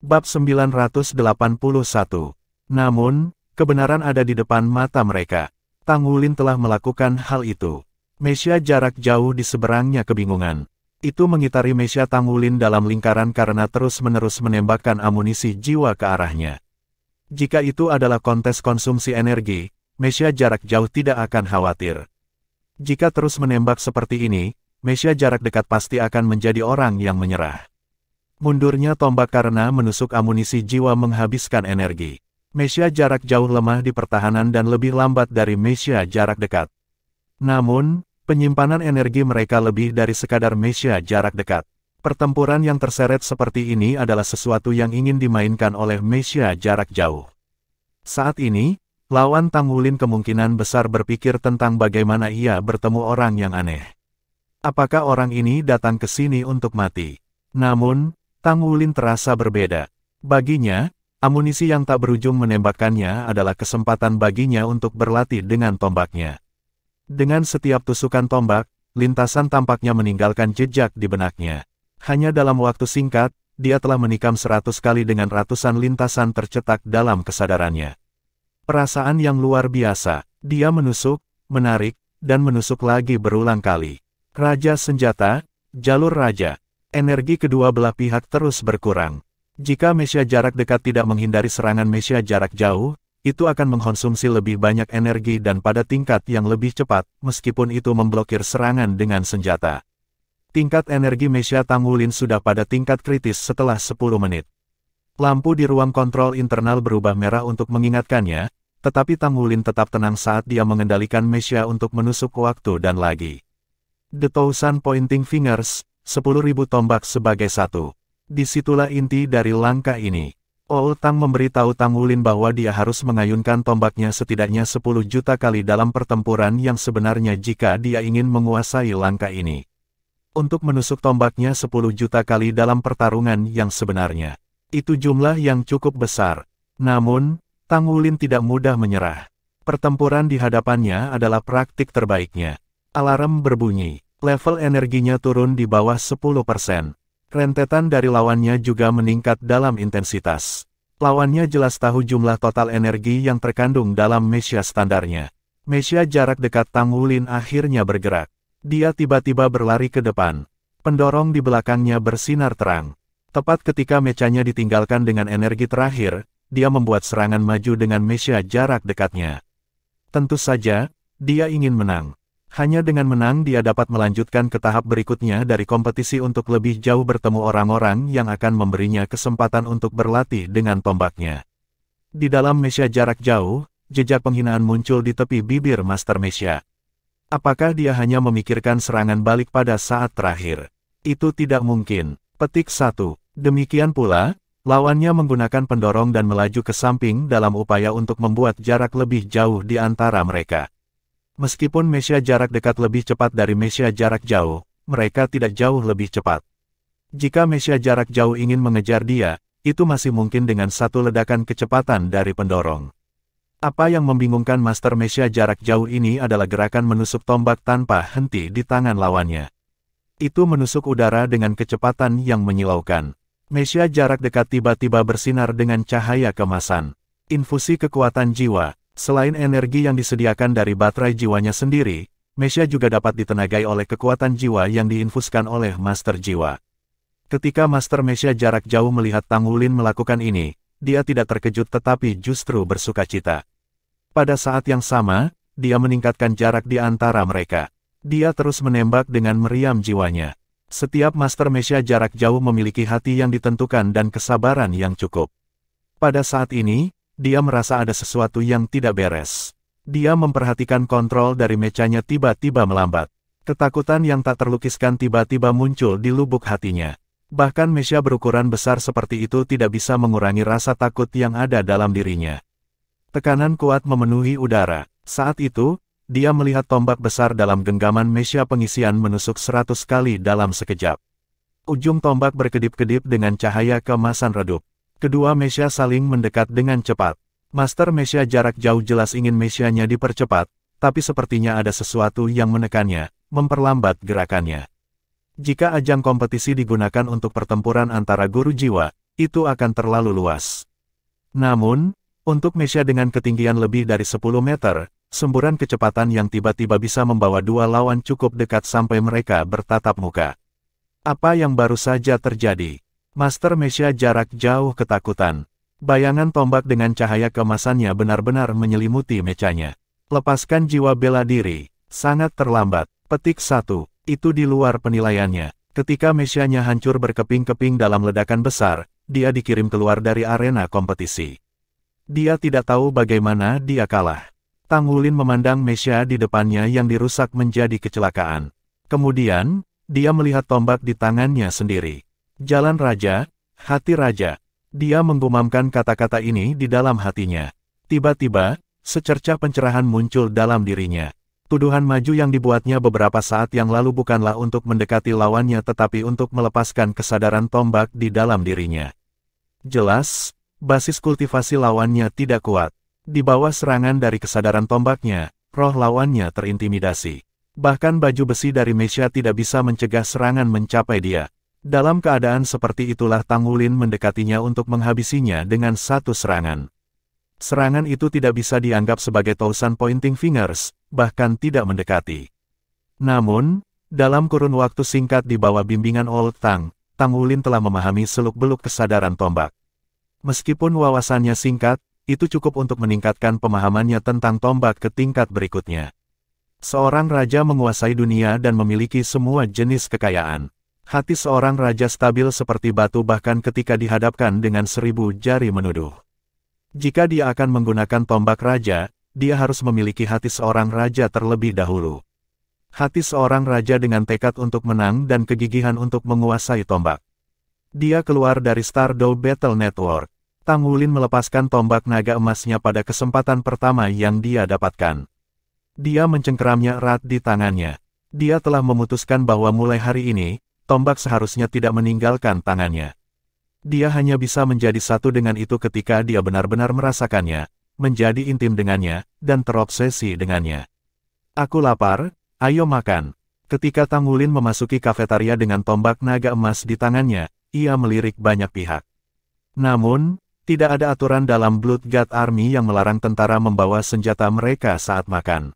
Bab 981. Namun, kebenaran ada di depan mata mereka. Tang Wulin telah melakukan hal itu. Mesya jarak jauh di seberangnya kebingungan. Itu mengitari Mesya Tang Wulin dalam lingkaran karena terus-menerus menembakkan amunisi jiwa ke arahnya. Jika itu adalah kontes konsumsi energi, Mesya jarak jauh tidak akan khawatir. Jika terus menembak seperti ini, Mesya jarak dekat pasti akan menjadi orang yang menyerah. Mundurnya tombak karena menusuk amunisi jiwa menghabiskan energi. Mesya jarak jauh lemah di pertahanan dan lebih lambat dari Mesya jarak dekat. Namun, penyimpanan energi mereka lebih dari sekadar Mesya jarak dekat. Pertempuran yang terseret seperti ini adalah sesuatu yang ingin dimainkan oleh Mesya jarak jauh. Saat ini, lawan Tang Wulin kemungkinan besar berpikir tentang bagaimana ia bertemu orang yang aneh. Apakah orang ini datang ke sini untuk mati? Namun, Tang Wulin terasa berbeda. Baginya, amunisi yang tak berujung menembakkannya adalah kesempatan baginya untuk berlatih dengan tombaknya. Dengan setiap tusukan tombak, lintasan tampaknya meninggalkan jejak di benaknya. Hanya dalam waktu singkat, dia telah menikam 100 kali dengan ratusan lintasan tercetak dalam kesadarannya. Perasaan yang luar biasa. Dia menusuk, menarik, dan menusuk lagi berulang kali. Raja senjata, jalur raja. Energi kedua belah pihak terus berkurang. Jika Mesya jarak dekat tidak menghindari serangan Mesya jarak jauh, itu akan mengkonsumsi lebih banyak energi dan pada tingkat yang lebih cepat, meskipun itu memblokir serangan dengan senjata. Tingkat energi Mesya Tang Wulin sudah pada tingkat kritis setelah 10 menit. Lampu di ruang kontrol internal berubah merah untuk mengingatkannya, tetapi Tang Wulin tetap tenang saat dia mengendalikan Mesya untuk menusuk waktu dan lagi. The Thousand Pointing Fingers, 10.000 tombak sebagai satu. Disitulah inti dari langkah ini. Old Tang memberitahu Tang Wulin bahwa dia harus mengayunkan tombaknya setidaknya 10 juta kali dalam pertempuran yang sebenarnya jika dia ingin menguasai langkah ini. Untuk menusuk tombaknya 10 juta kali dalam pertarungan yang sebenarnya. Itu jumlah yang cukup besar. Namun, Tang Wulin tidak mudah menyerah. Pertempuran di hadapannya adalah praktik terbaiknya. Alarm berbunyi. Level energinya turun di bawah 10%. Rentetan dari lawannya juga meningkat dalam intensitas. Lawannya jelas tahu jumlah total energi yang terkandung dalam Mesya standarnya. Mesya jarak dekat Tang Wulin akhirnya bergerak. Dia tiba-tiba berlari ke depan. Pendorong di belakangnya bersinar terang. Tepat ketika mechanya ditinggalkan dengan energi terakhir, dia membuat serangan maju dengan Mesya jarak dekatnya. Tentu saja, dia ingin menang. Hanya dengan menang dia dapat melanjutkan ke tahap berikutnya dari kompetisi untuk lebih jauh bertemu orang-orang yang akan memberinya kesempatan untuk berlatih dengan tombaknya. Di dalam Mesya jarak jauh, jejak penghinaan muncul di tepi bibir Master Mesya. Apakah dia hanya memikirkan serangan balik pada saat terakhir? Itu tidak mungkin. Petik 1. Demikian pula, lawannya menggunakan pendorong dan melaju ke samping dalam upaya untuk membuat jarak lebih jauh di antara mereka. Meskipun Mesya jarak dekat lebih cepat dari Mesya jarak jauh, mereka tidak jauh lebih cepat. Jika Mesya jarak jauh ingin mengejar dia, itu masih mungkin dengan satu ledakan kecepatan dari pendorong. Apa yang membingungkan Master Mesya jarak jauh ini adalah gerakan menusuk tombak tanpa henti di tangan lawannya. Itu menusuk udara dengan kecepatan yang menyilaukan. Mesya jarak dekat tiba-tiba bersinar dengan cahaya kemasan. Infusi kekuatan jiwa. Selain energi yang disediakan dari baterai jiwanya sendiri, Mesya juga dapat ditenagai oleh kekuatan jiwa yang diinfuskan oleh Master Jiwa. Ketika Master Mesya jarak jauh melihat Tang Wulin melakukan ini, dia tidak terkejut tetapi justru bersukacita. Pada saat yang sama, dia meningkatkan jarak di antara mereka. Dia terus menembak dengan meriam jiwanya. Setiap Master Mesya jarak jauh memiliki hati yang ditentukan dan kesabaran yang cukup. Pada saat ini, dia merasa ada sesuatu yang tidak beres. Dia memperhatikan kontrol dari mechanya tiba-tiba melambat. Ketakutan yang tak terlukiskan tiba-tiba muncul di lubuk hatinya. Bahkan Mesya berukuran besar seperti itu tidak bisa mengurangi rasa takut yang ada dalam dirinya. Tekanan kuat memenuhi udara. Saat itu, dia melihat tombak besar dalam genggaman Mesya pengisian menusuk 100 kali dalam sekejap. Ujung tombak berkedip-kedip dengan cahaya kemasan redup. Kedua Mesya saling mendekat dengan cepat. Master Mesya jarak jauh jelas ingin Mesyanya dipercepat, tapi sepertinya ada sesuatu yang menekannya, memperlambat gerakannya. Jika ajang kompetisi digunakan untuk pertempuran antara guru jiwa, itu akan terlalu luas. Namun, untuk Mesya dengan ketinggian lebih dari 10 meter, semburan kecepatan yang tiba-tiba bisa membawa dua lawan cukup dekat sampai mereka bertatap muka. Apa yang baru saja terjadi? Master Mesya jarak jauh ketakutan. Bayangan tombak dengan cahaya keemasannya benar-benar menyelimuti mecanya. Lepaskan jiwa bela diri. Sangat terlambat. Petik 1. Itu di luar penilaiannya. Ketika Mesyanya hancur berkeping-keping dalam ledakan besar, dia dikirim keluar dari arena kompetisi. Dia tidak tahu bagaimana dia kalah. Tang Wulin memandang Mesya di depannya yang dirusak menjadi kecelakaan. Kemudian, dia melihat tombak di tangannya sendiri. Jalan Raja, hati Raja. Dia menggumamkan kata-kata ini di dalam hatinya. Tiba-tiba, secercah pencerahan muncul dalam dirinya. Tuduhan maju yang dibuatnya beberapa saat yang lalu bukanlah untuk mendekati lawannya tetapi untuk melepaskan kesadaran tombak di dalam dirinya. Jelas, basis kultivasi lawannya tidak kuat. Di bawah serangan dari kesadaran tombaknya, roh lawannya terintimidasi. Bahkan baju besi dari Mesya tidak bisa mencegah serangan mencapai dia. Dalam keadaan seperti itulah Tang Wulin mendekatinya untuk menghabisinya dengan satu serangan. Serangan itu tidak bisa dianggap sebagai Thousand Pointing Fingers, bahkan tidak mendekati. Namun, dalam kurun waktu singkat di bawah bimbingan Old Tang, Tang Wulin telah memahami seluk-beluk kesadaran tombak. Meskipun wawasannya singkat, itu cukup untuk meningkatkan pemahamannya tentang tombak ke tingkat berikutnya. Seorang raja menguasai dunia dan memiliki semua jenis kekayaan. Hati seorang raja stabil seperti batu bahkan ketika dihadapkan dengan 1000 jari menuduh. Jika dia akan menggunakan tombak raja, dia harus memiliki hati seorang raja terlebih dahulu. Hati seorang raja dengan tekad untuk menang dan kegigihan untuk menguasai tombak. Dia keluar dari Stardew Battle Network. Tang Wulin melepaskan tombak naga emasnya pada kesempatan pertama yang dia dapatkan. Dia mencengkeramnya erat di tangannya. Dia telah memutuskan bahwa mulai hari ini, tombak seharusnya tidak meninggalkan tangannya. Dia hanya bisa menjadi satu dengan itu ketika dia benar-benar merasakannya, menjadi intim dengannya, dan terobsesi dengannya. Aku lapar, ayo makan. Ketika Tang Wulin memasuki kafetaria dengan tombak naga emas di tangannya, ia melirik banyak pihak. Namun, tidak ada aturan dalam Blood God Army yang melarang tentara membawa senjata mereka saat makan.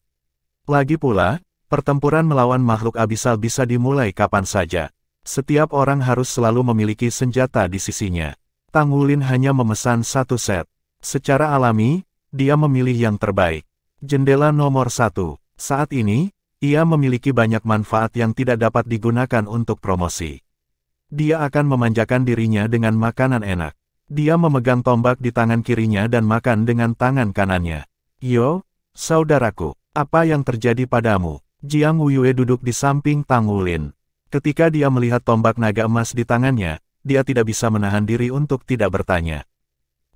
Lagi pula, pertempuran melawan makhluk abisal bisa dimulai kapan saja. Setiap orang harus selalu memiliki senjata di sisinya. Tang Wulin hanya memesan satu set. Secara alami, dia memilih yang terbaik. Jendela nomor 1. Saat ini, ia memiliki banyak manfaat yang tidak dapat digunakan untuk promosi. Dia akan memanjakan dirinya dengan makanan enak. Dia memegang tombak di tangan kirinya dan makan dengan tangan kanannya. Yo, saudaraku, apa yang terjadi padamu? Jiang Wuyue duduk di samping Tang Wulin. Ketika dia melihat tombak naga emas di tangannya, dia tidak bisa menahan diri untuk tidak bertanya.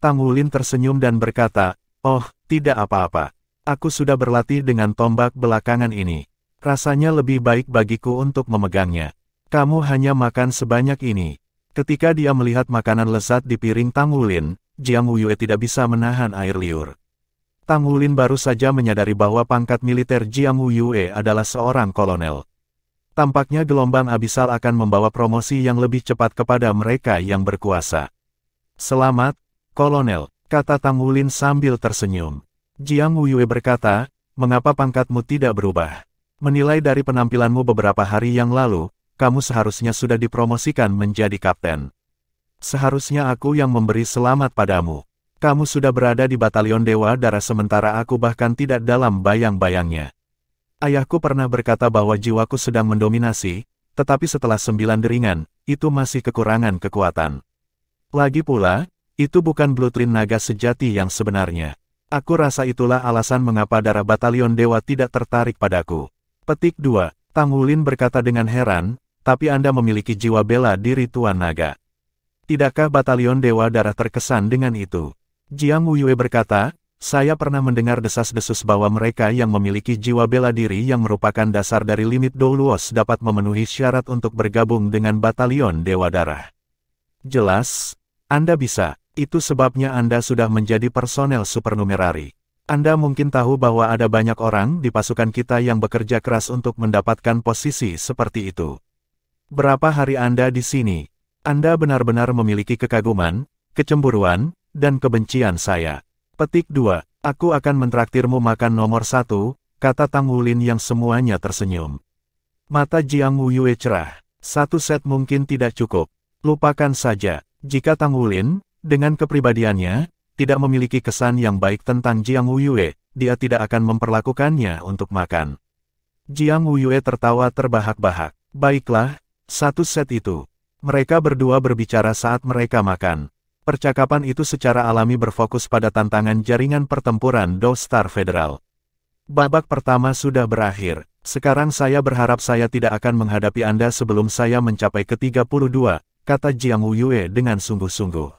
Tang Wulin tersenyum dan berkata, "Oh, tidak apa-apa. Aku sudah berlatih dengan tombak belakangan ini. Rasanya lebih baik bagiku untuk memegangnya. Kamu hanya makan sebanyak ini." Ketika dia melihat makanan lezat di piring Tang Wulin, Jiang Wuyue tidak bisa menahan air liur. Tang Wulin baru saja menyadari bahwa pangkat militer Jiang Wuyue adalah seorang kolonel. Tampaknya gelombang abisal akan membawa promosi yang lebih cepat kepada mereka yang berkuasa. "Selamat, Kolonel," kata Tang Wulin sambil tersenyum. Jiang Wuyue berkata, "Mengapa pangkatmu tidak berubah? Menilai dari penampilanmu beberapa hari yang lalu, kamu seharusnya sudah dipromosikan menjadi kapten. Seharusnya aku yang memberi selamat padamu. Kamu sudah berada di Batalion Dewa Darah sementara aku bahkan tidak dalam bayang-bayangnya. Ayahku pernah berkata bahwa jiwaku sedang mendominasi, tetapi setelah 9 deringan, itu masih kekurangan kekuatan. Lagi pula, itu bukan blueprint naga sejati yang sebenarnya. Aku rasa itulah alasan mengapa darah Batalion Dewa tidak tertarik padaku." Petik 2. Tang Wulin berkata dengan heran, "Tapi Anda memiliki jiwa bela diri Tuan Naga. Tidakkah Batalion Dewa Darah terkesan dengan itu?" Jiang Wuyue berkata, "Saya pernah mendengar desas-desus bahwa mereka yang memiliki jiwa bela diri yang merupakan dasar dari limit Doulos dapat memenuhi syarat untuk bergabung dengan Batalion Dewa Darah. Jelas, Anda bisa. Itu sebabnya Anda sudah menjadi personel supernumerari. Anda mungkin tahu bahwa ada banyak orang di pasukan kita yang bekerja keras untuk mendapatkan posisi seperti itu. Berapa hari Anda di sini?" Anda benar-benar memiliki kekaguman, kecemburuan, dan kebencian saya. Petik 2. Aku akan mentraktirmu makan nomor 1, kata Tang Wulin yang semuanya tersenyum. Mata Jiang Wuyue cerah. 1 set mungkin tidak cukup. Lupakan saja. Jika Tang Wulin, dengan kepribadiannya, tidak memiliki kesan yang baik tentang Jiang Wuyue, dia tidak akan memperlakukannya untuk makan. Jiang Wuyue tertawa terbahak-bahak. Baiklah, 1 set itu. Mereka berdua berbicara saat mereka makan. Percakapan itu secara alami berfokus pada tantangan jaringan pertempuran Dou Star Federal. Babak pertama sudah berakhir. Sekarang saya berharap saya tidak akan menghadapi Anda sebelum saya mencapai ke-32, kata Jiang Wuyue dengan sungguh-sungguh.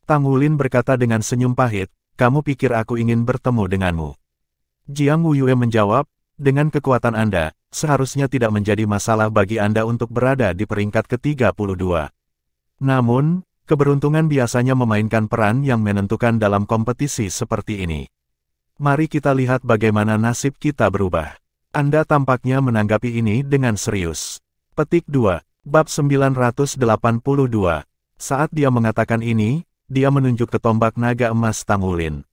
Tang Wulin berkata dengan senyum pahit, kamu pikir aku ingin bertemu denganmu? Jiang Wuyue menjawab, dengan kekuatan Anda, seharusnya tidak menjadi masalah bagi Anda untuk berada di peringkat ke-32. Namun, keberuntungan biasanya memainkan peran yang menentukan dalam kompetisi seperti ini. Mari kita lihat bagaimana nasib kita berubah. Anda tampaknya menanggapi ini dengan serius. Petik 2. Bab 982. Saat dia mengatakan ini, dia menunjuk ke tombak naga emas Tang Wulin.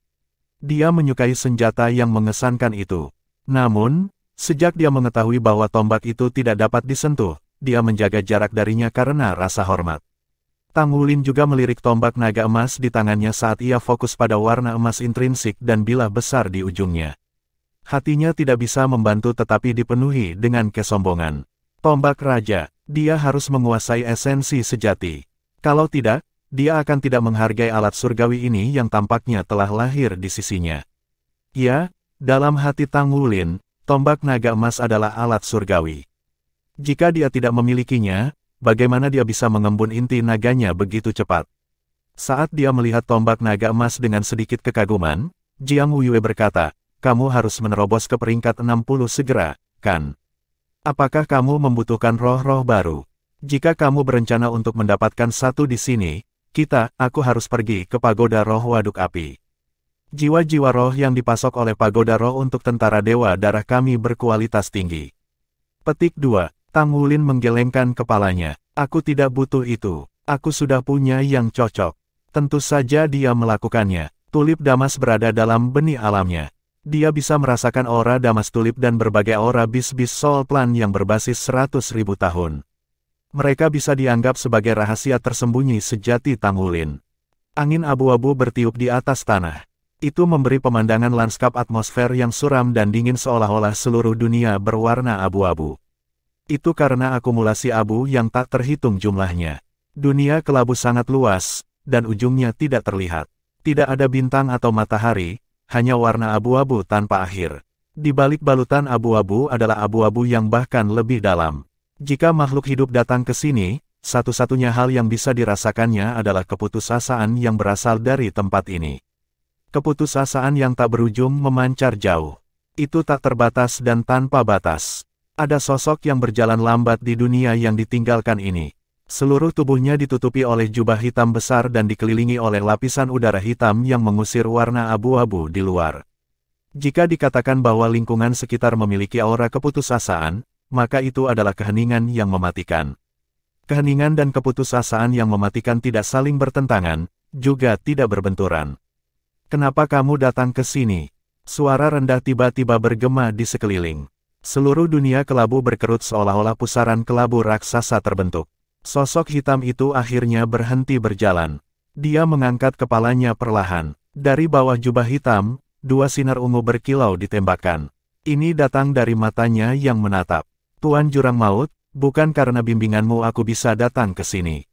Dia menyukai senjata yang mengesankan itu. Namun, sejak dia mengetahui bahwa tombak itu tidak dapat disentuh, dia menjaga jarak darinya karena rasa hormat. Tang Wulin juga melirik tombak naga emas di tangannya saat ia fokus pada warna emas intrinsik dan bilah besar di ujungnya. Hatinya tidak bisa membantu tetapi dipenuhi dengan kesombongan. Tombak raja, dia harus menguasai esensi sejati. Kalau tidak, dia akan tidak menghargai alat surgawi ini yang tampaknya telah lahir di sisinya. Ya, dalam hati Tang Wulin, tombak naga emas adalah alat surgawi. Jika dia tidak memilikinya, bagaimana dia bisa mengembun inti naganya begitu cepat? Saat dia melihat tombak naga emas dengan sedikit kekaguman, Jiang Wuyue berkata, kamu harus menerobos ke peringkat 60 segera, kan? Apakah kamu membutuhkan roh-roh baru? Jika kamu berencana untuk mendapatkan satu di sini, aku harus pergi ke pagoda roh waduk api. Jiwa-jiwa roh yang dipasok oleh pagoda roh untuk tentara dewa darah kami berkualitas tinggi. Petik 2. Tang Wulin menggelengkan kepalanya. Aku tidak butuh itu. Aku sudah punya yang cocok. Tentu saja dia melakukannya. Tulip Damas berada dalam benih alamnya. Dia bisa merasakan aura Damas tulip dan berbagai aura bis-bis soul plan yang berbasis 100.000 tahun. Mereka bisa dianggap sebagai rahasia tersembunyi sejati Tang Wulin. Angin abu-abu bertiup di atas tanah. Itu memberi pemandangan lanskap atmosfer yang suram dan dingin seolah-olah seluruh dunia berwarna abu-abu. Itu karena akumulasi abu yang tak terhitung jumlahnya. Dunia kelabu sangat luas, dan ujungnya tidak terlihat. Tidak ada bintang atau matahari, hanya warna abu-abu tanpa akhir. Di balik balutan abu-abu adalah abu-abu yang bahkan lebih dalam. Jika makhluk hidup datang ke sini, satu-satunya hal yang bisa dirasakannya adalah keputusasaan yang berasal dari tempat ini. Keputusasaan yang tak berujung memancar jauh. Itu tak terbatas dan tanpa batas. Ada sosok yang berjalan lambat di dunia yang ditinggalkan ini. Seluruh tubuhnya ditutupi oleh jubah hitam besar dan dikelilingi oleh lapisan udara hitam yang mengusir warna abu-abu di luar. Jika dikatakan bahwa lingkungan sekitar memiliki aura keputusasaan, maka itu adalah keheningan yang mematikan. Keheningan dan keputusasaan yang mematikan tidak saling bertentangan, juga tidak berbenturan. Kenapa kamu datang ke sini? Suara rendah tiba-tiba bergema di sekeliling. Seluruh dunia kelabu berkerut seolah-olah pusaran kelabu raksasa terbentuk. Sosok hitam itu akhirnya berhenti berjalan. Dia mengangkat kepalanya perlahan. Dari bawah jubah hitam, 2 sinar ungu berkilau ditembakkan. Ini datang dari matanya yang menatap. Tuan Jurang Maut, bukan karena bimbinganmu aku bisa datang ke sini.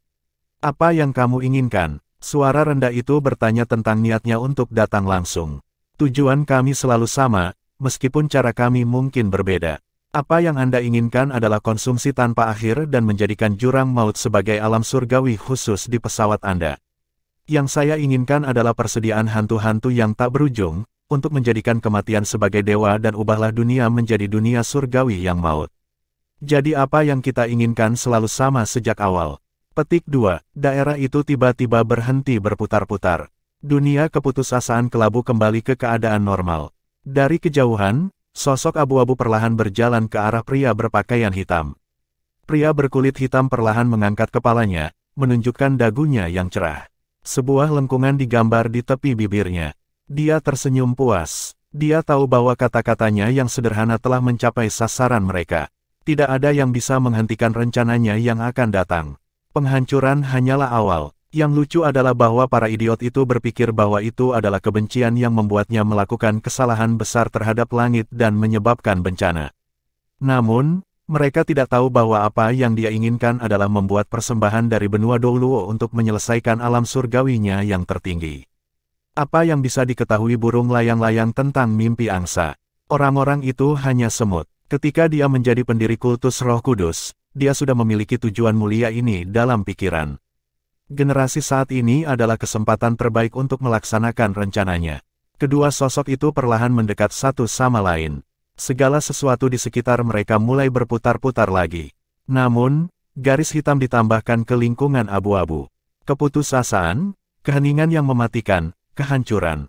Apa yang kamu inginkan? Suara rendah itu bertanya tentang niatnya untuk datang langsung. Tujuan kami selalu sama, meskipun cara kami mungkin berbeda. Apa yang Anda inginkan adalah konsumsi tanpa akhir dan menjadikan Jurang Maut sebagai alam surgawi khusus di pesawat Anda. Yang saya inginkan adalah persediaan hantu-hantu yang tak berujung, untuk menjadikan kematian sebagai dewa dan ubahlah dunia menjadi dunia surgawi yang maut. Jadi apa yang kita inginkan selalu sama sejak awal. Petik 2. Daerah itu tiba-tiba berhenti berputar-putar. Dunia keputusasaan kelabu kembali ke keadaan normal. Dari kejauhan, sosok abu-abu perlahan berjalan ke arah pria berpakaian hitam. Pria berkulit hitam perlahan mengangkat kepalanya, menunjukkan dagunya yang cerah. Sebuah lengkungan digambar di tepi bibirnya. Dia tersenyum puas. Dia tahu bahwa kata-katanya yang sederhana telah mencapai sasaran mereka. Tidak ada yang bisa menghentikan rencananya yang akan datang. Penghancuran hanyalah awal. Yang lucu adalah bahwa para idiot itu berpikir bahwa itu adalah kebencian yang membuatnya melakukan kesalahan besar terhadap langit dan menyebabkan bencana. Namun, mereka tidak tahu bahwa apa yang dia inginkan adalah membuat persembahan dari benua Douluo untuk menyelesaikan alam surgawinya yang tertinggi. Apa yang bisa diketahui burung layang-layang tentang mimpi angsa? Orang-orang itu hanya semut. Ketika dia menjadi pendiri kultus Roh Kudus, dia sudah memiliki tujuan mulia ini dalam pikiran. Generasi saat ini adalah kesempatan terbaik untuk melaksanakan rencananya. Kedua sosok itu perlahan mendekat satu sama lain. Segala sesuatu di sekitar mereka mulai berputar-putar lagi. Namun, garis hitam ditambahkan ke lingkungan abu-abu. Keputusasaan, keheningan yang mematikan, kehancuran.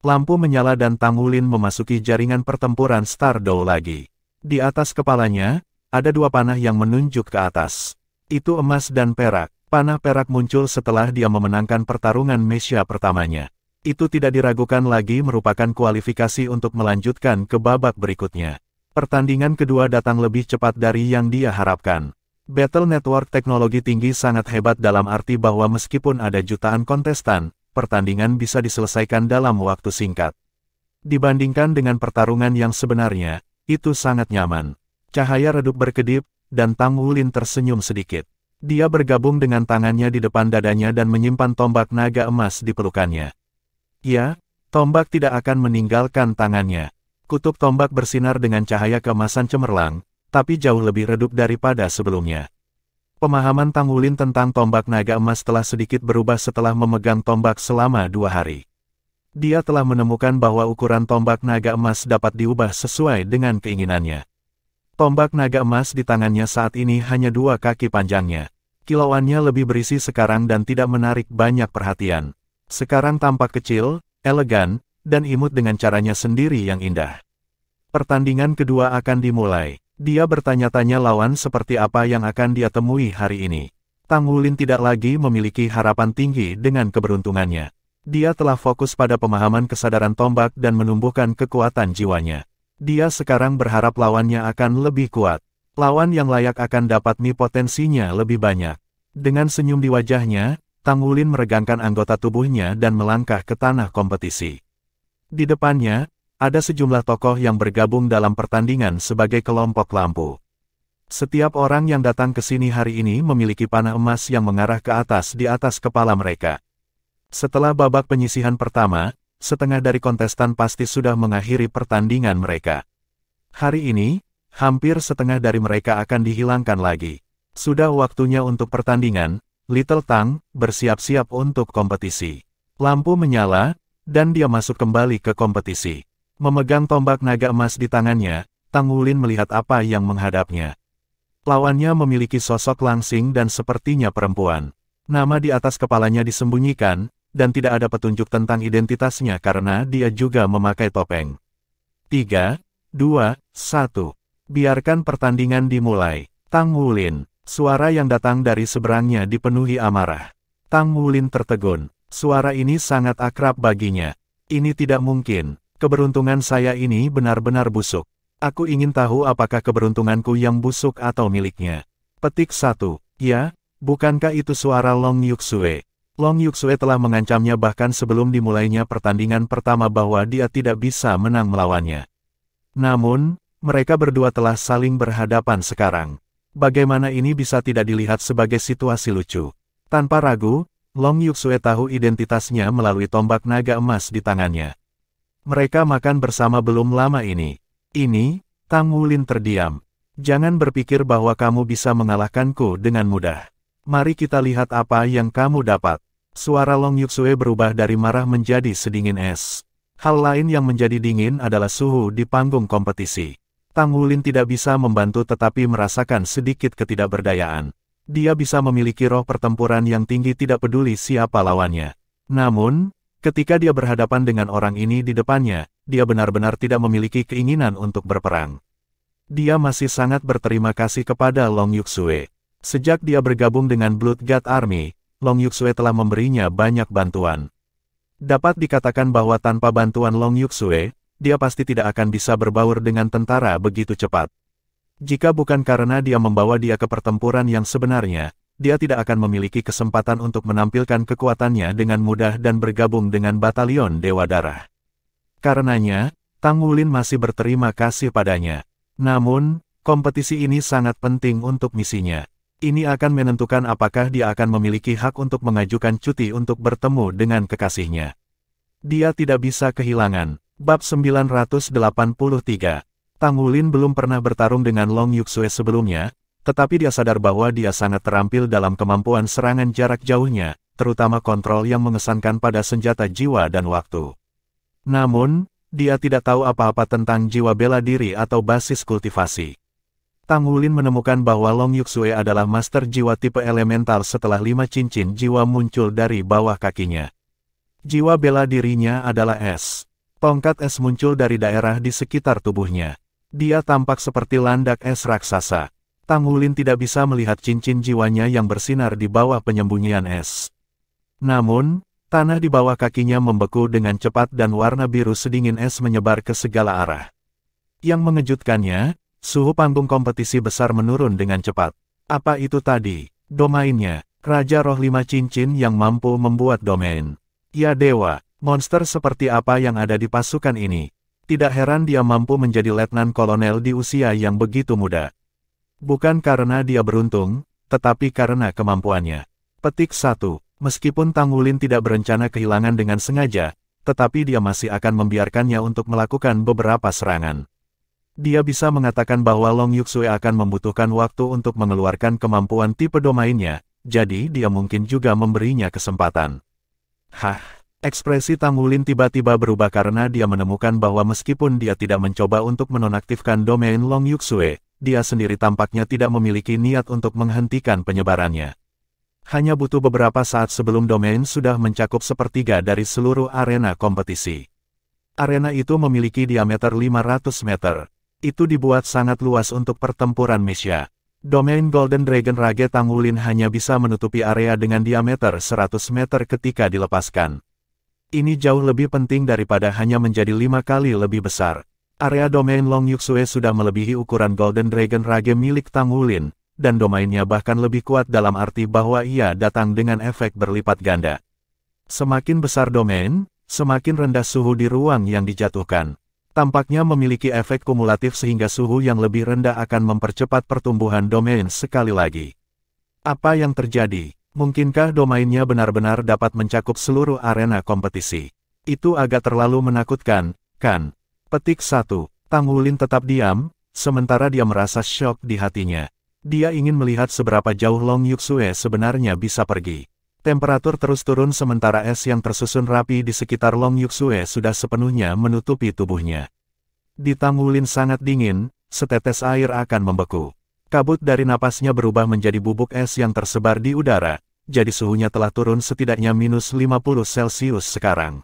Lampu menyala dan Tang Wulin memasuki jaringan pertempuran Stardow lagi. Di atas kepalanya, ada dua panah yang menunjuk ke atas. Itu emas dan perak. Panah perak muncul setelah dia memenangkan pertarungan Messiah pertamanya. Itu tidak diragukan lagi merupakan kualifikasi untuk melanjutkan ke babak berikutnya. Pertandingan kedua datang lebih cepat dari yang dia harapkan. Battle Network teknologi tinggi sangat hebat dalam arti bahwa meskipun ada jutaan kontestan, pertandingan bisa diselesaikan dalam waktu singkat. Dibandingkan dengan pertarungan yang sebenarnya, itu sangat nyaman. Cahaya redup berkedip, dan Tang Wulin tersenyum sedikit. Dia bergabung dengan tangannya di depan dadanya dan menyimpan tombak naga emas di pelukannya. Ya, tombak tidak akan meninggalkan tangannya. Kutub tombak bersinar dengan cahaya keemasan cemerlang, tapi jauh lebih redup daripada sebelumnya. Pemahaman Tang Wulin tentang tombak naga emas telah sedikit berubah setelah memegang tombak selama 2 hari. Dia telah menemukan bahwa ukuran tombak naga emas dapat diubah sesuai dengan keinginannya. Tombak naga emas di tangannya saat ini hanya 2 kaki panjangnya. Kilauannya lebih berisi sekarang dan tidak menarik banyak perhatian. Sekarang tampak kecil, elegan, dan imut dengan caranya sendiri yang indah. Pertandingan kedua akan dimulai. Dia bertanya-tanya lawan seperti apa yang akan dia temui hari ini. Tang Wulin tidak lagi memiliki harapan tinggi dengan keberuntungannya. Dia telah fokus pada pemahaman kesadaran tombak dan menumbuhkan kekuatan jiwanya. Dia sekarang berharap lawannya akan lebih kuat. Lawan yang layak akan dapat potensinya lebih banyak. Dengan senyum di wajahnya, Tang Wulin meregangkan anggota tubuhnya dan melangkah ke tanah kompetisi. Di depannya, ada sejumlah tokoh yang bergabung dalam pertandingan sebagai kelompok lampu. Setiap orang yang datang ke sini hari ini memiliki panah emas yang mengarah ke atas di atas kepala mereka. Setelah babak penyisihan pertama, setengah dari kontestan pasti sudah mengakhiri pertandingan mereka. Hari ini, hampir setengah dari mereka akan dihilangkan lagi. Sudah waktunya untuk pertandingan. Little Tang bersiap-siap untuk kompetisi. Lampu menyala, dan dia masuk kembali ke kompetisi. Memegang tombak naga emas di tangannya, Tang Wulin melihat apa yang menghadapnya. Lawannya memiliki sosok langsing dan sepertinya perempuan. Nama di atas kepalanya disembunyikan, dan tidak ada petunjuk tentang identitasnya karena dia juga memakai topeng. 3, 2, 1. Biarkan pertandingan dimulai. Tang Wulin. Suara yang datang dari seberangnya dipenuhi amarah. Tang Wulin tertegun. Suara ini sangat akrab baginya. Ini tidak mungkin. Keberuntungan saya ini benar-benar busuk. Aku ingin tahu apakah keberuntunganku yang busuk atau miliknya. Petik 1. Ya, bukankah itu suara Long Yuxue? Long Yuxue telah mengancamnya bahkan sebelum dimulainya pertandingan pertama bahwa dia tidak bisa menang melawannya. Namun, mereka berdua telah saling berhadapan sekarang. Bagaimana ini bisa tidak dilihat sebagai situasi lucu? Tanpa ragu, Long Yuxue tahu identitasnya melalui tombak naga emas di tangannya. Mereka makan bersama belum lama ini. Ini, Tang Wulin terdiam. Jangan berpikir bahwa kamu bisa mengalahkanku dengan mudah. Mari kita lihat apa yang kamu dapat. Suara Long Yuxue berubah dari marah menjadi sedingin es. Hal lain yang menjadi dingin adalah suhu di panggung kompetisi. Tang Wulin tidak bisa membantu tetapi merasakan sedikit ketidakberdayaan. Dia bisa memiliki roh pertempuran yang tinggi tidak peduli siapa lawannya. Namun, ketika dia berhadapan dengan orang ini di depannya, dia benar-benar tidak memiliki keinginan untuk berperang. Dia masih sangat berterima kasih kepada Long Yuxue. Sejak dia bergabung dengan Blood God Army, Long Yuxue telah memberinya banyak bantuan. Dapat dikatakan bahwa tanpa bantuan Long Yuxue, dia pasti tidak akan bisa berbaur dengan tentara begitu cepat. Jika bukan karena dia membawa dia ke pertempuran yang sebenarnya, dia tidak akan memiliki kesempatan untuk menampilkan kekuatannya dengan mudah dan bergabung dengan Batalion Dewa Darah. Karenanya, Tang Wulin masih berterima kasih padanya. Namun, kompetisi ini sangat penting untuk misinya. Ini akan menentukan apakah dia akan memiliki hak untuk mengajukan cuti untuk bertemu dengan kekasihnya. Dia tidak bisa kehilangan. Bab 983. Tang Wulin belum pernah bertarung dengan Long Yuxue sebelumnya, tetapi dia sadar bahwa dia sangat terampil dalam kemampuan serangan jarak jauhnya, terutama kontrol yang mengesankan pada senjata jiwa dan waktu. Namun, dia tidak tahu apa-apa tentang jiwa bela diri atau basis kultivasi. Tang Wulin menemukan bahwa Long Yuxue adalah master jiwa tipe elemental setelah 5 cincin jiwa muncul dari bawah kakinya. Jiwa bela dirinya adalah es. Tongkat es muncul dari daerah di sekitar tubuhnya. Dia tampak seperti landak es raksasa. Tang Wulin tidak bisa melihat cincin jiwanya yang bersinar di bawah penyembunyian es. Namun, tanah di bawah kakinya membeku dengan cepat dan warna biru sedingin es menyebar ke segala arah. Yang mengejutkannya, suhu panggung kompetisi besar menurun dengan cepat. Apa itu tadi? Domainnya, Raja Roh 5 Cincin yang mampu membuat domain. Ya dewa, monster seperti apa yang ada di pasukan ini? Tidak heran dia mampu menjadi letnan kolonel di usia yang begitu muda. Bukan karena dia beruntung, tetapi karena kemampuannya. Petik 1. Meskipun Tang Wulin tidak berencana kehilangan dengan sengaja, tetapi dia masih akan membiarkannya untuk melakukan beberapa serangan. Dia bisa mengatakan bahwa Long Yuxue akan membutuhkan waktu untuk mengeluarkan kemampuan tipe domainnya, jadi dia mungkin juga memberinya kesempatan. Hah? Ekspresi Tang Wulin tiba-tiba berubah karena dia menemukan bahwa meskipun dia tidak mencoba untuk menonaktifkan domain Long Yuxue, dia sendiri tampaknya tidak memiliki niat untuk menghentikan penyebarannya. Hanya butuh beberapa saat sebelum domain sudah mencakup sepertiga dari seluruh arena kompetisi. Arena itu memiliki diameter 500 meter. Itu dibuat sangat luas untuk pertempuran Mesya. Domain Golden Dragon Rage Tang Wulin hanya bisa menutupi area dengan diameter 100 meter ketika dilepaskan. Ini jauh lebih penting daripada hanya menjadi 5 kali lebih besar. Area domain Long Yuxue sudah melebihi ukuran Golden Dragon Rage milik Tang Wulin, dan domainnya bahkan lebih kuat dalam arti bahwa ia datang dengan efek berlipat ganda. Semakin besar domain, semakin rendah suhu di ruang yang dijatuhkan. Tampaknya memiliki efek kumulatif sehingga suhu yang lebih rendah akan mempercepat pertumbuhan domain sekali lagi. Apa yang terjadi? Mungkinkah domainnya benar-benar dapat mencakup seluruh arena kompetisi? Itu agak terlalu menakutkan, kan? Petik 1. Tang Wulin tetap diam, sementara dia merasa syok di hatinya. Dia ingin melihat seberapa jauh Long Yuxue sebenarnya bisa pergi. Temperatur terus turun sementara es yang tersusun rapi di sekitar Long Yuxue sudah sepenuhnya menutupi tubuhnya. Di Tang Wulin sangat dingin, setetes air akan membeku. Kabut dari napasnya berubah menjadi bubuk es yang tersebar di udara, jadi suhunya telah turun setidaknya minus 50 Celcius sekarang.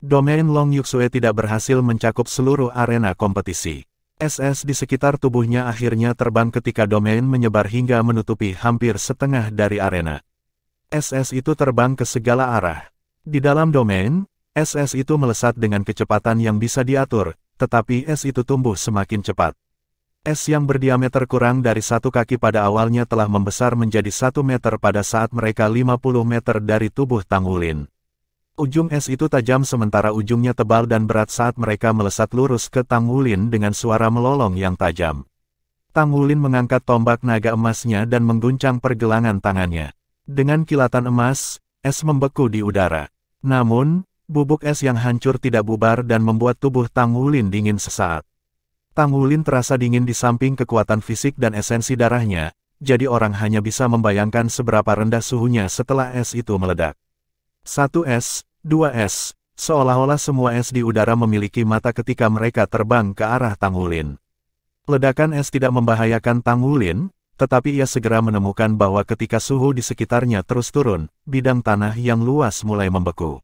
Domain Long Yuxue tidak berhasil mencakup seluruh arena kompetisi. Es-es di sekitar tubuhnya akhirnya terbang ketika domain menyebar hingga menutupi hampir setengah dari arena. Es-es itu terbang ke segala arah. Di dalam domain, es-es itu melesat dengan kecepatan yang bisa diatur, tetapi es itu tumbuh semakin cepat. Es yang berdiameter kurang dari 1 kaki pada awalnya telah membesar menjadi 1 meter pada saat mereka 50 meter dari tubuh Tang Wulin. Ujung es itu tajam sementara ujungnya tebal dan berat saat mereka melesat lurus ke Tang Wulin dengan suara melolong yang tajam. Tang Wulin mengangkat tombak naga emasnya dan mengguncang pergelangan tangannya. Dengan kilatan emas, es membeku di udara. Namun, bubuk es yang hancur tidak bubar dan membuat tubuh Tang Wulin dingin sesaat. Tang Wulin terasa dingin di samping kekuatan fisik dan esensi darahnya, jadi orang hanya bisa membayangkan seberapa rendah suhunya setelah es itu meledak. 1 es, 2 es, seolah-olah semua es di udara memiliki mata ketika mereka terbang ke arah Tang Wulin. Ledakan es tidak membahayakan Tang Wulin, tetapi ia segera menemukan bahwa ketika suhu di sekitarnya terus turun, bidang tanah yang luas mulai membeku.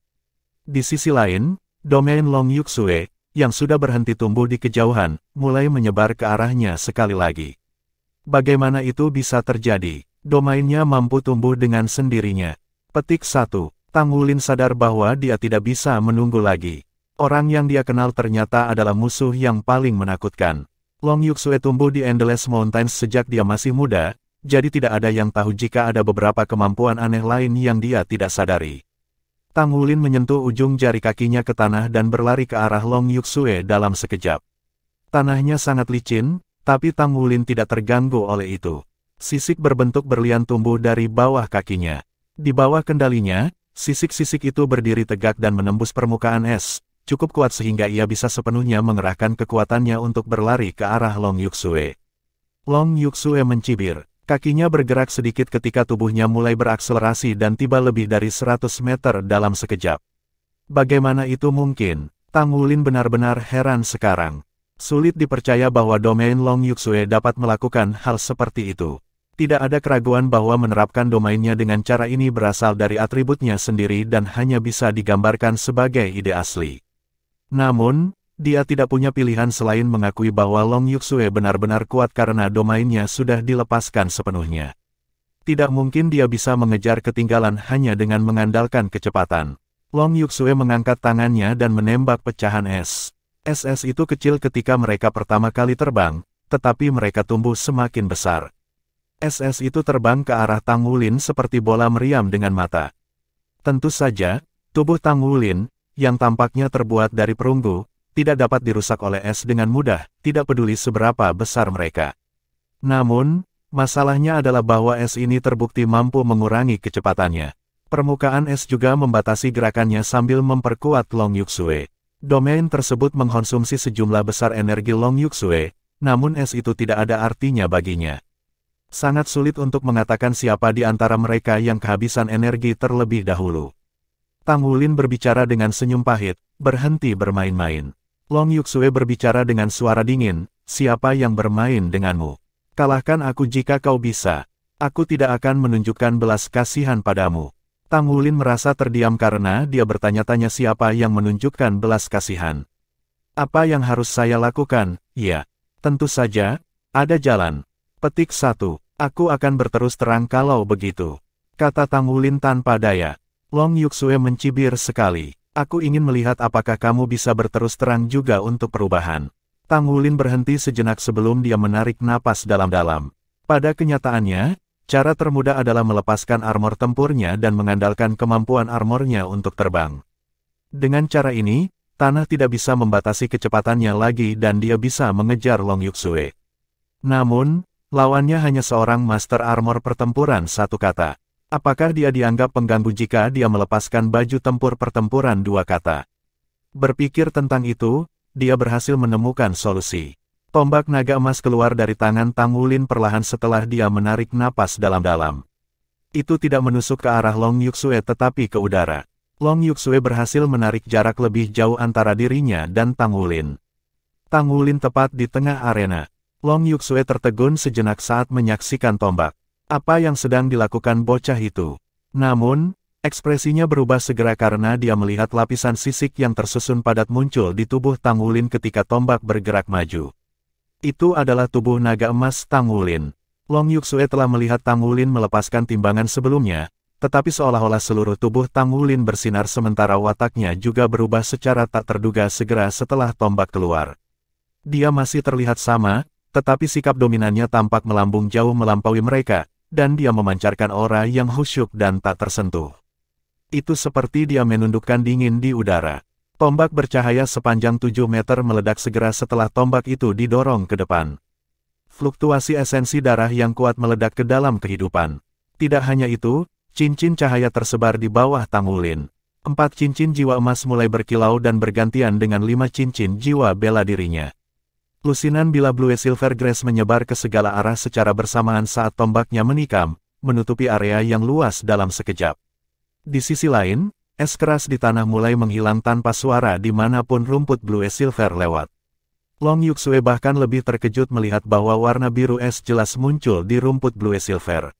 Di sisi lain, domain Long Yuxue, yang sudah berhenti tumbuh di kejauhan, mulai menyebar ke arahnya sekali lagi. Bagaimana itu bisa terjadi? Domainnya mampu tumbuh dengan sendirinya. Petik 1. Tang Wulin sadar bahwa dia tidak bisa menunggu lagi. Orang yang dia kenal ternyata adalah musuh yang paling menakutkan. Long Yuxue tumbuh di Endless Mountains sejak dia masih muda, jadi tidak ada yang tahu jika ada beberapa kemampuan aneh lain yang dia tidak sadari. Tang Wulin menyentuh ujung jari kakinya ke tanah dan berlari ke arah Long Yuxue dalam sekejap. Tanahnya sangat licin, tapi Tang Wulin tidak terganggu oleh itu. Sisik berbentuk berlian tumbuh dari bawah kakinya. Di bawah kendalinya, sisik-sisik itu berdiri tegak dan menembus permukaan es, cukup kuat sehingga ia bisa sepenuhnya mengerahkan kekuatannya untuk berlari ke arah Long Yuxue. Long Yuxue mencibir. Kakinya bergerak sedikit ketika tubuhnya mulai berakselerasi dan tiba lebih dari 100 meter dalam sekejap. Bagaimana itu mungkin? Tang Wulin benar-benar heran sekarang. Sulit dipercaya bahwa domain Long Yuxue dapat melakukan hal seperti itu. Tidak ada keraguan bahwa menerapkan domainnya dengan cara ini berasal dari atributnya sendiri dan hanya bisa digambarkan sebagai ide asli. Namun, dia tidak punya pilihan selain mengakui bahwa Long Yuxue benar-benar kuat karena domainnya sudah dilepaskan sepenuhnya. Tidak mungkin dia bisa mengejar ketinggalan hanya dengan mengandalkan kecepatan. Long Yuxue mengangkat tangannya dan menembak pecahan es. Es itu kecil ketika mereka pertama kali terbang, tetapi mereka tumbuh semakin besar. Es itu terbang ke arah Tang Wulin seperti bola meriam dengan mata. Tentu saja, tubuh Tang Wulin, yang tampaknya terbuat dari perunggu, tidak dapat dirusak oleh es dengan mudah, tidak peduli seberapa besar mereka. Namun, masalahnya adalah bahwa es ini terbukti mampu mengurangi kecepatannya. Permukaan es juga membatasi gerakannya sambil memperkuat Long Yuxue. Domain tersebut mengkonsumsi sejumlah besar energi Long Yuxue, namun es itu tidak ada artinya baginya. Sangat sulit untuk mengatakan siapa di antara mereka yang kehabisan energi terlebih dahulu. Tang Wulin berbicara dengan senyum pahit, berhenti bermain-main. Long Yuxue berbicara dengan suara dingin, siapa yang bermain denganmu? Kalahkan aku jika kau bisa. Aku tidak akan menunjukkan belas kasihan padamu. Tang Wulin merasa terdiam karena dia bertanya-tanya siapa yang menunjukkan belas kasihan. Apa yang harus saya lakukan? Ya, tentu saja, ada jalan. Petik 1. Aku akan berterus terang kalau begitu. Kata Tang Wulin tanpa daya. Long Yuxue mencibir sekali. Aku ingin melihat apakah kamu bisa berterus terang juga untuk perubahan. Tang Wulin berhenti sejenak sebelum dia menarik napas dalam-dalam. Pada kenyataannya, cara termudah adalah melepaskan armor tempurnya dan mengandalkan kemampuan armornya untuk terbang. Dengan cara ini, tanah tidak bisa membatasi kecepatannya lagi dan dia bisa mengejar Long Yuxue. Namun, lawannya hanya seorang master armor pertempuran satu kata. Apakah dia dianggap pengganggu jika dia melepaskan baju tempur pertempuran dua kata? Berpikir tentang itu, dia berhasil menemukan solusi. Tombak naga emas keluar dari tangan Tang Wulin perlahan setelah dia menarik napas dalam-dalam. Itu tidak menusuk ke arah Long Yuxue tetapi ke udara. Long Yuxue berhasil menarik jarak lebih jauh antara dirinya dan Tang Wulin. Tang Wulin tepat di tengah arena. Long Yuxue tertegun sejenak saat menyaksikan tombak. Apa yang sedang dilakukan bocah itu? Namun, ekspresinya berubah segera karena dia melihat lapisan sisik yang tersusun padat muncul di tubuh Tang Wulin ketika tombak bergerak maju. Itu adalah tubuh naga emas Tang Wulin. Long Yuxue telah melihat Tang Wulin melepaskan timbangan sebelumnya, tetapi seolah-olah seluruh tubuh Tang Wulin bersinar sementara wataknya juga berubah secara tak terduga segera setelah tombak keluar. Dia masih terlihat sama, tetapi sikap dominannya tampak melambung jauh melampaui mereka, dan dia memancarkan aura yang khusyuk dan tak tersentuh. Itu seperti dia menundukkan dingin di udara. Tombak bercahaya sepanjang 7 meter meledak segera setelah tombak itu didorong ke depan. Fluktuasi esensi darah yang kuat meledak ke dalam kehidupan. Tidak hanya itu, cincin cahaya tersebar di bawah Tang Wulin. 4 cincin jiwa emas mulai berkilau dan bergantian dengan 5 cincin jiwa bela dirinya. Lusinan bila Blue Silver Grace menyebar ke segala arah secara bersamaan saat tombaknya menikam, menutupi area yang luas dalam sekejap. Di sisi lain, es keras di tanah mulai menghilang tanpa suara dimanapun rumput Blue Silver lewat. Long Yuxue bahkan lebih terkejut melihat bahwa warna biru es jelas muncul di rumput Blue Silver.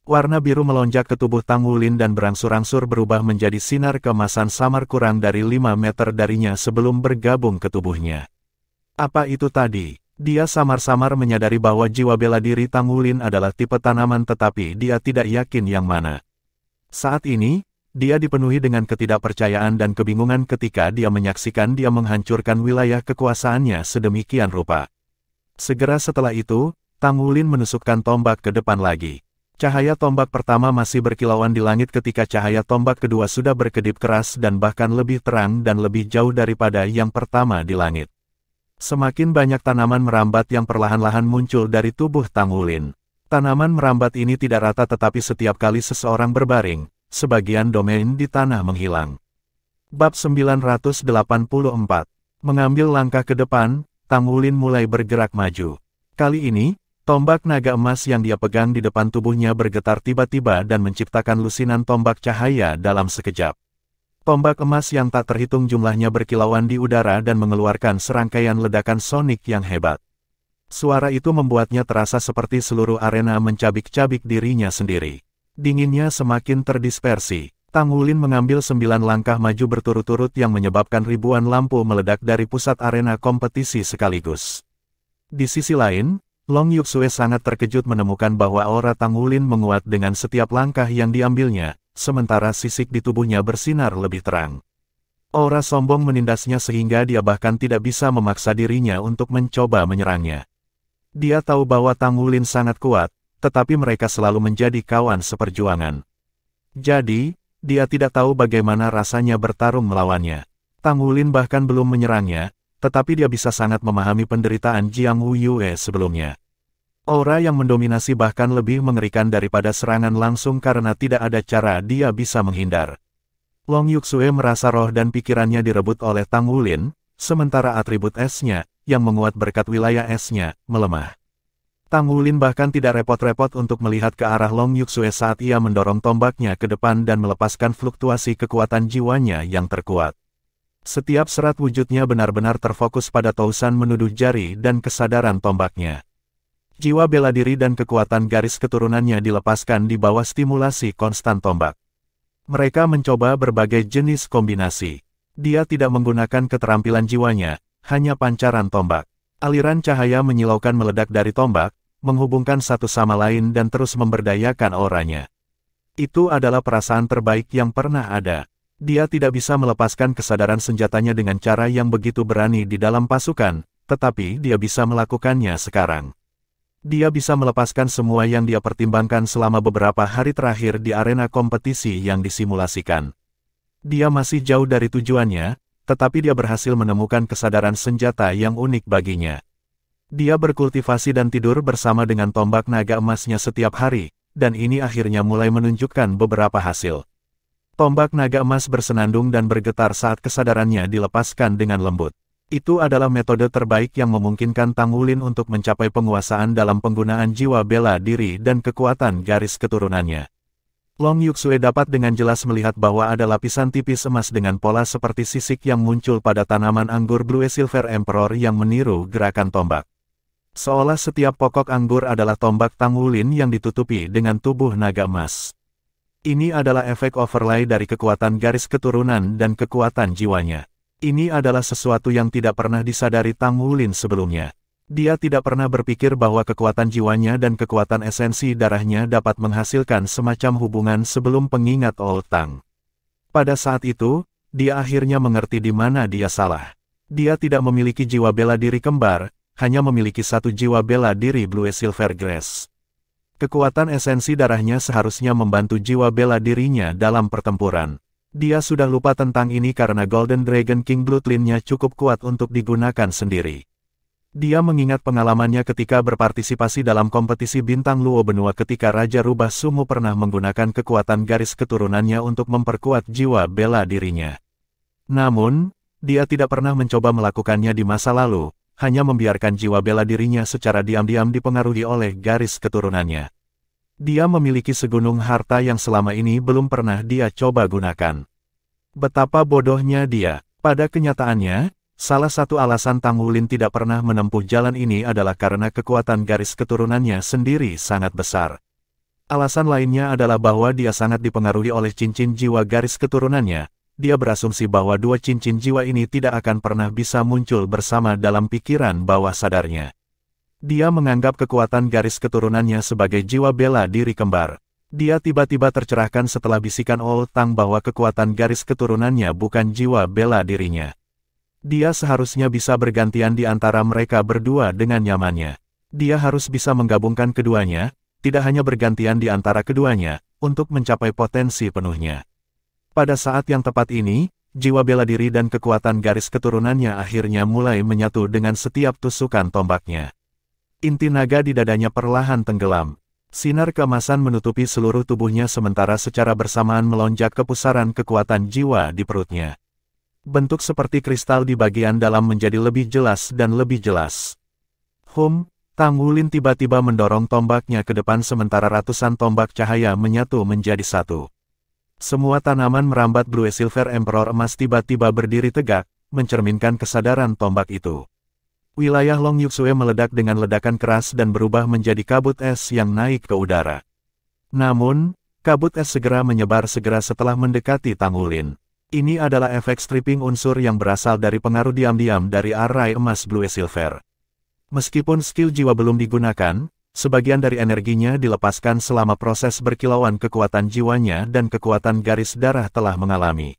Warna biru melonjak ke tubuh Tang Wulin dan berangsur-angsur berubah menjadi sinar keemasan samar kurang dari 5 meter darinya sebelum bergabung ke tubuhnya. Apa itu tadi? Dia samar-samar menyadari bahwa jiwa bela diri Tangulin adalah tipe tanaman tetapi dia tidak yakin yang mana. Saat ini, dia dipenuhi dengan ketidakpercayaan dan kebingungan ketika dia menyaksikan dia menghancurkan wilayah kekuasaannya sedemikian rupa. Segera setelah itu, Tangulin menusukkan tombak ke depan lagi. Cahaya tombak pertama masih berkilauan di langit ketika cahaya tombak kedua sudah berkedip keras dan bahkan lebih terang dan lebih jauh daripada yang pertama di langit. Semakin banyak tanaman merambat yang perlahan-lahan muncul dari tubuh Tangulin. Tanaman merambat ini tidak rata tetapi setiap kali seseorang berbaring, sebagian domain di tanah menghilang. Bab 984. Mengambil langkah ke depan, Tangulin mulai bergerak maju. Kali ini, tombak naga emas yang dia pegang di depan tubuhnya bergetar tiba-tiba dan menciptakan lusinan tombak cahaya dalam sekejap. Tombak emas yang tak terhitung jumlahnya berkilauan di udara dan mengeluarkan serangkaian ledakan sonik yang hebat. Suara itu membuatnya terasa seperti seluruh arena mencabik-cabik dirinya sendiri. Dinginnya semakin terdispersi. Tangulin mengambil 9 langkah maju berturut-turut yang menyebabkan ribuan lampu meledak dari pusat arena kompetisi sekaligus. Di sisi lain, Long Yuxue sangat terkejut menemukan bahwa aura Tangulin menguat dengan setiap langkah yang diambilnya, sementara sisik di tubuhnya bersinar lebih terang. Aura sombong menindasnya sehingga dia bahkan tidak bisa memaksa dirinya untuk mencoba menyerangnya. Dia tahu bahwa Tangulin sangat kuat, tetapi mereka selalu menjadi kawan seperjuangan. Jadi, dia tidak tahu bagaimana rasanya bertarung melawannya. Tangulin bahkan belum menyerangnya, tetapi dia bisa sangat memahami penderitaan Jiang Wuyue sebelumnya. Aura yang mendominasi bahkan lebih mengerikan daripada serangan langsung karena tidak ada cara dia bisa menghindar. Long Yuxue merasa roh dan pikirannya direbut oleh Tangulin, sementara atribut esnya, yang menguat berkat wilayah esnya, melemah. Tangulin bahkan tidak repot-repot untuk melihat ke arah Long Yuxue saat ia mendorong tombaknya ke depan dan melepaskan fluktuasi kekuatan jiwanya yang terkuat. Setiap serat wujudnya benar-benar terfokus pada tausan menuduh jari dan kesadaran tombaknya. Jiwa bela diri dan kekuatan garis keturunannya dilepaskan di bawah stimulasi konstan tombak. Mereka mencoba berbagai jenis kombinasi. Dia tidak menggunakan keterampilan jiwanya, hanya pancaran tombak. Aliran cahaya menyilaukan meledak dari tombak, menghubungkan satu sama lain dan terus memberdayakan auranya. Itu adalah perasaan terbaik yang pernah ada. Dia tidak bisa melepaskan kesadaran senjatanya dengan cara yang begitu berani di dalam pasukan, tetapi dia bisa melakukannya sekarang. Dia bisa melepaskan semua yang dia pertimbangkan selama beberapa hari terakhir di arena kompetisi yang disimulasikan. Dia masih jauh dari tujuannya, tetapi dia berhasil menemukan kesadaran senjata yang unik baginya. Dia berkultivasi dan tidur bersama dengan tombak naga emasnya setiap hari, dan ini akhirnya mulai menunjukkan beberapa hasil. Tombak naga emas bersenandung dan bergetar saat kesadarannya dilepaskan dengan lembut. Itu adalah metode terbaik yang memungkinkan Tangulin untuk mencapai penguasaan dalam penggunaan jiwa bela diri dan kekuatan garis keturunannya. Long Yuxue dapat dengan jelas melihat bahwa ada lapisan tipis emas dengan pola seperti sisik yang muncul pada tanaman anggur Blue Silver Emperor yang meniru gerakan tombak. Seolah setiap pokok anggur adalah tombak Tangulin yang ditutupi dengan tubuh naga emas. Ini adalah efek overlay dari kekuatan garis keturunan dan kekuatan jiwanya. Ini adalah sesuatu yang tidak pernah disadari Tangulin sebelumnya. Dia tidak pernah berpikir bahwa kekuatan jiwanya dan kekuatan esensi darahnya dapat menghasilkan semacam hubungan sebelum pengingat Old Tang. Pada saat itu, dia akhirnya mengerti di mana dia salah. Dia tidak memiliki jiwa bela diri kembar, hanya memiliki satu jiwa bela diri Blue Silver Grace. Kekuatan esensi darahnya seharusnya membantu jiwa bela dirinya dalam pertempuran. Dia sudah lupa tentang ini karena Golden Dragon King Bloodline-nya cukup kuat untuk digunakan sendiri. Dia mengingat pengalamannya ketika berpartisipasi dalam kompetisi bintang Luo benua ketika Raja Rubah Sumu pernah menggunakan kekuatan garis keturunannya untuk memperkuat jiwa bela dirinya. Namun, dia tidak pernah mencoba melakukannya di masa lalu, hanya membiarkan jiwa bela dirinya secara diam-diam dipengaruhi oleh garis keturunannya. Dia memiliki segunung harta yang selama ini belum pernah dia coba gunakan. Betapa bodohnya dia. Pada kenyataannya, salah satu alasan Tangulin tidak pernah menempuh jalan ini adalah karena kekuatan garis keturunannya sendiri sangat besar. Alasan lainnya adalah bahwa dia sangat dipengaruhi oleh cincin jiwa garis keturunannya. Dia berasumsi bahwa dua cincin jiwa ini tidak akan pernah bisa muncul bersama dalam pikiran bawah sadarnya. Dia menganggap kekuatan garis keturunannya sebagai jiwa bela diri kembar. Dia tiba-tiba tercerahkan setelah bisikan Old Tang bahwa kekuatan garis keturunannya bukan jiwa bela dirinya. Dia seharusnya bisa bergantian di antara mereka berdua dengan nyamannya. Dia harus bisa menggabungkan keduanya, tidak hanya bergantian di antara keduanya, untuk mencapai potensi penuhnya. Pada saat yang tepat ini, jiwa bela diri dan kekuatan garis keturunannya akhirnya mulai menyatu dengan setiap tusukan tombaknya. Inti naga di dadanya perlahan tenggelam. Sinar keemasan menutupi seluruh tubuhnya sementara secara bersamaan melonjak ke pusaran kekuatan jiwa di perutnya. Bentuk seperti kristal di bagian dalam menjadi lebih jelas dan lebih jelas. Tang Wulin tiba-tiba mendorong tombaknya ke depan sementara ratusan tombak cahaya menyatu menjadi satu. Semua tanaman merambat Blue Silver Emperor emas tiba-tiba berdiri tegak, mencerminkan kesadaran tombak itu. Wilayah Long Yuxue meledak dengan ledakan keras dan berubah menjadi kabut es yang naik ke udara. Namun, kabut es segera menyebar setelah mendekati Tang Wulin. Ini adalah efek stripping unsur yang berasal dari pengaruh diam-diam dari arai emas Blue Silver. Meskipun skill jiwa belum digunakan, sebagian dari energinya dilepaskan selama proses berkilauan kekuatan jiwanya dan kekuatan garis darah telah mengalami.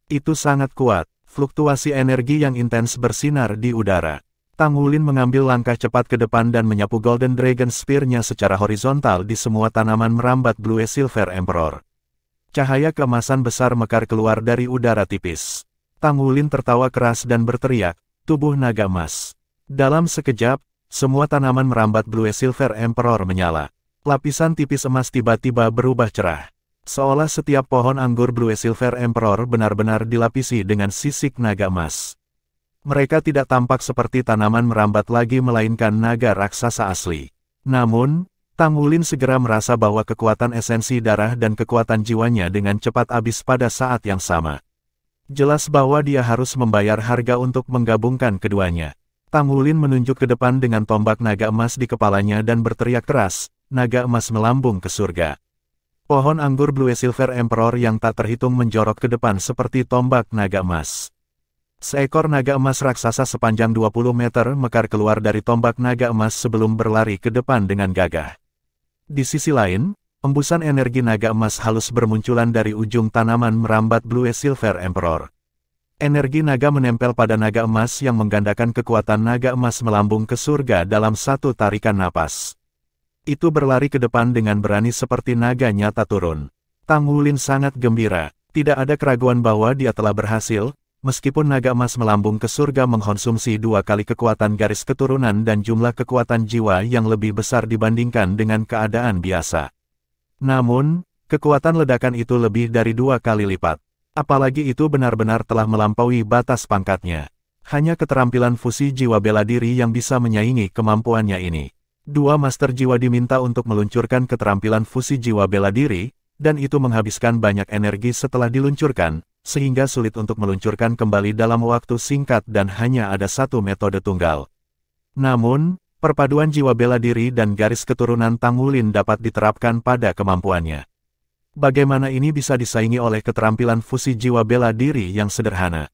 Itu sangat kuat, fluktuasi energi yang intens bersinar di udara. Tang Wulin mengambil langkah cepat ke depan dan menyapu Golden Dragon Spear-nya secara horizontal di semua tanaman merambat Blue Silver Emperor. Cahaya keemasan besar mekar keluar dari udara tipis. Tang Wulin tertawa keras dan berteriak, "Tubuh naga emas." Dalam sekejap, semua tanaman merambat Blue Silver Emperor menyala. Lapisan tipis emas tiba-tiba berubah cerah. Seolah setiap pohon anggur Blue Silver Emperor benar-benar dilapisi dengan sisik naga emas. Mereka tidak tampak seperti tanaman merambat lagi melainkan naga raksasa asli. Namun, Tang Wulin segera merasa bahwa kekuatan esensi darah dan kekuatan jiwanya dengan cepat habis pada saat yang sama. Jelas bahwa dia harus membayar harga untuk menggabungkan keduanya. Tang Wulin menunjuk ke depan dengan tombak naga emas di kepalanya dan berteriak keras, naga emas melambung ke surga. Pohon anggur Blue Silver Emperor yang tak terhitung menjorok ke depan seperti tombak naga emas. Seekor naga emas raksasa sepanjang 20 meter mekar keluar dari tombak naga emas sebelum berlari ke depan dengan gagah. Di sisi lain, embusan energi naga emas halus bermunculan dari ujung tanaman merambat Blue Silver Emperor. Energi naga menempel pada naga emas yang menggandakan kekuatan naga emas melambung ke surga dalam satu tarikan napas. Itu berlari ke depan dengan berani seperti naga nyata turun. Tang Wulin sangat gembira, tidak ada keraguan bahwa dia telah berhasil. Meskipun naga emas melambung ke surga mengkonsumsi 2 kali kekuatan garis keturunan dan jumlah kekuatan jiwa yang lebih besar dibandingkan dengan keadaan biasa. Namun, kekuatan ledakan itu lebih dari 2 kali lipat. Apalagi itu benar-benar telah melampaui batas pangkatnya. Hanya keterampilan fusi jiwa bela diri yang bisa menyaingi kemampuannya ini. 2 master jiwa diminta untuk meluncurkan keterampilan fusi jiwa bela diri, dan itu menghabiskan banyak energi setelah diluncurkan, sehingga sulit untuk meluncurkan kembali dalam waktu singkat dan hanya ada satu metode tunggal. Namun, perpaduan jiwa bela diri dan garis keturunan Tang Wulin dapat diterapkan pada kemampuannya. Bagaimana ini bisa disaingi oleh keterampilan fusi jiwa bela diri yang sederhana?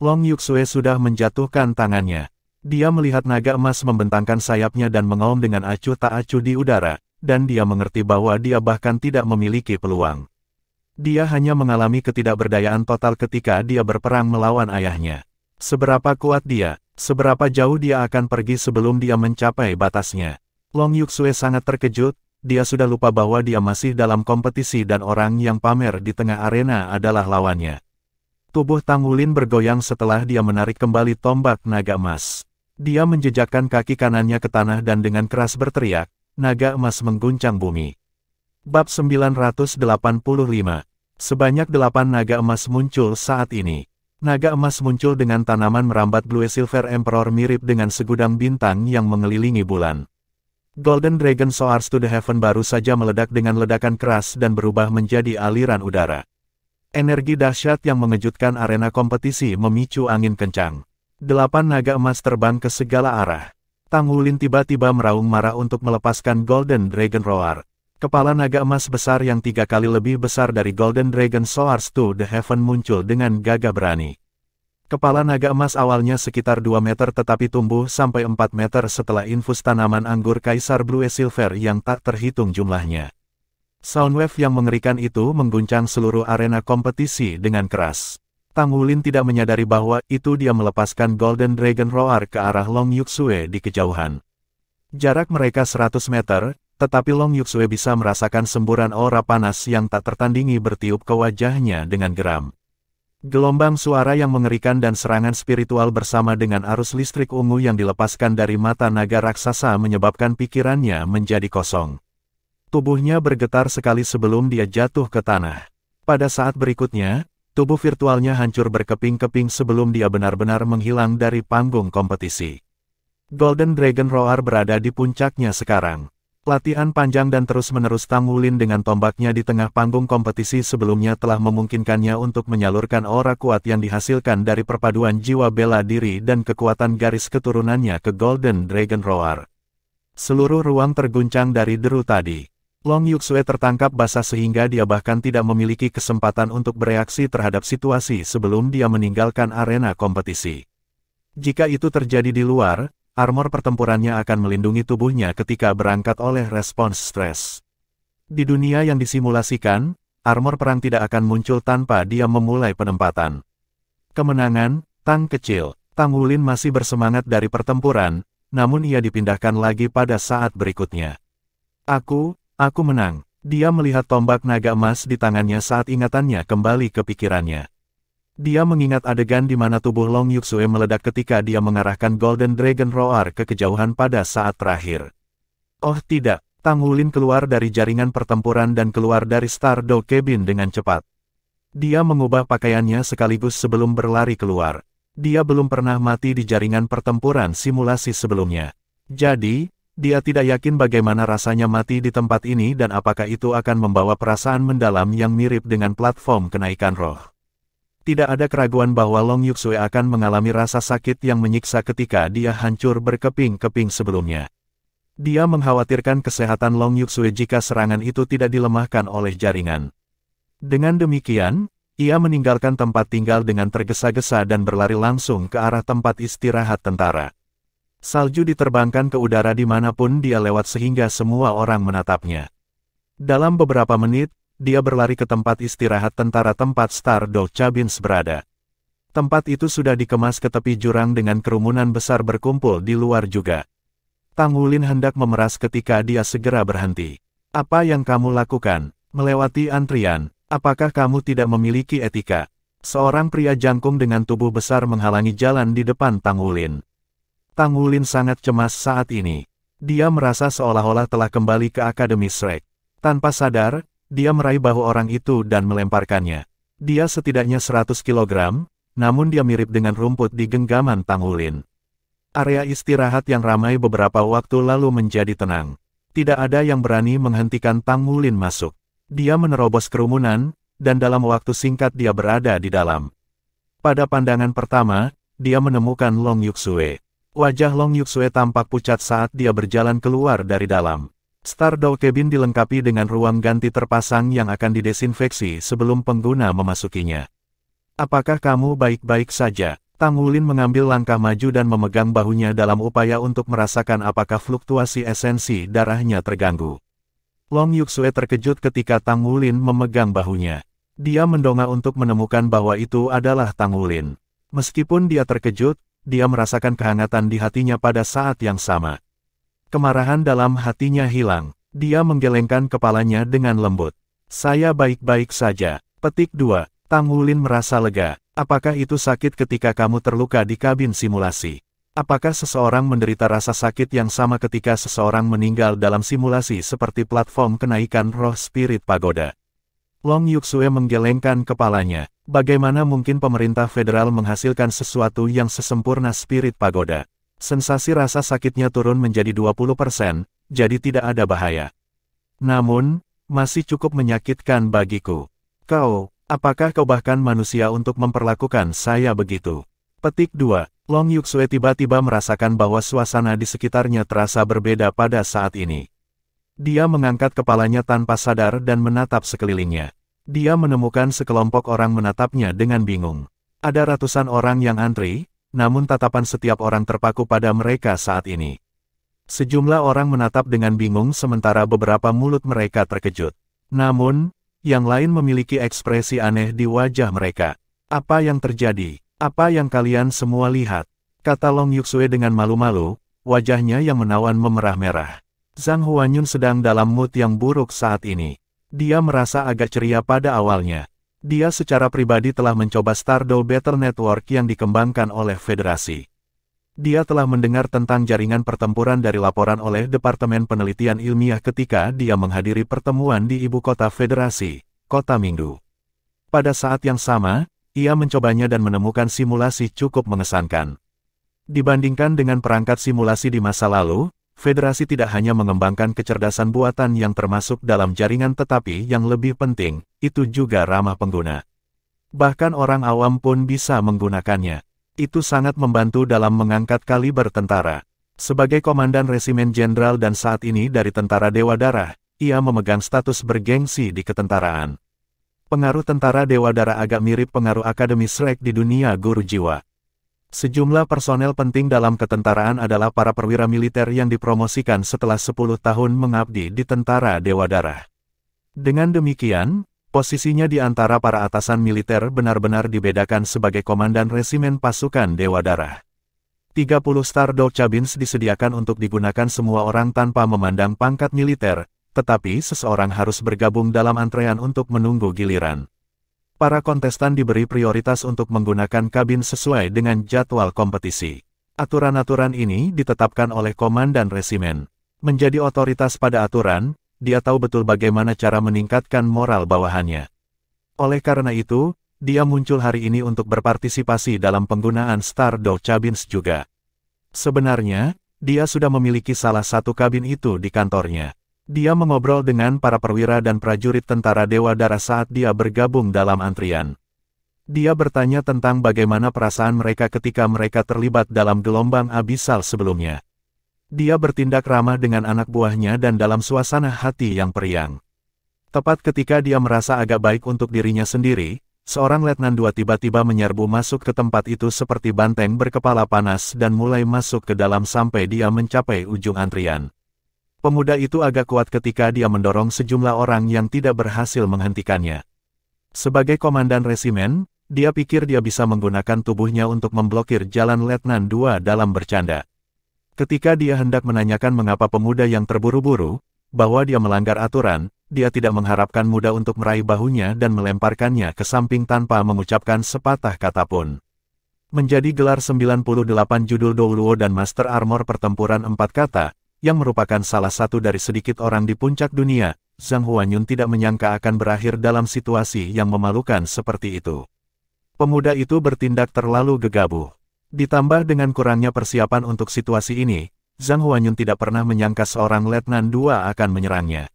Long Yuxue sudah menjatuhkan tangannya. Dia melihat naga emas membentangkan sayapnya dan mengaum dengan acuh tak acuh di udara, dan dia mengerti bahwa dia bahkan tidak memiliki peluang. Dia hanya mengalami ketidakberdayaan total ketika dia berperang melawan ayahnya. Seberapa kuat dia, seberapa jauh dia akan pergi sebelum dia mencapai batasnya. Long Yuxue sangat terkejut, dia sudah lupa bahwa dia masih dalam kompetisi dan orang yang pamer di tengah arena adalah lawannya. Tubuh Tang Wulin bergoyang setelah dia menarik kembali tombak naga emas. Dia menjejakkan kaki kanannya ke tanah dan dengan keras berteriak, naga emas mengguncang bumi. Bab 985. Sebanyak 8 naga emas muncul saat ini. Naga emas muncul dengan tanaman merambat Blue Silver Emperor mirip dengan segudang bintang yang mengelilingi bulan. Golden Dragon Soars to the Heaven baru saja meledak dengan ledakan keras dan berubah menjadi aliran udara. Energi dahsyat yang mengejutkan arena kompetisi memicu angin kencang. 8 naga emas terbang ke segala arah. Tang Wulin tiba-tiba meraung marah untuk melepaskan Golden Dragon Roar. Kepala naga emas besar yang 3 kali lebih besar dari Golden Dragon Soars to the Heaven muncul dengan gagah berani. Kepala naga emas awalnya sekitar 2 meter tetapi tumbuh sampai 4 meter setelah infus tanaman anggur Kaisar Blue Silver yang tak terhitung jumlahnya. Soundwave yang mengerikan itu mengguncang seluruh arena kompetisi dengan keras. Tang Wulin tidak menyadari bahwa itu dia melepaskan Golden Dragon Roar ke arah Long Yuxue di kejauhan. Jarak mereka 100 meter, tetapi Long Yuxue bisa merasakan semburan aura panas yang tak tertandingi bertiup ke wajahnya dengan geram. Gelombang suara yang mengerikan dan serangan spiritual bersama dengan arus listrik ungu yang dilepaskan dari mata naga raksasa menyebabkan pikirannya menjadi kosong. Tubuhnya bergetar sekali sebelum dia jatuh ke tanah. Pada saat berikutnya, tubuh virtualnya hancur berkeping-keping sebelum dia benar-benar menghilang dari panggung kompetisi. Golden Dragon Roar berada di puncaknya sekarang. Latihan panjang dan terus-menerus Tang Wulin dengan tombaknya di tengah panggung kompetisi sebelumnya telah memungkinkannya untuk menyalurkan aura kuat yang dihasilkan dari perpaduan jiwa bela diri dan kekuatan garis keturunannya ke Golden Dragon Roar. Seluruh ruang terguncang dari deru tadi. Long Yuxue tertangkap basah sehingga dia bahkan tidak memiliki kesempatan untuk bereaksi terhadap situasi sebelum dia meninggalkan arena kompetisi. Jika itu terjadi di luar, armor pertempurannya akan melindungi tubuhnya ketika berangkat oleh respons stres. Di dunia yang disimulasikan, armor perang tidak akan muncul tanpa dia memulai penempatan. Kemenangan, Tang kecil. Tang Wulin masih bersemangat dari pertempuran, namun ia dipindahkan lagi pada saat berikutnya. Aku menang. Dia melihat tombak naga emas di tangannya saat ingatannya kembali ke pikirannya. Dia mengingat adegan di mana tubuh Long Yuxue meledak ketika dia mengarahkan Golden Dragon Roar ke kejauhan pada saat terakhir. Oh tidak, Tang Wulin keluar dari jaringan pertempuran dan keluar dari Stardow Cabin dengan cepat. Dia mengubah pakaiannya sekaligus sebelum berlari keluar. Dia belum pernah mati di jaringan pertempuran simulasi sebelumnya. Jadi, dia tidak yakin bagaimana rasanya mati di tempat ini dan apakah itu akan membawa perasaan mendalam yang mirip dengan platform kenaikan roh. Tidak ada keraguan bahwa Long Yuxue akan mengalami rasa sakit yang menyiksa ketika dia hancur berkeping-keping sebelumnya. Dia mengkhawatirkan kesehatan Long Yuxue jika serangan itu tidak dilemahkan oleh jaringan. Dengan demikian, ia meninggalkan tempat tinggal dengan tergesa-gesa dan berlari langsung ke arah tempat istirahat tentara. Salju diterbangkan ke udara dimanapun dia lewat sehingga semua orang menatapnya. Dalam beberapa menit, dia berlari ke tempat istirahat tentara tempat Stardow Cabin berada. Tempat itu sudah dikemas ke tepi jurang dengan kerumunan besar berkumpul di luar juga. Tang Wulin hendak memeras ketika dia segera berhenti. Apa yang kamu lakukan? Melewati antrian. Apakah kamu tidak memiliki etika? Seorang pria jangkung dengan tubuh besar menghalangi jalan di depan Tang Wulin. Tang Wulin sangat cemas saat ini. Dia merasa seolah-olah telah kembali ke Akademi Shrek. Tanpa sadar, dia meraih bahu orang itu dan melemparkannya. Dia setidaknya 100 kg, namun dia mirip dengan rumput di genggaman Tang Wulin. Area istirahat yang ramai beberapa waktu lalu menjadi tenang. Tidak ada yang berani menghentikan Tang Wulin masuk. Dia menerobos kerumunan, dan dalam waktu singkat dia berada di dalam. Pada pandangan pertama, dia menemukan Long Yuxue. Wajah Long Yuxue tampak pucat saat dia berjalan keluar dari dalam. Stardow Cabin dilengkapi dengan ruang ganti terpasang yang akan didesinfeksi sebelum pengguna memasukinya. Apakah kamu baik-baik saja? Tang Wulin mengambil langkah maju dan memegang bahunya dalam upaya untuk merasakan apakah fluktuasi esensi darahnya terganggu. Long Yuxue terkejut ketika Tang Wulin memegang bahunya. Dia mendongak untuk menemukan bahwa itu adalah Tang Wulin. Meskipun dia terkejut, dia merasakan kehangatan di hatinya pada saat yang sama. Kemarahan dalam hatinya hilang. Dia menggelengkan kepalanya dengan lembut. Saya baik-baik saja. Petik 2. Tang Wulin merasa lega. Apakah itu sakit ketika kamu terluka di kabin simulasi? Apakah seseorang menderita rasa sakit yang sama ketika seseorang meninggal dalam simulasi seperti platform kenaikan roh Spirit Pagoda? Long Yuxue menggelengkan kepalanya. Bagaimana mungkin pemerintah federal menghasilkan sesuatu yang sesempurna Spirit Pagoda? Sensasi rasa sakitnya turun menjadi 20%, jadi tidak ada bahaya. Namun, masih cukup menyakitkan bagiku. Apakah kau bahkan manusia untuk memperlakukan saya begitu? Petik 2. Long Yuxue tiba-tiba merasakan bahwa suasana di sekitarnya terasa berbeda pada saat ini. Dia mengangkat kepalanya tanpa sadar dan menatap sekelilingnya. Dia menemukan sekelompok orang menatapnya dengan bingung. Ada ratusan orang yang antri, namun tatapan setiap orang terpaku pada mereka saat ini. Sejumlah orang menatap dengan bingung sementara beberapa mulut mereka terkejut. Namun, yang lain memiliki ekspresi aneh di wajah mereka. Apa yang terjadi? Apa yang kalian semua lihat? Kata Long Yuxue dengan malu-malu, wajahnya yang menawan memerah-merah. Zhang Huanyun sedang dalam mood yang buruk saat ini. Dia merasa agak ceria pada awalnya. Dia secara pribadi telah mencoba Stardoll Battle Network yang dikembangkan oleh Federasi. Dia telah mendengar tentang jaringan pertempuran dari laporan oleh Departemen Penelitian Ilmiah ketika dia menghadiri pertemuan di ibu kota Federasi, Kota Minggu. Pada saat yang sama, ia mencobanya dan menemukan simulasi cukup mengesankan. Dibandingkan dengan perangkat simulasi di masa lalu, Federasi tidak hanya mengembangkan kecerdasan buatan yang termasuk dalam jaringan tetapi yang lebih penting, itu juga ramah pengguna. Bahkan orang awam pun bisa menggunakannya. Itu sangat membantu dalam mengangkat kaliber tentara. Sebagai komandan resimen jenderal dan saat ini dari tentara Dewa Darah, ia memegang status bergengsi di ketentaraan. Pengaruh tentara Dewa Darah agak mirip pengaruh Akademi Shrek di dunia guru jiwa. Sejumlah personel penting dalam ketentaraan adalah para perwira militer yang dipromosikan setelah 10 tahun mengabdi di tentara Dewa Darah. Dengan demikian, posisinya di antara para atasan militer benar-benar dibedakan sebagai komandan resimen pasukan Dewa Darah. 30 Stardoll Cabins disediakan untuk digunakan semua orang tanpa memandang pangkat militer, tetapi seseorang harus bergabung dalam antrean untuk menunggu giliran. Para kontestan diberi prioritas untuk menggunakan kabin sesuai dengan jadwal kompetisi. Aturan-aturan ini ditetapkan oleh komandan resimen. Menjadi otoritas pada aturan, dia tahu betul bagaimana cara meningkatkan moral bawahannya. Oleh karena itu, dia muncul hari ini untuk berpartisipasi dalam penggunaan Stardoll Cabins juga. Sebenarnya, dia sudah memiliki salah satu kabin itu di kantornya. Dia mengobrol dengan para perwira dan prajurit tentara Dewa Darah saat dia bergabung dalam antrian. Dia bertanya tentang bagaimana perasaan mereka ketika mereka terlibat dalam gelombang abisal sebelumnya. Dia bertindak ramah dengan anak buahnya dan dalam suasana hati yang periang. Tepat ketika dia merasa agak baik untuk dirinya sendiri, seorang Letnan II tiba-tiba menyerbu masuk ke tempat itu seperti banteng berkepala panas dan mulai masuk ke dalam sampai dia mencapai ujung antrian. Pemuda itu agak kuat ketika dia mendorong sejumlah orang yang tidak berhasil menghentikannya. Sebagai komandan resimen, dia pikir dia bisa menggunakan tubuhnya untuk memblokir jalan Letnan II dalam bercanda. Ketika dia hendak menanyakan mengapa pemuda yang terburu-buru, bahwa dia melanggar aturan, dia tidak mengharapkan muda untuk meraih bahunya dan melemparkannya ke samping tanpa mengucapkan sepatah kata pun. Menjadi gelar 98 judul Douluo dan Master Armor Pertempuran 4 kata, yang merupakan salah satu dari sedikit orang di puncak dunia, Zhang Huanyun tidak menyangka akan berakhir dalam situasi yang memalukan seperti itu. Pemuda itu bertindak terlalu gegabah. Ditambah dengan kurangnya persiapan untuk situasi ini, Zhang Huanyun tidak pernah menyangka seorang Letnan II akan menyerangnya.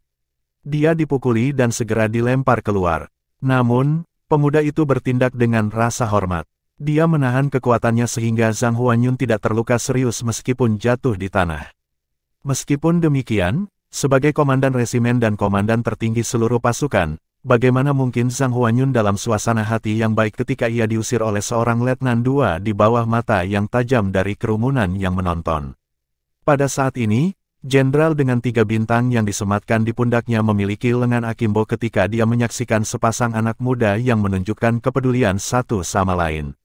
Dia dipukuli dan segera dilempar keluar. Namun, pemuda itu bertindak dengan rasa hormat. Dia menahan kekuatannya sehingga Zhang Huanyun tidak terluka serius meskipun jatuh di tanah. Meskipun demikian, sebagai komandan resimen dan komandan tertinggi seluruh pasukan, bagaimana mungkin Zhang Huanyun dalam suasana hati yang baik ketika ia diusir oleh seorang Letnan II di bawah mata yang tajam dari kerumunan yang menonton. Pada saat ini, jenderal dengan 3 bintang yang disematkan di pundaknya memiliki lengan akimbo ketika dia menyaksikan sepasang anak muda yang menunjukkan kepedulian satu sama lain.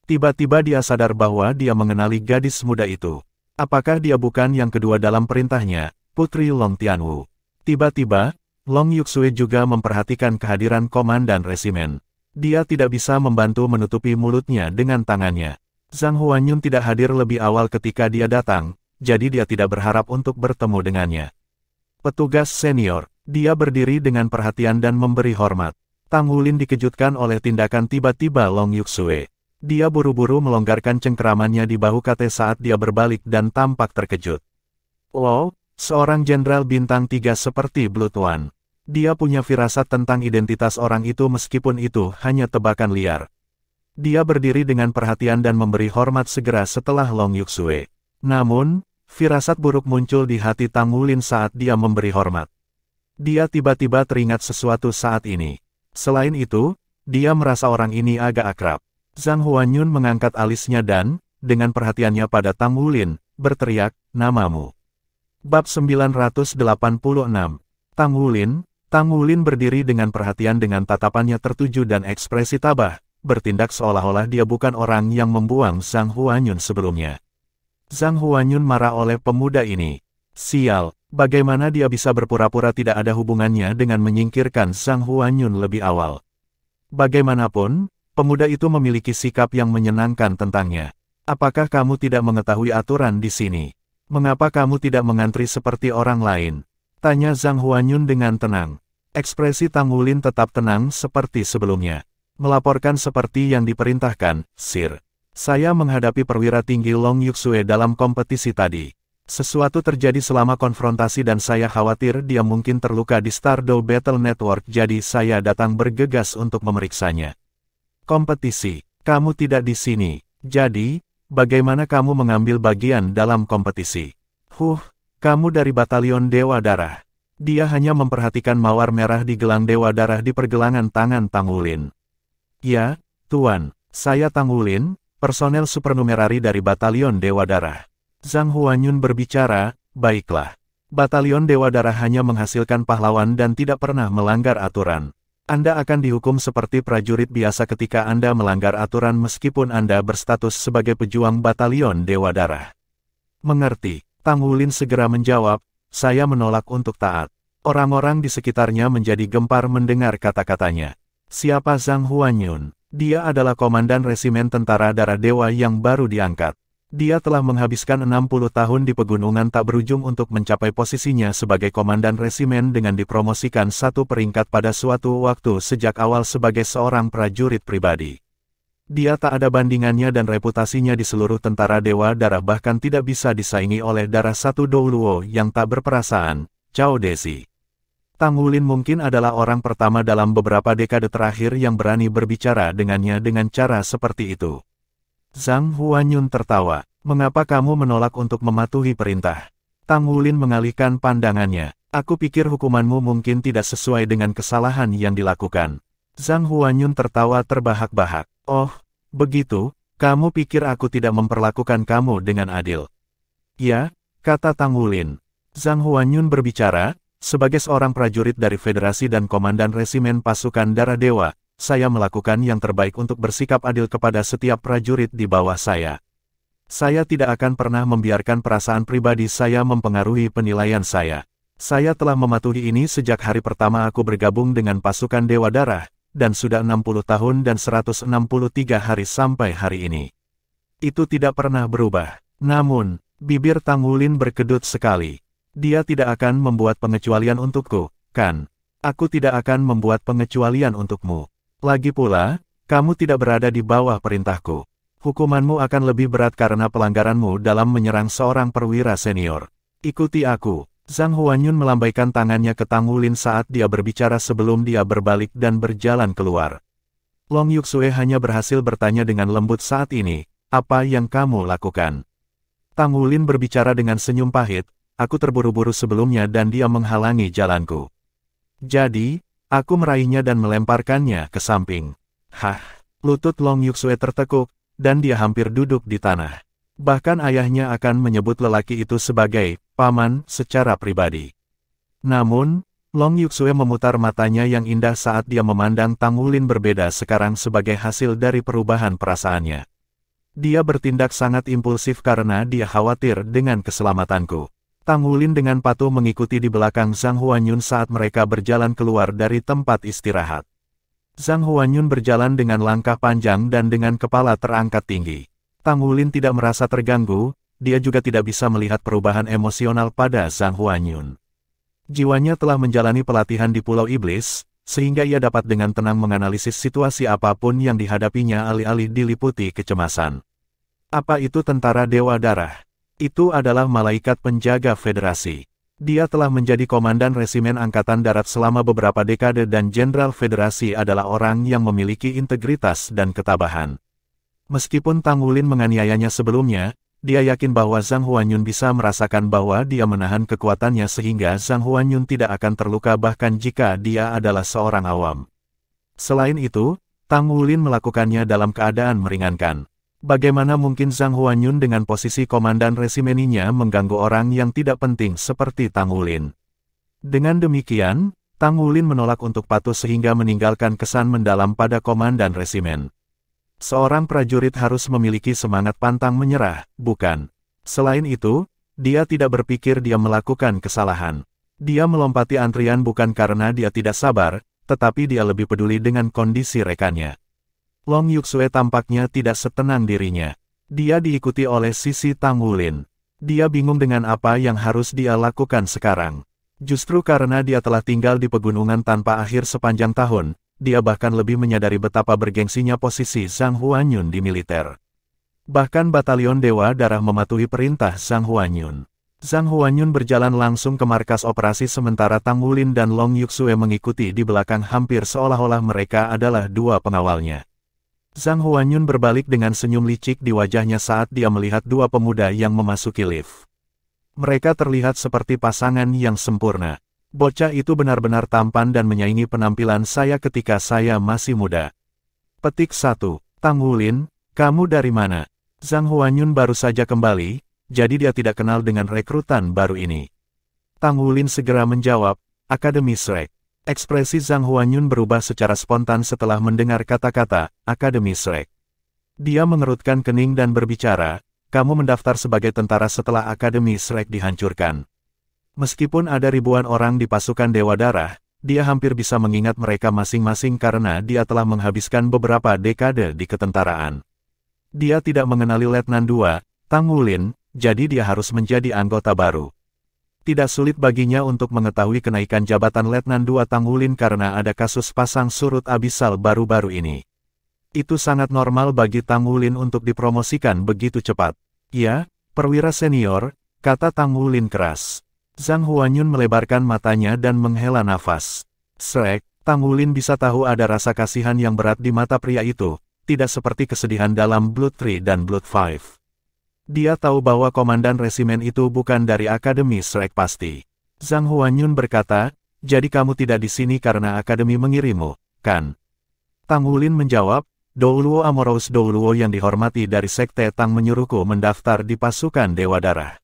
Tiba-tiba dia sadar bahwa dia mengenali gadis muda itu. Apakah dia bukan yang kedua dalam perintahnya, Putri Long Tianwu? Tiba-tiba, Long Yuxue juga memperhatikan kehadiran komandan resimen. Dia tidak bisa membantu menutupi mulutnya dengan tangannya. Zhang Huanyun tidak hadir lebih awal ketika dia datang, jadi dia tidak berharap untuk bertemu dengannya. Petugas senior, dia berdiri dengan perhatian dan memberi hormat. Tang Wulin dikejutkan oleh tindakan tiba-tiba Long Yuxue. Dia buru-buru melonggarkan cengkeramannya di bahu Kate saat dia berbalik dan tampak terkejut. Oh, seorang jenderal bintang 3 seperti Blood One. Dia punya firasat tentang identitas orang itu meskipun itu hanya tebakan liar. Dia berdiri dengan perhatian dan memberi hormat segera setelah Long Yuxue. Namun, firasat buruk muncul di hati Tang Wulin saat dia memberi hormat. Dia tiba-tiba teringat sesuatu saat ini. Selain itu, dia merasa orang ini agak akrab. Zhang Huanyun mengangkat alisnya dan, dengan perhatiannya pada Tang Wulin, berteriak, "Namamu." Bab 986. Tang Wulin berdiri dengan perhatian dengan tatapannya tertuju dan ekspresi tabah, bertindak seolah-olah dia bukan orang yang membuang Zhang Huanyun sebelumnya. Zhang Huanyun marah oleh pemuda ini. Sial, bagaimana dia bisa berpura-pura tidak ada hubungannya dengan menyingkirkan Zhang Huanyun lebih awal. Bagaimanapun, pemuda itu memiliki sikap yang menyenangkan tentangnya. Apakah kamu tidak mengetahui aturan di sini? Mengapa kamu tidak mengantri seperti orang lain? Tanya Zhang Huanyun dengan tenang. Ekspresi Tang Wulin tetap tenang seperti sebelumnya. Melaporkan seperti yang diperintahkan, Sir. Saya menghadapi perwira tinggi Long Yuxue dalam kompetisi tadi. Sesuatu terjadi selama konfrontasi dan saya khawatir dia mungkin terluka di Stardow Battle Network, jadi saya datang bergegas untuk memeriksanya. Kompetisi, kamu tidak di sini. Jadi, bagaimana kamu mengambil bagian dalam kompetisi? Kamu dari Batalion Dewa Darah. Dia hanya memperhatikan mawar merah di gelang Dewa Darah di pergelangan tangan Tang Wulin. Ya, Tuan, saya Tang Wulin, personel supernumerari dari Batalion Dewa Darah. Zhang Huanyun berbicara, baiklah. Batalion Dewa Darah hanya menghasilkan pahlawan dan tidak pernah melanggar aturan. Anda akan dihukum seperti prajurit biasa ketika Anda melanggar aturan meskipun Anda berstatus sebagai pejuang Batalion Dewa Darah. Mengerti, Tang Wulin segera menjawab, saya menolak untuk taat. Orang-orang di sekitarnya menjadi gempar mendengar kata-katanya. Siapa Zhang Huanyun? Dia adalah komandan resimen tentara darah dewa yang baru diangkat. Dia telah menghabiskan 60 tahun di pegunungan tak berujung untuk mencapai posisinya sebagai komandan resimen dengan dipromosikan satu peringkat pada suatu waktu sejak awal sebagai seorang prajurit pribadi. Dia tak ada bandingannya dan reputasinya di seluruh tentara Dewa Darah bahkan tidak bisa disaingi oleh darah satu Douluo yang tak berperasaan, Cao Desi. Tang Wulin mungkin adalah orang pertama dalam beberapa dekade terakhir yang berani berbicara dengannya dengan cara seperti itu. Zhang Huanyun tertawa. Mengapa kamu menolak untuk mematuhi perintah? Tang Wulin mengalihkan pandangannya. Aku pikir hukumanmu mungkin tidak sesuai dengan kesalahan yang dilakukan. Zhang Huanyun tertawa terbahak-bahak. Oh, begitu, kamu pikir aku tidak memperlakukan kamu dengan adil? Ya, kata Tang Wulin. Zhang Huanyun berbicara, sebagai seorang prajurit dari Federasi dan Komandan Resimen Pasukan Darah Dewa, saya melakukan yang terbaik untuk bersikap adil kepada setiap prajurit di bawah saya. Saya tidak akan pernah membiarkan perasaan pribadi saya mempengaruhi penilaian saya. Saya telah mematuhi ini sejak hari pertama aku bergabung dengan pasukan Dewa Darah, dan sudah 60 tahun dan 163 hari sampai hari ini. Itu tidak pernah berubah. Namun, bibir Tang Wulin berkedut sekali. Dia tidak akan membuat pengecualian untukku, kan? Aku tidak akan membuat pengecualian untukmu. Lagi pula, kamu tidak berada di bawah perintahku. Hukumanmu akan lebih berat karena pelanggaranmu dalam menyerang seorang perwira senior. Ikuti aku. Zhang Huanyun melambaikan tangannya ke Tang Wulin saat dia berbicara sebelum dia berbalik dan berjalan keluar. Long Yuxue hanya berhasil bertanya dengan lembut saat ini, apa yang kamu lakukan? Tang Wulin berbicara dengan senyum pahit, aku terburu-buru sebelumnya dan dia menghalangi jalanku. Jadi, aku meraihnya dan melemparkannya ke samping. Lutut Long Yuxue tertekuk, dan dia hampir duduk di tanah. Bahkan ayahnya akan menyebut lelaki itu sebagai paman secara pribadi. Namun, Long Yuxue memutar matanya yang indah saat dia memandang Tang Wulin berbeda sekarang sebagai hasil dari perubahan perasaannya. Dia bertindak sangat impulsif karena dia khawatir dengan keselamatanku. Tang Wulin dengan patuh mengikuti di belakang Zhang Huanyun saat mereka berjalan keluar dari tempat istirahat. Zhang Huanyun berjalan dengan langkah panjang dan dengan kepala terangkat tinggi. Tang Wulin tidak merasa terganggu, dia juga tidak bisa melihat perubahan emosional pada Zhang Huanyun. Jiwanya telah menjalani pelatihan di Pulau Iblis, sehingga ia dapat dengan tenang menganalisis situasi apapun yang dihadapinya alih-alih diliputi kecemasan. Apa itu tentara Dewa Darah? Itu adalah malaikat penjaga federasi. Dia telah menjadi komandan resimen angkatan darat selama beberapa dekade dan jenderal federasi adalah orang yang memiliki integritas dan ketabahan. Meskipun Tang Wulin menganiayanya sebelumnya, dia yakin bahwa Zhang Huanyun bisa merasakan bahwa dia menahan kekuatannya sehingga Zhang Huanyun tidak akan terluka bahkan jika dia adalah seorang awam. Selain itu, Tang Wulin melakukannya dalam keadaan meringankan. Bagaimana mungkin Zhang Huanyun dengan posisi komandan resimeninya mengganggu orang yang tidak penting seperti Tang Wulin? Dengan demikian, Tang Wulin menolak untuk patuh sehingga meninggalkan kesan mendalam pada komandan resimen. Seorang prajurit harus memiliki semangat pantang menyerah, bukan? Selain itu, dia tidak berpikir dia melakukan kesalahan. Dia melompati antrian bukan karena dia tidak sabar, tetapi dia lebih peduli dengan kondisi rekannya. Long Yuxue tampaknya tidak setenang dirinya. Dia diikuti oleh sisi Tang Wulin. Dia bingung dengan apa yang harus dia lakukan sekarang. Justru karena dia telah tinggal di pegunungan tanpa akhir sepanjang tahun, dia bahkan lebih menyadari betapa bergengsinya posisi Zhang Huanyun di militer. Bahkan batalion Dewa Darah mematuhi perintah Zhang Huanyun. Zhang Huanyun berjalan langsung ke markas operasi sementara Tang Wulin dan Long Yuxue mengikuti di belakang hampir seolah-olah mereka adalah dua pengawalnya. Zhang Huanyun berbalik dengan senyum licik di wajahnya saat dia melihat dua pemuda yang memasuki lift. Mereka terlihat seperti pasangan yang sempurna. Bocah itu benar-benar tampan dan menyaingi penampilan saya ketika saya masih muda. Petik 1. Tang Wulin, kamu dari mana? Zhang Huanyun baru saja kembali, jadi dia tidak kenal dengan rekrutan baru ini. Tang Wulin segera menjawab, Akademi Shrek. Ekspresi Zhang Huanyun berubah secara spontan setelah mendengar kata-kata, Akademi Shrek. Dia mengerutkan kening dan berbicara, kamu mendaftar sebagai tentara setelah Akademi Shrek dihancurkan. Meskipun ada ribuan orang di pasukan Dewa Darah, dia hampir bisa mengingat mereka masing-masing karena dia telah menghabiskan beberapa dekade di ketentaraan. Dia tidak mengenali Letnan II, Tang Wulin, jadi dia harus menjadi anggota baru. Tidak sulit baginya untuk mengetahui kenaikan jabatan Letnan II Tang Wulin karena ada kasus pasang surut abisal baru-baru ini. Itu sangat normal bagi Tang Wulin untuk dipromosikan begitu cepat. Ya, perwira senior, kata Tang Wulin keras. Zhang Huanyun melebarkan matanya dan menghela nafas. Shrek, Tang Wulin bisa tahu ada rasa kasihan yang berat di mata pria itu, tidak seperti kesedihan dalam Blood 3 dan Blood 5. Dia tahu bahwa komandan resimen itu bukan dari Akademi Shrek pasti. Zhang Huanyun berkata, jadi kamu tidak di sini karena Akademi mengirimmu, kan? Tang Wulin menjawab, Douluo Amorous Douluo yang dihormati dari Sekte Tang menyuruhku mendaftar di pasukan Dewa Darah.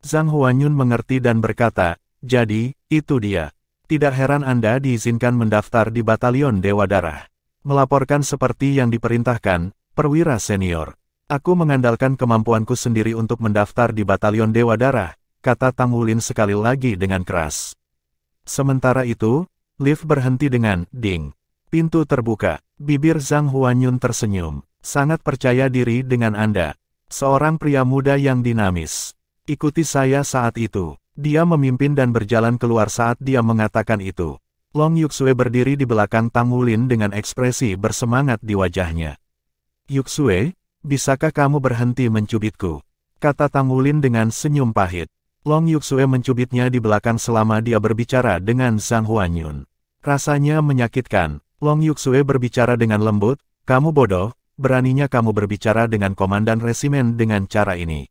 Zhang Huanyun mengerti dan berkata, jadi, itu dia. Tidak heran Anda diizinkan mendaftar di batalion Dewa Darah. Melaporkan seperti yang diperintahkan, perwira senior. Aku mengandalkan kemampuanku sendiri untuk mendaftar di batalion Dewa Darah, kata Tang Wulin sekali lagi dengan keras. Sementara itu, lift berhenti dengan ding. Pintu terbuka. Bibir Zhang Huanyun tersenyum. Sangat percaya diri dengan Anda. Seorang pria muda yang dinamis. Ikuti saya saat itu. Dia memimpin dan berjalan keluar saat dia mengatakan itu. Long Yuxue berdiri di belakang Tang Wulin dengan ekspresi bersemangat di wajahnya. Yuxue, bisakah kamu berhenti mencubitku? Kata Tang Wulin dengan senyum pahit. Long Yuxue mencubitnya di belakang selama dia berbicara dengan Zhang Huanyun. Rasanya menyakitkan. Long Yuxue berbicara dengan lembut, kamu bodoh, beraninya kamu berbicara dengan komandan resimen dengan cara ini.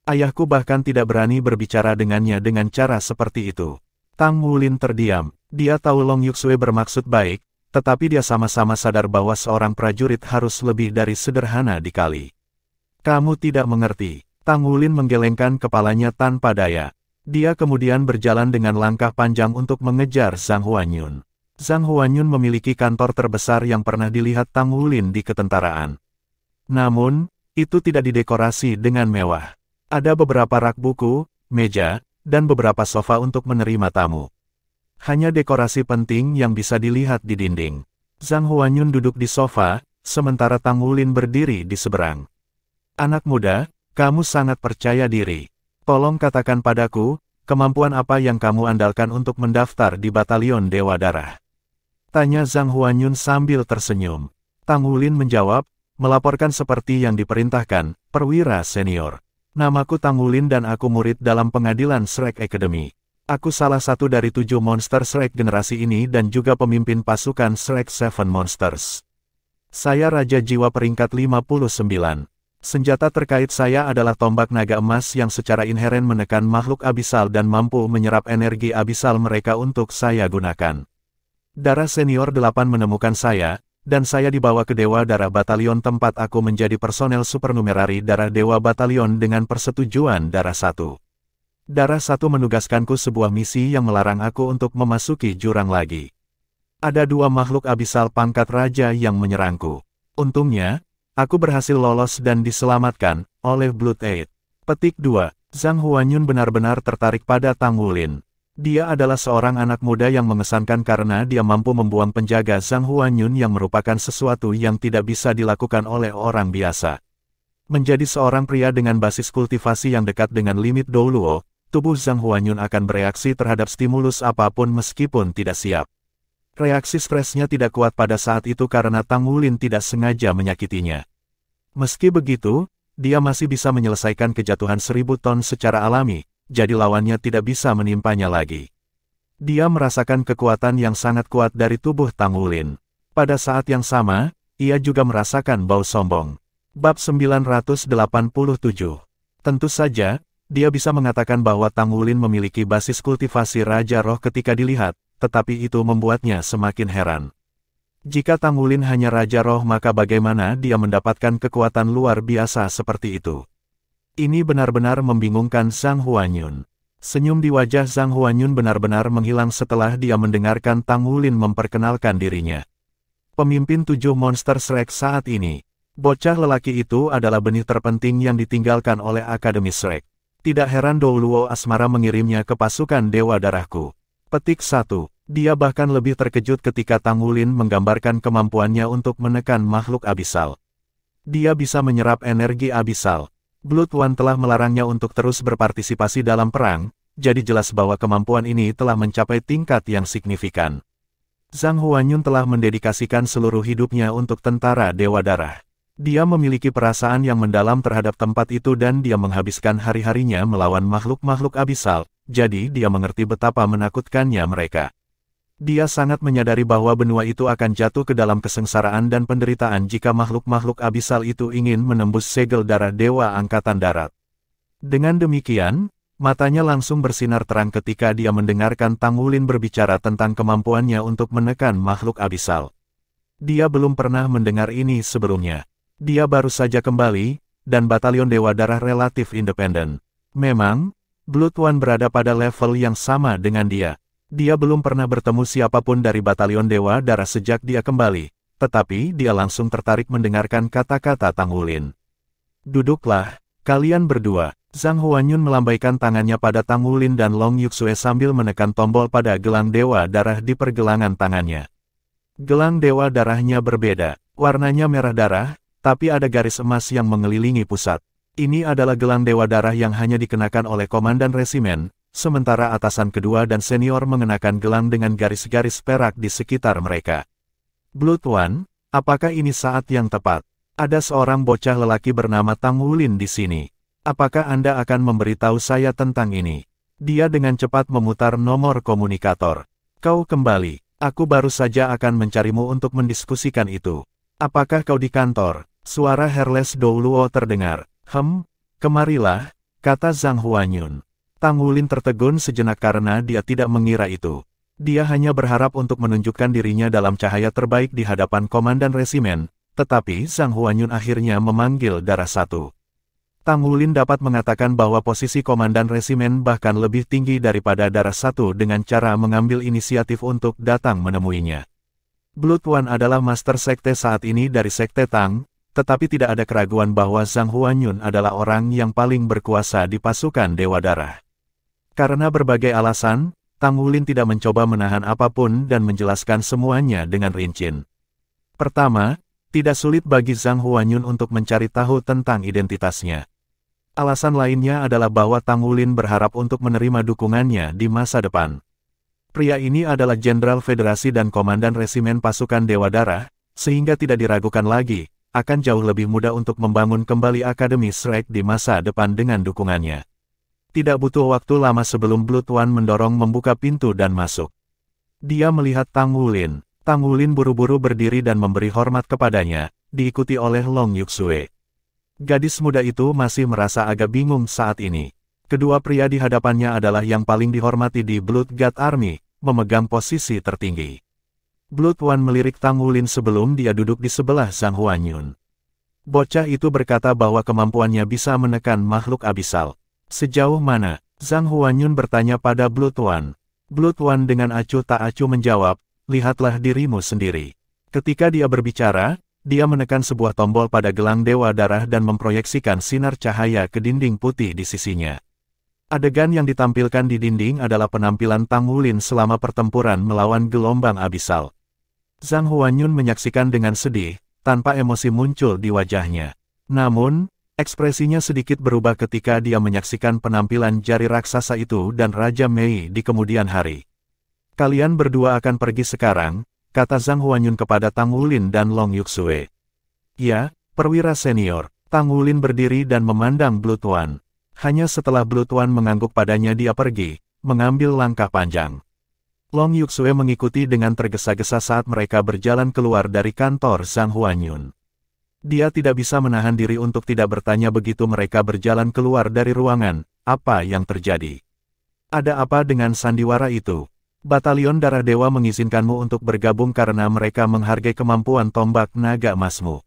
Ayahku bahkan tidak berani berbicara dengannya dengan cara seperti itu. Tang Wulin terdiam. Dia tahu Long Yuxue bermaksud baik, tetapi dia sama-sama sadar bahwa seorang prajurit harus lebih dari sederhana dikali. Kamu tidak mengerti. Tang Wulin menggelengkan kepalanya tanpa daya. Dia kemudian berjalan dengan langkah panjang untuk mengejar Zhang Huanyun. Zhang Huanyun memiliki kantor terbesar yang pernah dilihat Tang Wulin di ketentaraan. Namun, itu tidak didekorasi dengan mewah. Ada beberapa rak buku, meja, dan beberapa sofa untuk menerima tamu. Hanya dekorasi penting yang bisa dilihat di dinding. Zhang Huanyun duduk di sofa, sementara Tang Wulin berdiri di seberang. Anak muda, kamu sangat percaya diri. Tolong katakan padaku, kemampuan apa yang kamu andalkan untuk mendaftar di batalion Dewa Darah? Tanya Zhang Huanyun sambil tersenyum. Tang Wulin menjawab, melaporkan seperti yang diperintahkan, perwira senior. Namaku Tang Wulin dan aku murid dalam pengadilan Shrek Academy. Aku salah satu dari 7 monster Shrek generasi ini dan juga pemimpin pasukan Shrek 7 Monsters. Saya Raja Jiwa peringkat 59. Senjata terkait saya adalah tombak naga emas yang secara inheren menekan makhluk abisal dan mampu menyerap energi abisal mereka untuk saya gunakan. Darah senior 8 menemukan saya, dan saya dibawa ke Dewa Darah Batalion tempat aku menjadi personel supernumerari Darah Dewa Batalion dengan persetujuan Darah 1. Darah 1 menugaskanku sebuah misi yang melarang aku untuk memasuki jurang lagi. Ada 2 makhluk abisal pangkat raja yang menyerangku. Untungnya, aku berhasil lolos dan diselamatkan oleh Blood Eight. Petik 2. Zhang Huanyun benar-benar tertarik pada Tang Wulin. Dia adalah seorang anak muda yang mengesankan karena dia mampu membuang penjaga Zhang Huanyun yang merupakan sesuatu yang tidak bisa dilakukan oleh orang biasa. Menjadi seorang pria dengan basis kultivasi yang dekat dengan limit Douluo, tubuh Zhang Huanyun akan bereaksi terhadap stimulus apapun meskipun tidak siap. Reaksi stresnya tidak kuat pada saat itu karena Tang Wulin tidak sengaja menyakitinya. Meski begitu, dia masih bisa menyelesaikan kejatuhan 1000 ton secara alami, jadi lawannya tidak bisa menimpanya lagi. Dia merasakan kekuatan yang sangat kuat dari tubuh Tang Wulin. Pada saat yang sama, ia juga merasakan bau sombong. Bab 987. Tentu saja, dia bisa mengatakan bahwa Tang Wulin memiliki basis kultivasi Raja Roh ketika dilihat, tetapi itu membuatnya semakin heran. Jika Tang Wulin hanya Raja Roh maka bagaimana dia mendapatkan kekuatan luar biasa seperti itu? Ini benar-benar membingungkan Zhang Huanyun. Senyum di wajah Zhang Huanyun benar-benar menghilang setelah dia mendengarkan Tang Wulin memperkenalkan dirinya. Pemimpin 7 monster Shrek saat ini. Bocah lelaki itu adalah benih terpenting yang ditinggalkan oleh Akademi Shrek. Tidak heran Douluo Asmara mengirimnya ke pasukan Dewa Darahku. Petik 1. Dia bahkan lebih terkejut ketika Tang Wulin menggambarkan kemampuannya untuk menekan makhluk abisal. Dia bisa menyerap energi abisal. Blood One telah melarangnya untuk terus berpartisipasi dalam perang, jadi jelas bahwa kemampuan ini telah mencapai tingkat yang signifikan. Zhang Huanyun telah mendedikasikan seluruh hidupnya untuk tentara Dewa Darah. Dia memiliki perasaan yang mendalam terhadap tempat itu dan dia menghabiskan hari-harinya melawan makhluk-makhluk abisal, jadi dia mengerti betapa menakutkannya mereka. Dia sangat menyadari bahwa benua itu akan jatuh ke dalam kesengsaraan dan penderitaan jika makhluk-makhluk abisal itu ingin menembus segel darah Dewa Angkatan Darat. Dengan demikian, matanya langsung bersinar terang ketika dia mendengarkan Tang Wulin berbicara tentang kemampuannya untuk menekan makhluk abisal. Dia belum pernah mendengar ini sebelumnya. Dia baru saja kembali, dan Batalion Dewa Darah relatif independen. Memang, Blood One berada pada level yang sama dengan dia. Dia belum pernah bertemu siapapun dari Batalion Dewa Darah sejak dia kembali, tetapi dia langsung tertarik mendengarkan kata-kata Tang Wulin. Duduklah, kalian berdua. Zhang Huanyun melambaikan tangannya pada Tang Wulin dan Long Yuxue sambil menekan tombol pada gelang Dewa Darah di pergelangan tangannya. Gelang Dewa Darahnya berbeda, warnanya merah darah, tapi ada garis emas yang mengelilingi pusat. Ini adalah gelang Dewa Darah yang hanya dikenakan oleh Komandan Resimen, sementara atasan kedua dan senior mengenakan gelang dengan garis-garis perak di sekitar mereka. Blood One, apakah ini saat yang tepat? Ada seorang bocah lelaki bernama Tang Wulin di sini. Apakah Anda akan memberitahu saya tentang ini? Dia dengan cepat memutar nomor komunikator. Kau kembali. Aku baru saja akan mencarimu untuk mendiskusikan itu. Apakah kau di kantor? Suara Herles Douluo terdengar. Kemarilah, kata Zhang Huanyun. Tang Wulin tertegun sejenak karena dia tidak mengira itu. Dia hanya berharap untuk menunjukkan dirinya dalam cahaya terbaik di hadapan Komandan Resimen, tetapi Zhang Huanyun akhirnya memanggil Darah 1. Tang Wulin dapat mengatakan bahwa posisi Komandan Resimen bahkan lebih tinggi daripada Darah 1 dengan cara mengambil inisiatif untuk datang menemuinya. Blood One adalah Master Sekte saat ini dari Sekte Tang, tetapi tidak ada keraguan bahwa Zhang Huanyun adalah orang yang paling berkuasa di pasukan Dewa Darah. Karena berbagai alasan, Tang Wulin tidak mencoba menahan apapun dan menjelaskan semuanya dengan rinci. Pertama, tidak sulit bagi Zhang Huanyun untuk mencari tahu tentang identitasnya. Alasan lainnya adalah bahwa Tang Wulin berharap untuk menerima dukungannya di masa depan. Pria ini adalah Jenderal Federasi dan Komandan Resimen Pasukan Dewa Darah, sehingga tidak diragukan lagi, akan jauh lebih mudah untuk membangun kembali Akademi Shrek di masa depan dengan dukungannya. Tidak butuh waktu lama sebelum Blood One mendorong membuka pintu dan masuk. Dia melihat Tang Wulin. Tang Wulin buru-buru berdiri dan memberi hormat kepadanya, diikuti oleh Long Yuxue. Gadis muda itu masih merasa agak bingung saat ini. Kedua pria di hadapannya adalah yang paling dihormati di Blood God Army, memegang posisi tertinggi. Blood One melirik Tang Wulin sebelum dia duduk di sebelah Zhang Huanyun. Bocah itu berkata bahwa kemampuannya bisa menekan makhluk abisal. Sejauh mana? Zhang Huanyun bertanya pada Blood One. Blood One dengan acuh tak acuh menjawab, lihatlah dirimu sendiri. Ketika dia berbicara, dia menekan sebuah tombol pada gelang Dewa Darah dan memproyeksikan sinar cahaya ke dinding putih di sisinya. Adegan yang ditampilkan di dinding adalah penampilan Tang Wulin selama pertempuran melawan gelombang abisal. Zhang Huanyun menyaksikan dengan sedih, tanpa emosi muncul di wajahnya. Namun, ekspresinya sedikit berubah ketika dia menyaksikan penampilan jari raksasa itu dan Raja Mei di kemudian hari. Kalian berdua akan pergi sekarang, kata Zhang Huanyun kepada Tang Wulin dan Long Yuxue. Ya, perwira senior. Tang Wulin berdiri dan memandang Blood One. Hanya setelah Blood One mengangguk padanya dia pergi, mengambil langkah panjang. Long Yuxue mengikuti dengan tergesa-gesa saat mereka berjalan keluar dari kantor Zhang Huanyun. Dia tidak bisa menahan diri untuk tidak bertanya begitu mereka berjalan keluar dari ruangan, apa yang terjadi? Ada apa dengan sandiwara itu? Batalion Darah Dewa mengizinkanmu untuk bergabung karena mereka menghargai kemampuan tombak naga emasmu.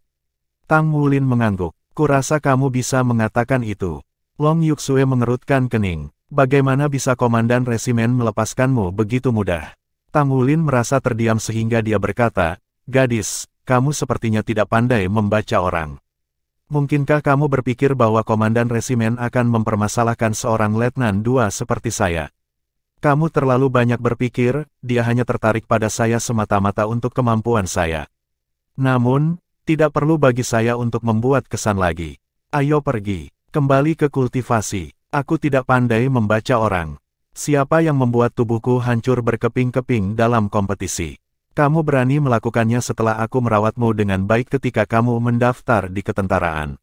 Tang Wulin mengangguk. Kurasa kamu bisa mengatakan itu. Long Yuxue mengerutkan kening. Bagaimana bisa komandan resimen melepaskanmu begitu mudah? Tang Wulin merasa terdiam sehingga dia berkata, gadis, kamu sepertinya tidak pandai membaca orang. Mungkinkah kamu berpikir bahwa komandan resimen akan mempermasalahkan seorang letnan 2 seperti saya? Kamu terlalu banyak berpikir, dia hanya tertarik pada saya semata-mata untuk kemampuan saya. Namun, tidak perlu bagi saya untuk membuat kesan lagi. Ayo pergi. Kembali ke kultivasi. Aku tidak pandai membaca orang. Siapa yang membuat tubuhku hancur berkeping-keping dalam kompetisi? Kamu berani melakukannya setelah aku merawatmu dengan baik ketika kamu mendaftar di ketentaraan.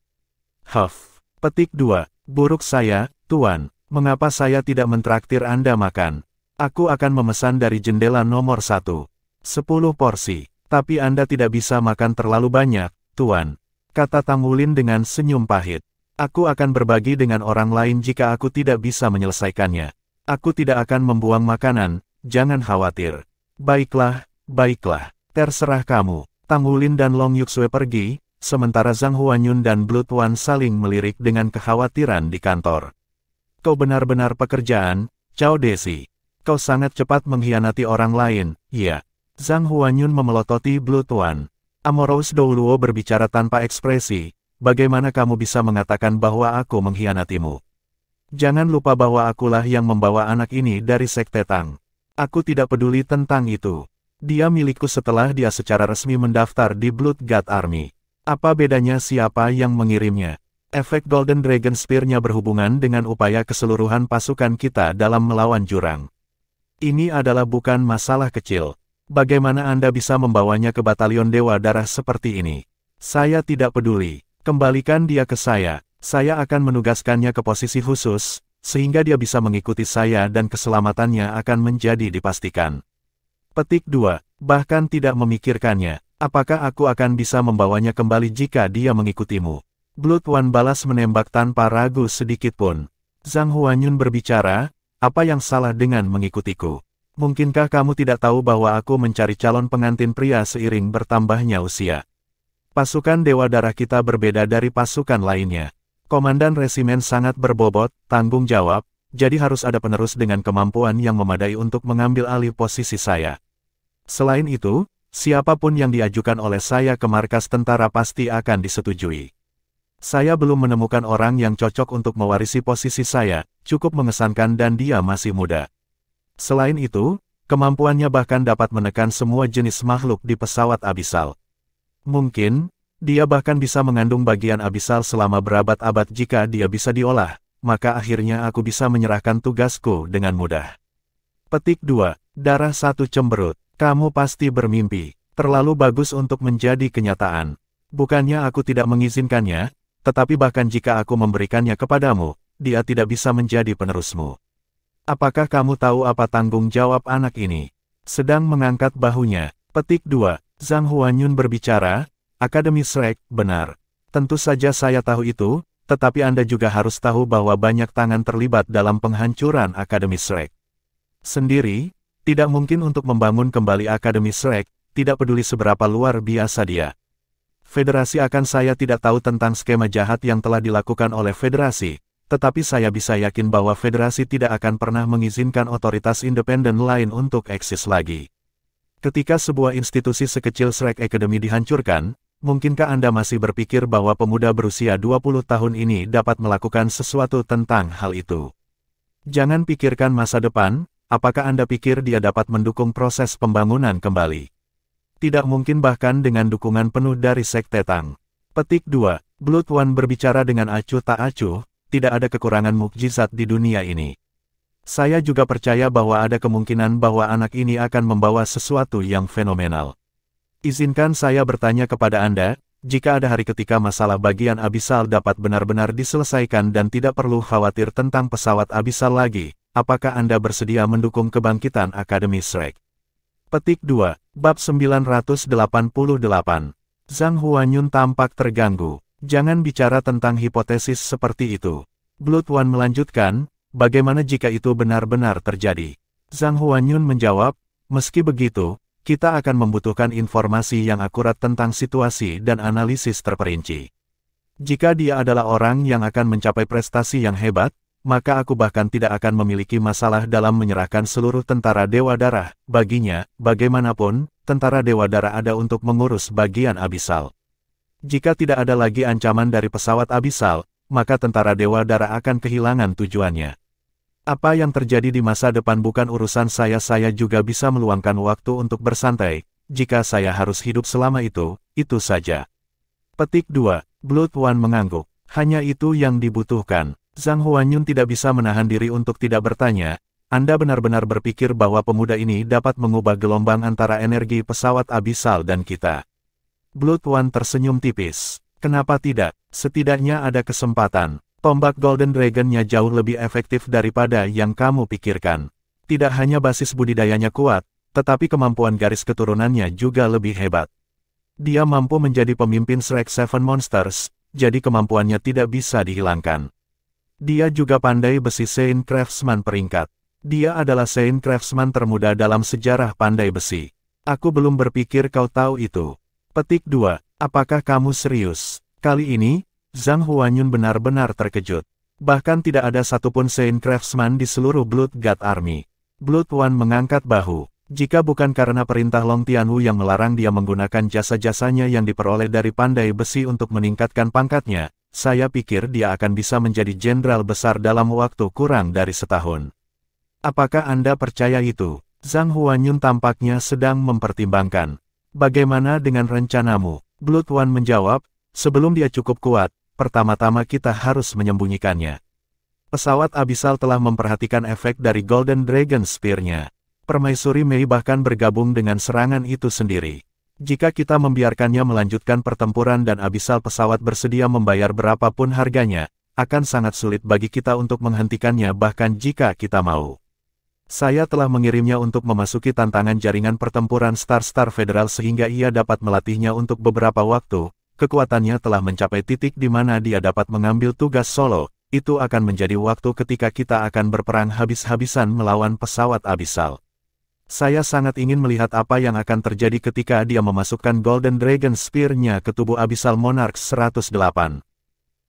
Huff. Petik 2. Buruk saya, Tuan. Mengapa saya tidak mentraktir Anda makan? Aku akan memesan dari jendela nomor 1. 10 porsi. Tapi Anda tidak bisa makan terlalu banyak, Tuan. Kata Tang Wulin dengan senyum pahit. Aku akan berbagi dengan orang lain jika aku tidak bisa menyelesaikannya. Aku tidak akan membuang makanan, jangan khawatir. Baiklah, baiklah. Terserah kamu. Tang Wulin dan Long Yuxue pergi, sementara Zhang Huanyun dan Blood One saling melirik dengan kekhawatiran di kantor. Kau benar-benar pekerjaan, Cao Desi. Kau sangat cepat mengkhianati orang lain, iya. Zhang Huanyun memelototi Blood One. Amorous Douluo berbicara tanpa ekspresi. Bagaimana kamu bisa mengatakan bahwa aku mengkhianatimu? Jangan lupa bahwa akulah yang membawa anak ini dari Sekte Tang. Aku tidak peduli tentang itu. Dia milikku setelah dia secara resmi mendaftar di Blood God Army. Apa bedanya siapa yang mengirimnya? Efek Golden Dragon Spear-nya berhubungan dengan upaya keseluruhan pasukan kita dalam melawan jurang. Ini adalah bukan masalah kecil. Bagaimana Anda bisa membawanya ke batalion Dewa Darah seperti ini? Saya tidak peduli. Kembalikan dia ke saya akan menugaskannya ke posisi khusus, sehingga dia bisa mengikuti saya dan keselamatannya akan menjadi dipastikan. Petik 2. Bahkan tidak memikirkannya, apakah aku akan bisa membawanya kembali jika dia mengikutimu? Blood One balas menembak tanpa ragu sedikit pun. Zhang Huanyun berbicara, apa yang salah dengan mengikutiku? Mungkinkah kamu tidak tahu bahwa aku mencari calon pengantin pria seiring bertambahnya usia? Pasukan Dewa Darah kita berbeda dari pasukan lainnya. Komandan resimen sangat berbobot, tanggung jawab, jadi harus ada penerus dengan kemampuan yang memadai untuk mengambil alih posisi saya. Selain itu, siapapun yang diajukan oleh saya ke markas tentara pasti akan disetujui. Saya belum menemukan orang yang cocok untuk mewarisi posisi saya, cukup mengesankan dan dia masih muda. Selain itu, kemampuannya bahkan dapat menekan semua jenis makhluk di pesawat abisal. Mungkin, dia bahkan bisa mengandung bagian abisal selama berabad-abad jika dia bisa diolah, maka akhirnya aku bisa menyerahkan tugasku dengan mudah. Petik 2. Darah 1 cemberut. Kamu pasti bermimpi. Terlalu bagus untuk menjadi kenyataan. Bukannya aku tidak mengizinkannya, tetapi bahkan jika aku memberikannya kepadamu, dia tidak bisa menjadi penerusmu. Apakah kamu tahu apa tanggung jawab anak ini? Sedang mengangkat bahunya. Petik 2. Zhang Huanyun berbicara, Akademi Shrek, benar. Tentu saja saya tahu itu, tetapi Anda juga harus tahu bahwa banyak tangan terlibat dalam penghancuran Akademi Shrek. Sendiri, tidak mungkin untuk membangun kembali Akademi Shrek, tidak peduli seberapa luar biasa dia. Federasi akan saya tidak tahu tentang skema jahat yang telah dilakukan oleh federasi, tetapi saya bisa yakin bahwa federasi tidak akan pernah mengizinkan otoritas independen lain untuk eksis lagi. Ketika sebuah institusi sekecil Shrek Academy dihancurkan, mungkinkah Anda masih berpikir bahwa pemuda berusia 20 tahun ini dapat melakukan sesuatu tentang hal itu? Jangan pikirkan masa depan, apakah Anda pikir dia dapat mendukung proses pembangunan kembali? Tidak mungkin bahkan dengan dukungan penuh dari Sekte Tang. Petik 2. Blood One berbicara dengan acuh tak acuh, tidak ada kekurangan mukjizat di dunia ini. Saya juga percaya bahwa ada kemungkinan bahwa anak ini akan membawa sesuatu yang fenomenal. Izinkan saya bertanya kepada Anda, jika ada hari ketika masalah bagian Abyssal dapat benar-benar diselesaikan dan tidak perlu khawatir tentang pesawat Abyssal lagi, apakah Anda bersedia mendukung kebangkitan Akademi Shrek? Petik 2. Bab 988. Zhang Huanyun tampak terganggu. Jangan bicara tentang hipotesis seperti itu. Blood One melanjutkan, bagaimana jika itu benar-benar terjadi? Zhang Huanyun menjawab, meski begitu, kita akan membutuhkan informasi yang akurat tentang situasi dan analisis terperinci. Jika dia adalah orang yang akan mencapai prestasi yang hebat, maka aku bahkan tidak akan memiliki masalah dalam menyerahkan seluruh tentara Dewa Darah. Baginya, bagaimanapun, tentara Dewa Darah ada untuk mengurus bagian Abyssal. Jika tidak ada lagi ancaman dari pesawat Abyssal, maka tentara Dewa Darah akan kehilangan tujuannya. Apa yang terjadi di masa depan bukan urusan saya juga bisa meluangkan waktu untuk bersantai, jika saya harus hidup selama itu saja. Petik 2. Blood One mengangguk. Hanya itu yang dibutuhkan. Zhang Huanyun tidak bisa menahan diri untuk tidak bertanya, Anda benar-benar berpikir bahwa pemuda ini dapat mengubah gelombang antara energi pesawat Abyssal dan kita? Blood One tersenyum tipis. Kenapa tidak? Setidaknya ada kesempatan. Tombak Golden Dragon-nya jauh lebih efektif daripada yang kamu pikirkan. Tidak hanya basis budidayanya kuat, tetapi kemampuan garis keturunannya juga lebih hebat. Dia mampu menjadi pemimpin Shrek Seven Monsters, jadi kemampuannya tidak bisa dihilangkan. Dia juga pandai besi Saint Craftsman peringkat. Dia adalah Saint Craftsman termuda dalam sejarah pandai besi. Aku belum berpikir kau tahu itu. Petik 2. Apakah kamu serius? Kali ini, Zhang Huanyun benar-benar terkejut. Bahkan tidak ada satupun Saint Craftsman di seluruh Blood God Army. Blood One mengangkat bahu. Jika bukan karena perintah Long Tianwu yang melarang dia menggunakan jasa-jasanya yang diperoleh dari pandai besi untuk meningkatkan pangkatnya, saya pikir dia akan bisa menjadi jenderal besar dalam waktu kurang dari setahun. Apakah Anda percaya itu? Zhang Huanyun tampaknya sedang mempertimbangkan. Bagaimana dengan rencanamu? Blood One menjawab, sebelum dia cukup kuat, pertama-tama kita harus menyembunyikannya. Pesawat Abyssal telah memperhatikan efek dari Golden Dragon Spear-nya. Permaisuri Mei bahkan bergabung dengan serangan itu sendiri. Jika kita membiarkannya melanjutkan pertempuran dan Abyssal pesawat bersedia membayar berapapun harganya, akan sangat sulit bagi kita untuk menghentikannya bahkan jika kita mau. Saya telah mengirimnya untuk memasuki tantangan jaringan pertempuran Star Federal sehingga ia dapat melatihnya untuk beberapa waktu. Kekuatannya telah mencapai titik di mana dia dapat mengambil tugas solo, itu akan menjadi waktu ketika kita akan berperang habis-habisan melawan pesawat Abyssal. Saya sangat ingin melihat apa yang akan terjadi ketika dia memasukkan Golden Dragon Spear-nya ke tubuh Abyssal Monarchs 108.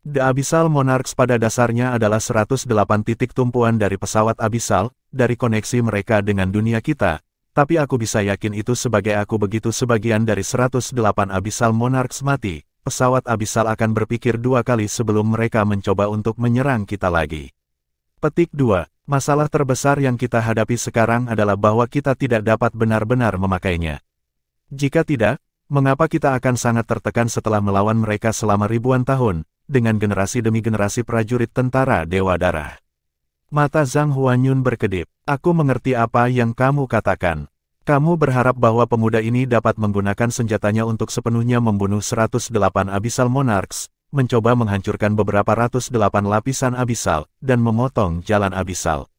The Abyssal Monarchs pada dasarnya adalah 108 titik tumpuan dari pesawat Abyssal, dari koneksi mereka dengan dunia kita. Tapi aku bisa yakin itu sebagai aku begitu sebagian dari 108 Abyssal Monarchs mati, pesawat Abyssal akan berpikir dua kali sebelum mereka mencoba untuk menyerang kita lagi. Petik 2. Masalah terbesar yang kita hadapi sekarang adalah bahwa kita tidak dapat benar-benar memakainya. Jika tidak, mengapa kita akan sangat tertekan setelah melawan mereka selama ribuan tahun, dengan generasi demi generasi prajurit tentara Dewa Darah? Mata Zhang Huanyun berkedip. Aku mengerti apa yang kamu katakan. Kamu berharap bahwa pemuda ini dapat menggunakan senjatanya untuk sepenuhnya membunuh 108 Abyssal Monarchs, mencoba menghancurkan beberapa ratus 8 lapisan Abyssal, dan memotong jalan Abyssal.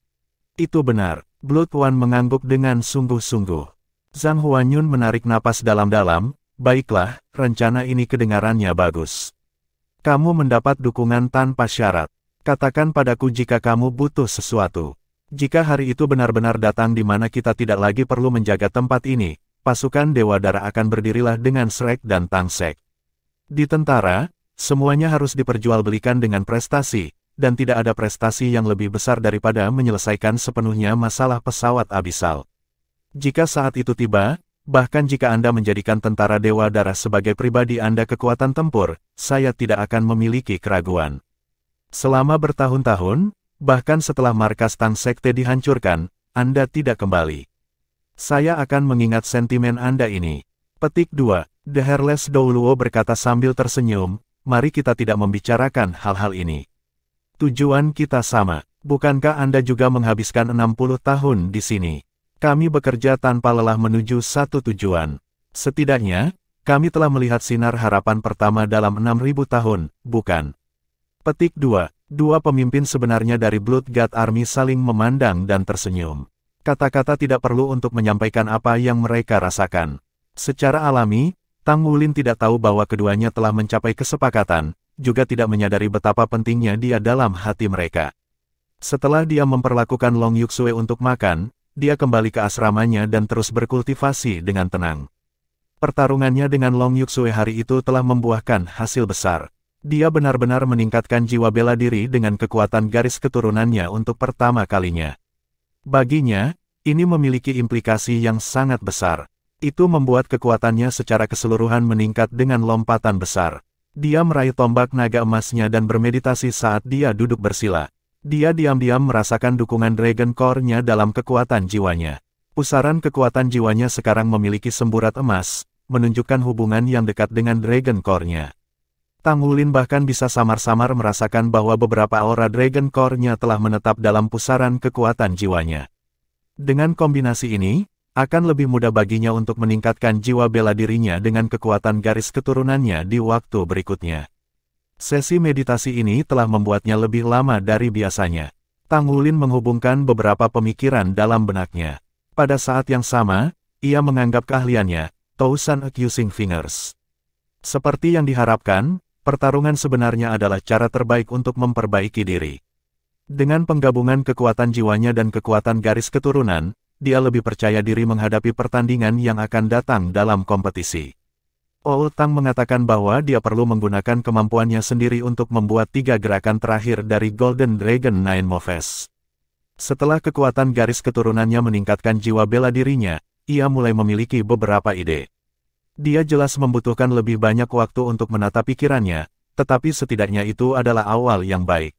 Itu benar. Blood One mengangguk dengan sungguh-sungguh. Zhang Huanyun menarik napas dalam-dalam. Baiklah, rencana ini kedengarannya bagus. Kamu mendapat dukungan tanpa syarat. Katakan padaku jika kamu butuh sesuatu. Jika hari itu benar-benar datang di mana kita tidak lagi perlu menjaga tempat ini, pasukan Dewa Darah akan berdirilah dengan Shrek dan Tangsek. Di tentara, semuanya harus diperjualbelikan dengan prestasi, dan tidak ada prestasi yang lebih besar daripada menyelesaikan sepenuhnya masalah pesawat abisal. Jika saat itu tiba, bahkan jika Anda menjadikan tentara Dewa Darah sebagai pribadi Anda kekuatan tempur, saya tidak akan memiliki keraguan. Selama bertahun-tahun, bahkan setelah markas Tang Sekte dihancurkan, Anda tidak kembali. Saya akan mengingat sentimen Anda ini. Petik 2. The Hairless Douluo berkata sambil tersenyum, mari kita tidak membicarakan hal-hal ini. Tujuan kita sama. Bukankah Anda juga menghabiskan 60 tahun di sini? Kami bekerja tanpa lelah menuju satu tujuan. Setidaknya, kami telah melihat sinar harapan pertama dalam 6.000 tahun, bukan? Petik 2. Dua pemimpin sebenarnya dari Blood God Army saling memandang dan tersenyum. Kata-kata tidak perlu untuk menyampaikan apa yang mereka rasakan. Secara alami, Tang Wulin tidak tahu bahwa keduanya telah mencapai kesepakatan, juga tidak menyadari betapa pentingnya dia dalam hati mereka. Setelah dia memperlakukan Long Yuxue untuk makan, dia kembali ke asramanya dan terus berkultivasi dengan tenang. Pertarungannya dengan Long Yuxue hari itu telah membuahkan hasil besar. Dia benar-benar meningkatkan jiwa bela diri dengan kekuatan garis keturunannya untuk pertama kalinya. Baginya, ini memiliki implikasi yang sangat besar. Itu membuat kekuatannya secara keseluruhan meningkat dengan lompatan besar. Dia meraih tombak naga emasnya dan bermeditasi saat dia duduk bersila. Dia diam-diam merasakan dukungan Dragon Core-nya dalam kekuatan jiwanya. Pusaran kekuatan jiwanya sekarang memiliki semburat emas, menunjukkan hubungan yang dekat dengan Dragon Core-nya. Tang Wulin bahkan bisa samar-samar merasakan bahwa beberapa aura Dragon Core-nya telah menetap dalam pusaran kekuatan jiwanya. Dengan kombinasi ini, akan lebih mudah baginya untuk meningkatkan jiwa bela dirinya dengan kekuatan garis keturunannya di waktu berikutnya. Sesi meditasi ini telah membuatnya lebih lama dari biasanya. Tang Wulin menghubungkan beberapa pemikiran dalam benaknya. Pada saat yang sama, ia menganggap keahliannya, Thousand Accusing Fingers. Seperti yang diharapkan, pertarungan sebenarnya adalah cara terbaik untuk memperbaiki diri. Dengan penggabungan kekuatan jiwanya dan kekuatan garis keturunan, dia lebih percaya diri menghadapi pertandingan yang akan datang dalam kompetisi. Old Tang mengatakan bahwa dia perlu menggunakan kemampuannya sendiri untuk membuat 3 gerakan terakhir dari Golden Dragon Nine Moves. Setelah kekuatan garis keturunannya meningkatkan jiwa bela dirinya, ia mulai memiliki beberapa ide. Dia jelas membutuhkan lebih banyak waktu untuk menata pikirannya, tetapi setidaknya itu adalah awal yang baik.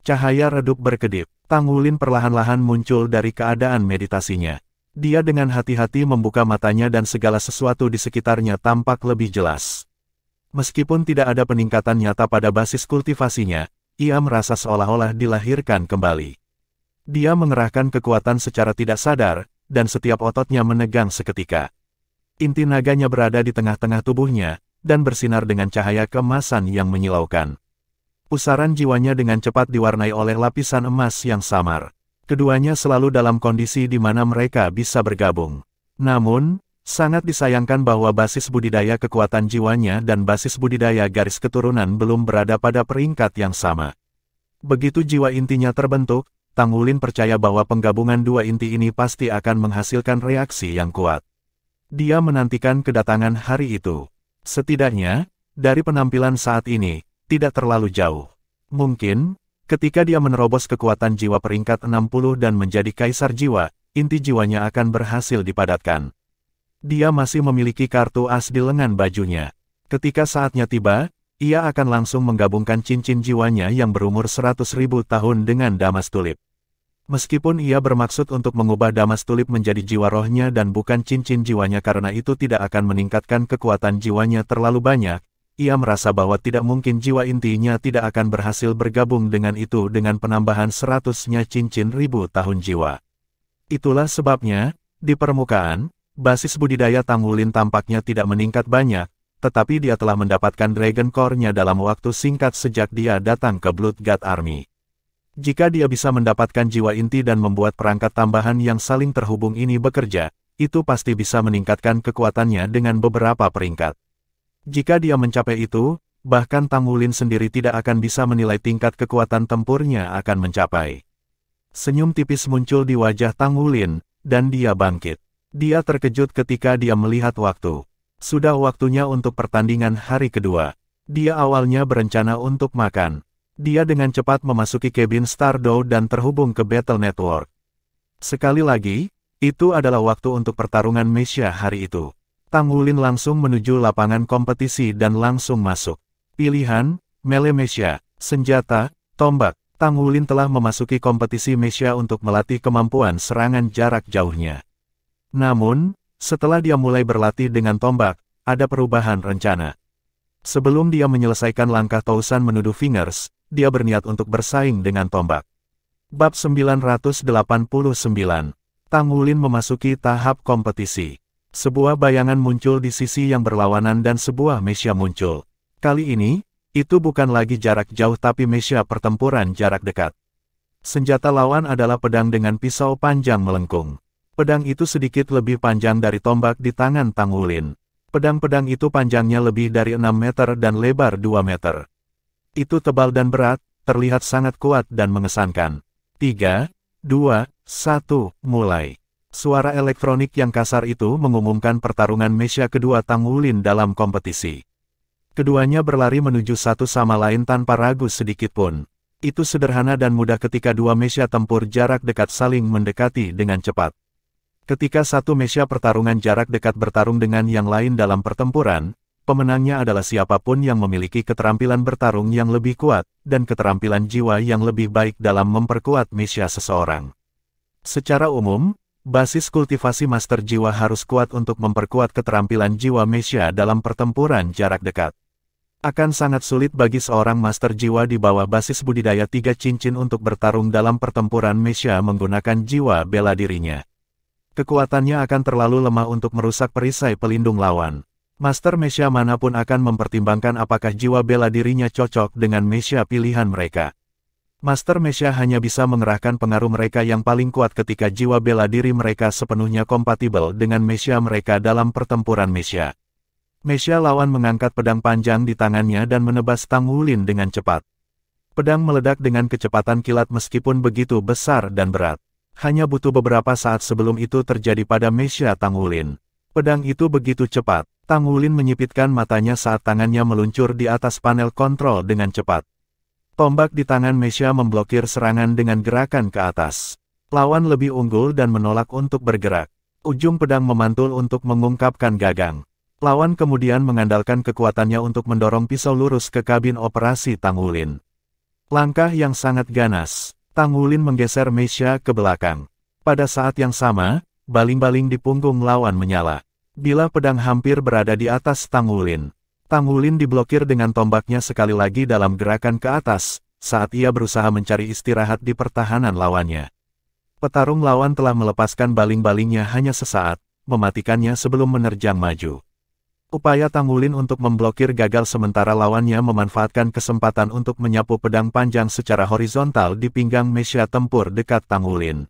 Cahaya redup berkedip. Tang Wulin perlahan-lahan muncul dari keadaan meditasinya. Dia dengan hati-hati membuka matanya dan segala sesuatu di sekitarnya tampak lebih jelas. Meskipun tidak ada peningkatan nyata pada basis kultivasinya, ia merasa seolah-olah dilahirkan kembali. Dia mengerahkan kekuatan secara tidak sadar, dan setiap ototnya menegang seketika. Inti naganya berada di tengah-tengah tubuhnya, dan bersinar dengan cahaya keemasan yang menyilaukan. Pusaran jiwanya dengan cepat diwarnai oleh lapisan emas yang samar. Keduanya selalu dalam kondisi di mana mereka bisa bergabung. Namun, sangat disayangkan bahwa basis budidaya kekuatan jiwanya dan basis budidaya garis keturunan belum berada pada peringkat yang sama. Begitu jiwa intinya terbentuk, Tang Wulin percaya bahwa penggabungan dua inti ini pasti akan menghasilkan reaksi yang kuat. Dia menantikan kedatangan hari itu. Setidaknya, dari penampilan saat ini, tidak terlalu jauh. Mungkin, ketika dia menerobos kekuatan jiwa peringkat 60 dan menjadi kaisar jiwa, inti jiwanya akan berhasil dipadatkan. Dia masih memiliki kartu as di lengan bajunya. Ketika saatnya tiba, ia akan langsung menggabungkan cincin jiwanya yang berumur 100.000 tahun dengan Damas Tulip. Meskipun ia bermaksud untuk mengubah Damas Tulip menjadi jiwa rohnya dan bukan cincin jiwanya karena itu tidak akan meningkatkan kekuatan jiwanya terlalu banyak, ia merasa bahwa tidak mungkin jiwa intinya tidak akan berhasil bergabung dengan itu dengan penambahan 100-nya cincin 1000 tahun jiwa. Itulah sebabnya, di permukaan, basis budidaya Tang Wulin tampaknya tidak meningkat banyak, tetapi dia telah mendapatkan Dragon Core-nya dalam waktu singkat sejak dia datang ke Blood God Army. Jika dia bisa mendapatkan jiwa inti dan membuat perangkat tambahan yang saling terhubung ini bekerja, itu pasti bisa meningkatkan kekuatannya dengan beberapa peringkat. Jika dia mencapai itu, bahkan Tang Wulin sendiri tidak akan bisa menilai tingkat kekuatan tempurnya akan mencapai. Senyum tipis muncul di wajah Tang Wulin, dan dia bangkit. Dia terkejut ketika dia melihat waktu. Sudah waktunya untuk pertandingan hari kedua. Dia awalnya berencana untuk makan. Dia dengan cepat memasuki kabin Stardow dan terhubung ke Battle Network. Sekali lagi, itu adalah waktu untuk pertarungan Mesya hari itu. Tang Wulin langsung menuju lapangan kompetisi dan langsung masuk. Pilihan, melee Mesya, senjata, tombak. Tang Wulin telah memasuki kompetisi Mesya untuk melatih kemampuan serangan jarak jauhnya. Namun, setelah dia mulai berlatih dengan tombak, ada perubahan rencana. Sebelum dia menyelesaikan langkah Tousan menuduh Fingers, dia berniat untuk bersaing dengan tombak. Bab 989. Tang Wulin memasuki tahap kompetisi. Sebuah bayangan muncul di sisi yang berlawanan dan sebuah Mesya muncul. Kali ini, itu bukan lagi jarak jauh tapi Mesya pertempuran jarak dekat. Senjata lawan adalah pedang dengan pisau panjang melengkung. Pedang itu sedikit lebih panjang dari tombak di tangan Tang Wulin. Pedang-pedang itu panjangnya lebih dari 6 meter dan lebar 2 meter. Itu tebal dan berat, terlihat sangat kuat dan mengesankan. 3, 2, 1, mulai. Suara elektronik yang kasar itu mengumumkan pertarungan Mesya kedua Tang Wulin dalam kompetisi. Keduanya berlari menuju satu sama lain tanpa ragu sedikitpun. Itu sederhana dan mudah ketika dua Mesya tempur jarak dekat saling mendekati dengan cepat. Ketika satu Mesya pertarungan jarak dekat bertarung dengan yang lain dalam pertempuran, pemenangnya adalah siapapun yang memiliki keterampilan bertarung yang lebih kuat, dan keterampilan jiwa yang lebih baik dalam memperkuat Mesya seseorang. Secara umum, basis kultivasi Master Jiwa harus kuat untuk memperkuat keterampilan jiwa Mesya dalam pertempuran jarak dekat. Akan sangat sulit bagi seorang Master Jiwa di bawah basis budidaya 3 cincin untuk bertarung dalam pertempuran Mesya menggunakan jiwa bela dirinya. Kekuatannya akan terlalu lemah untuk merusak perisai pelindung lawan. Master Mesya manapun akan mempertimbangkan apakah jiwa bela dirinya cocok dengan Mesya pilihan mereka. Master Mesya hanya bisa mengerahkan pengaruh mereka yang paling kuat ketika jiwa bela diri mereka sepenuhnya kompatibel dengan Mesya mereka dalam pertempuran Mesya. Mesya lawan mengangkat pedang panjang di tangannya dan menebas Tang Wulin dengan cepat. Pedang meledak dengan kecepatan kilat meskipun begitu besar dan berat. Hanya butuh beberapa saat sebelum itu terjadi pada Mesya Tang Wulin. Pedang itu begitu cepat. Tang Wulin menyipitkan matanya saat tangannya meluncur di atas panel kontrol dengan cepat. Tombak di tangan Mesya memblokir serangan dengan gerakan ke atas. Lawan lebih unggul dan menolak untuk bergerak. Ujung pedang memantul untuk mengungkapkan gagang. Lawan kemudian mengandalkan kekuatannya untuk mendorong pisau lurus ke kabin operasi Tang Wulin. Langkah yang sangat ganas. Tang Wulin menggeser Mesya ke belakang. Pada saat yang sama, baling-baling di punggung lawan menyala. Bila pedang hampir berada di atas Tang Wulin. Tang Wulin diblokir dengan tombaknya sekali lagi dalam gerakan ke atas, saat ia berusaha mencari istirahat di pertahanan lawannya. Petarung lawan telah melepaskan baling-balingnya hanya sesaat, mematikannya sebelum menerjang maju. Upaya Tang Wulin untuk memblokir gagal sementara lawannya memanfaatkan kesempatan untuk menyapu pedang panjang secara horizontal di pinggang Mesya tempur dekat Tang Wulin.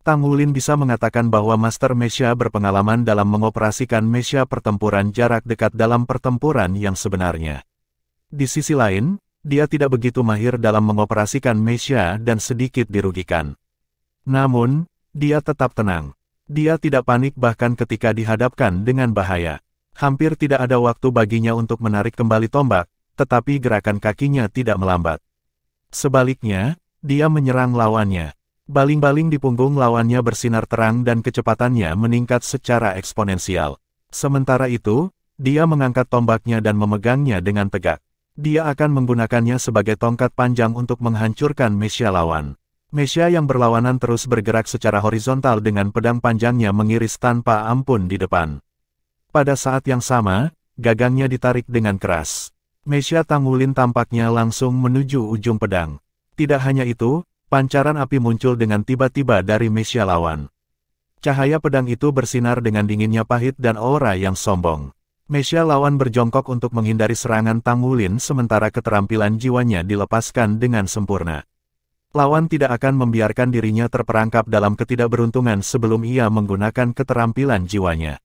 Tang Wulin bisa mengatakan bahwa Master Mesya berpengalaman dalam mengoperasikan Mesya pertempuran jarak dekat dalam pertempuran yang sebenarnya. Di sisi lain, dia tidak begitu mahir dalam mengoperasikan Mesya dan sedikit dirugikan. Namun, dia tetap tenang. Dia tidak panik bahkan ketika dihadapkan dengan bahaya. Hampir tidak ada waktu baginya untuk menarik kembali tombak, tetapi gerakan kakinya tidak melambat. Sebaliknya, dia menyerang lawannya. Baling-baling di punggung lawannya bersinar terang dan kecepatannya meningkat secara eksponensial. Sementara itu, dia mengangkat tombaknya dan memegangnya dengan tegak. Dia akan menggunakannya sebagai tongkat panjang untuk menghancurkan Mesya lawan. Mesya yang berlawanan terus bergerak secara horizontal dengan pedang panjangnya mengiris tanpa ampun di depan. Pada saat yang sama, gagangnya ditarik dengan keras. Mesya Tang Wulin tampaknya langsung menuju ujung pedang. Tidak hanya itu, pancaran api muncul dengan tiba-tiba dari Mesya lawan. Cahaya pedang itu bersinar dengan dinginnya pahit dan aura yang sombong. Mesya lawan berjongkok untuk menghindari serangan Tang Wulin sementara keterampilan jiwanya dilepaskan dengan sempurna. Lawan tidak akan membiarkan dirinya terperangkap dalam ketidakberuntungan sebelum ia menggunakan keterampilan jiwanya.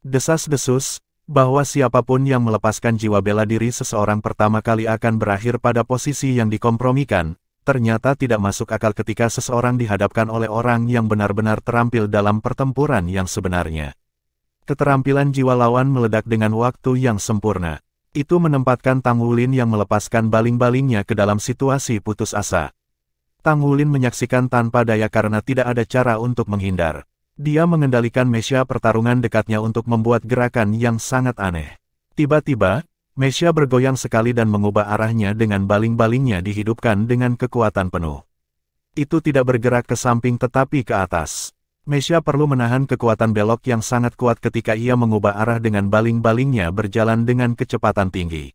Desas-desus, bahwa siapapun yang melepaskan jiwa bela diri seseorang pertama kali akan berakhir pada posisi yang dikompromikan, ternyata tidak masuk akal ketika seseorang dihadapkan oleh orang yang benar-benar terampil dalam pertempuran yang sebenarnya. Keterampilan jiwa lawan meledak dengan waktu yang sempurna. Itu menempatkan Tang Wulin yang melepaskan baling-balingnya ke dalam situasi putus asa. Tang Wulin menyaksikan tanpa daya karena tidak ada cara untuk menghindar. Dia mengendalikan mesia pertarungan dekatnya untuk membuat gerakan yang sangat aneh. Tiba-tiba, mesia bergoyang sekali dan mengubah arahnya dengan baling-balingnya dihidupkan dengan kekuatan penuh. Itu tidak bergerak ke samping tetapi ke atas. Mesia perlu menahan kekuatan belok yang sangat kuat ketika ia mengubah arah dengan baling-balingnya berjalan dengan kecepatan tinggi.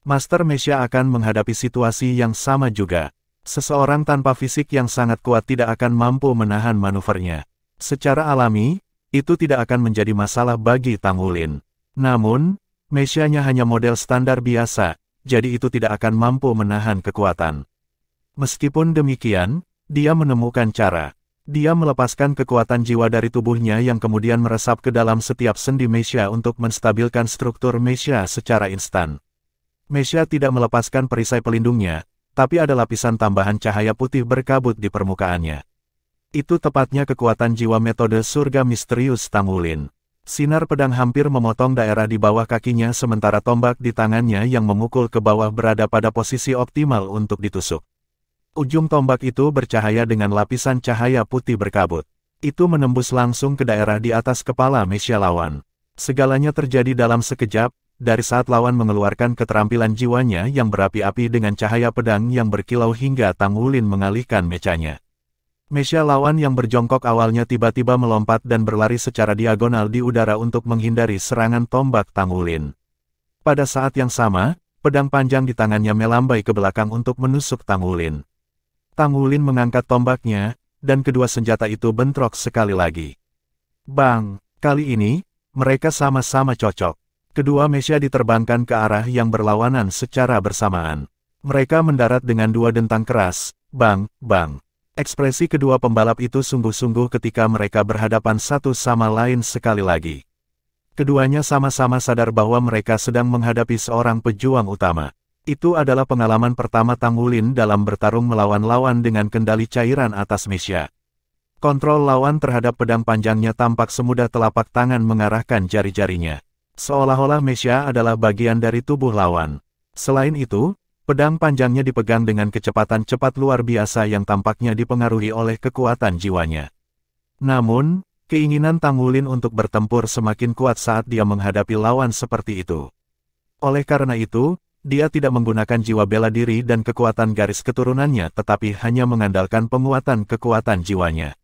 Master Mesia akan menghadapi situasi yang sama juga. Seseorang tanpa fisik yang sangat kuat tidak akan mampu menahan manuvernya. Secara alami, itu tidak akan menjadi masalah bagi Tang Wulin. Namun, Mesianya hanya model standar biasa, jadi itu tidak akan mampu menahan kekuatan. Meskipun demikian, dia menemukan cara. Dia melepaskan kekuatan jiwa dari tubuhnya yang kemudian meresap ke dalam setiap sendi Mesia untuk menstabilkan struktur Mesia secara instan. Mesia tidak melepaskan perisai pelindungnya, tapi ada lapisan tambahan cahaya putih berkabut di permukaannya. Itu tepatnya kekuatan jiwa metode surga misterius Tang Wulin. Sinar pedang hampir memotong daerah di bawah kakinya sementara tombak di tangannya yang memukul ke bawah berada pada posisi optimal untuk ditusuk. Ujung tombak itu bercahaya dengan lapisan cahaya putih berkabut. Itu menembus langsung ke daerah di atas kepala Mesia lawan. Segalanya terjadi dalam sekejap, dari saat lawan mengeluarkan keterampilan jiwanya yang berapi-api dengan cahaya pedang yang berkilau hingga Tang Wulin mengalihkan mecanya. Mesia lawan yang berjongkok awalnya tiba-tiba melompat dan berlari secara diagonal di udara untuk menghindari serangan tombak Tang Wulin. Pada saat yang sama, pedang panjang di tangannya melambai ke belakang untuk menusuk Tang Wulin. Tang Wulin mengangkat tombaknya, dan kedua senjata itu bentrok sekali lagi. Bang! Kali ini, mereka sama-sama cocok. Kedua mesia diterbangkan ke arah yang berlawanan secara bersamaan. Mereka mendarat dengan dua dentang keras, bang, bang. Ekspresi kedua pembalap itu sungguh-sungguh ketika mereka berhadapan satu sama lain sekali lagi. Keduanya sama-sama sadar bahwa mereka sedang menghadapi seorang pejuang utama. Itu adalah pengalaman pertama Tang Wulin dalam bertarung melawan lawan dengan kendali cairan atas mesia. Kontrol lawan terhadap pedang panjangnya tampak semudah telapak tangan mengarahkan jari-jarinya. Seolah-olah mesia adalah bagian dari tubuh lawan. Selain itu, pedang panjangnya dipegang dengan kecepatan cepat luar biasa yang tampaknya dipengaruhi oleh kekuatan jiwanya. Namun, keinginan Tang Wulin untuk bertempur semakin kuat saat dia menghadapi lawan seperti itu. Oleh karena itu, dia tidak menggunakan jiwa bela diri dan kekuatan garis keturunannya tetapi hanya mengandalkan penguatan kekuatan jiwanya.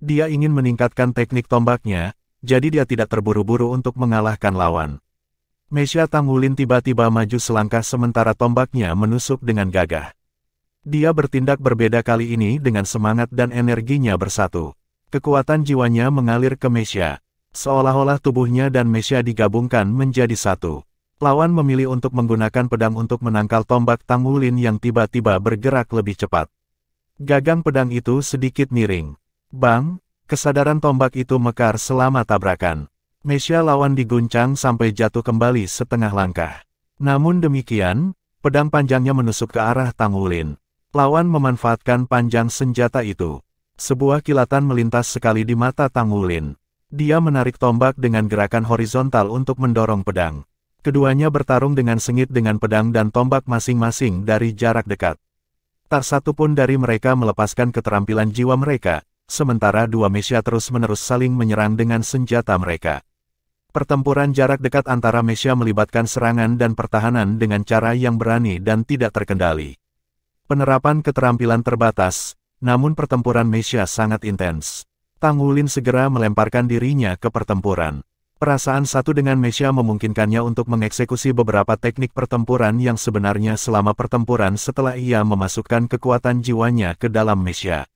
Dia ingin meningkatkan teknik tombaknya, jadi dia tidak terburu-buru untuk mengalahkan lawan. Mesia Tang Wulin tiba-tiba maju selangkah sementara tombaknya menusuk dengan gagah. Dia bertindak berbeda kali ini dengan semangat dan energinya bersatu. Kekuatan jiwanya mengalir ke Mesia. Seolah-olah tubuhnya dan Mesia digabungkan menjadi satu. Lawan memilih untuk menggunakan pedang untuk menangkal tombak Tang Wulin yang tiba-tiba bergerak lebih cepat. Gagang pedang itu sedikit miring. Bang! Kesadaran tombak itu mekar selama tabrakan. Mesia lawan diguncang sampai jatuh kembali setengah langkah. Namun demikian, pedang panjangnya menusuk ke arah Tang Wulin. Lawan memanfaatkan panjang senjata itu. Sebuah kilatan melintas sekali di mata Tang Wulin. Dia menarik tombak dengan gerakan horizontal untuk mendorong pedang. Keduanya bertarung dengan sengit dengan pedang dan tombak masing-masing dari jarak dekat. Tak satu pun dari mereka melepaskan keterampilan jiwa mereka, sementara dua mesia terus-menerus saling menyerang dengan senjata mereka. Pertempuran jarak dekat antara mesia melibatkan serangan dan pertahanan dengan cara yang berani dan tidak terkendali. Penerapan keterampilan terbatas, namun pertempuran mesia sangat intens. Tang Wulin segera melemparkan dirinya ke pertempuran. Perasaan satu dengan mesia memungkinkannya untuk mengeksekusi beberapa teknik pertempuran yang sebenarnya selama pertempuran setelah ia memasukkan kekuatan jiwanya ke dalam mesia.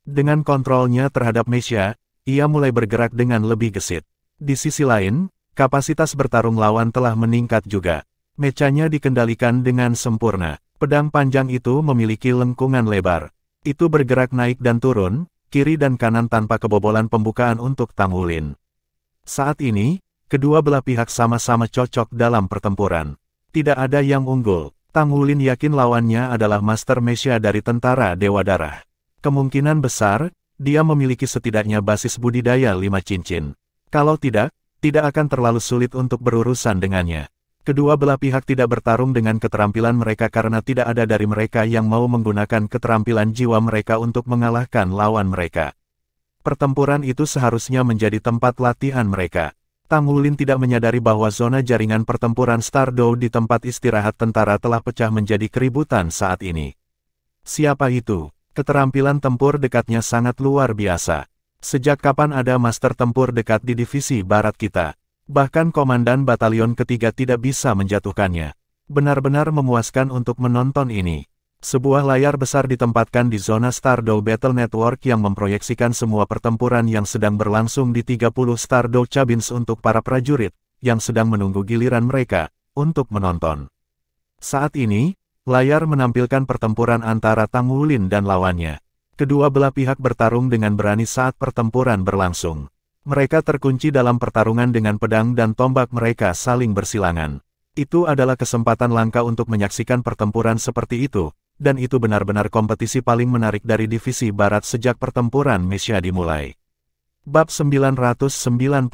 Dengan kontrolnya terhadap mesia, ia mulai bergerak dengan lebih gesit. Di sisi lain, kapasitas bertarung lawan telah meningkat juga. Mecanya dikendalikan dengan sempurna. Pedang panjang itu memiliki lengkungan lebar. Itu bergerak naik dan turun, kiri dan kanan tanpa kebobolan pembukaan untuk Tang Wulin. Saat ini, kedua belah pihak sama-sama cocok dalam pertempuran. Tidak ada yang unggul. Tang Wulin yakin lawannya adalah Master Mesya dari tentara Dewa Darah. Kemungkinan besar, dia memiliki setidaknya basis budidaya 5 cincin. Kalau tidak akan terlalu sulit untuk berurusan dengannya. Kedua belah pihak tidak bertarung dengan keterampilan mereka karena tidak ada dari mereka yang mau menggunakan keterampilan jiwa mereka untuk mengalahkan lawan mereka. Pertempuran itu seharusnya menjadi tempat latihan mereka. Tang Wulin tidak menyadari bahwa zona jaringan pertempuran Stardow di tempat istirahat tentara telah pecah menjadi keributan saat ini. Siapa itu? Keterampilan tempur dekatnya sangat luar biasa. Sejak kapan ada master tempur dekat di divisi barat kita? Bahkan komandan batalion ketiga tidak bisa menjatuhkannya. Benar-benar memuaskan untuk menonton ini. Sebuah layar besar ditempatkan di zona Stardow Battle Network yang memproyeksikan semua pertempuran yang sedang berlangsung di 30 Stardow Cabins untuk para prajurit, yang sedang menunggu giliran mereka, untuk menonton. Saat ini, layar menampilkan pertempuran antara Tang Wulin dan lawannya. Kedua belah pihak bertarung dengan berani saat pertempuran berlangsung. Mereka terkunci dalam pertarungan dengan pedang dan tombak mereka saling bersilangan. Itu adalah kesempatan langka untuk menyaksikan pertempuran seperti itu. Dan itu benar-benar kompetisi paling menarik dari divisi barat sejak pertempuran Mesya dimulai. Bab 990.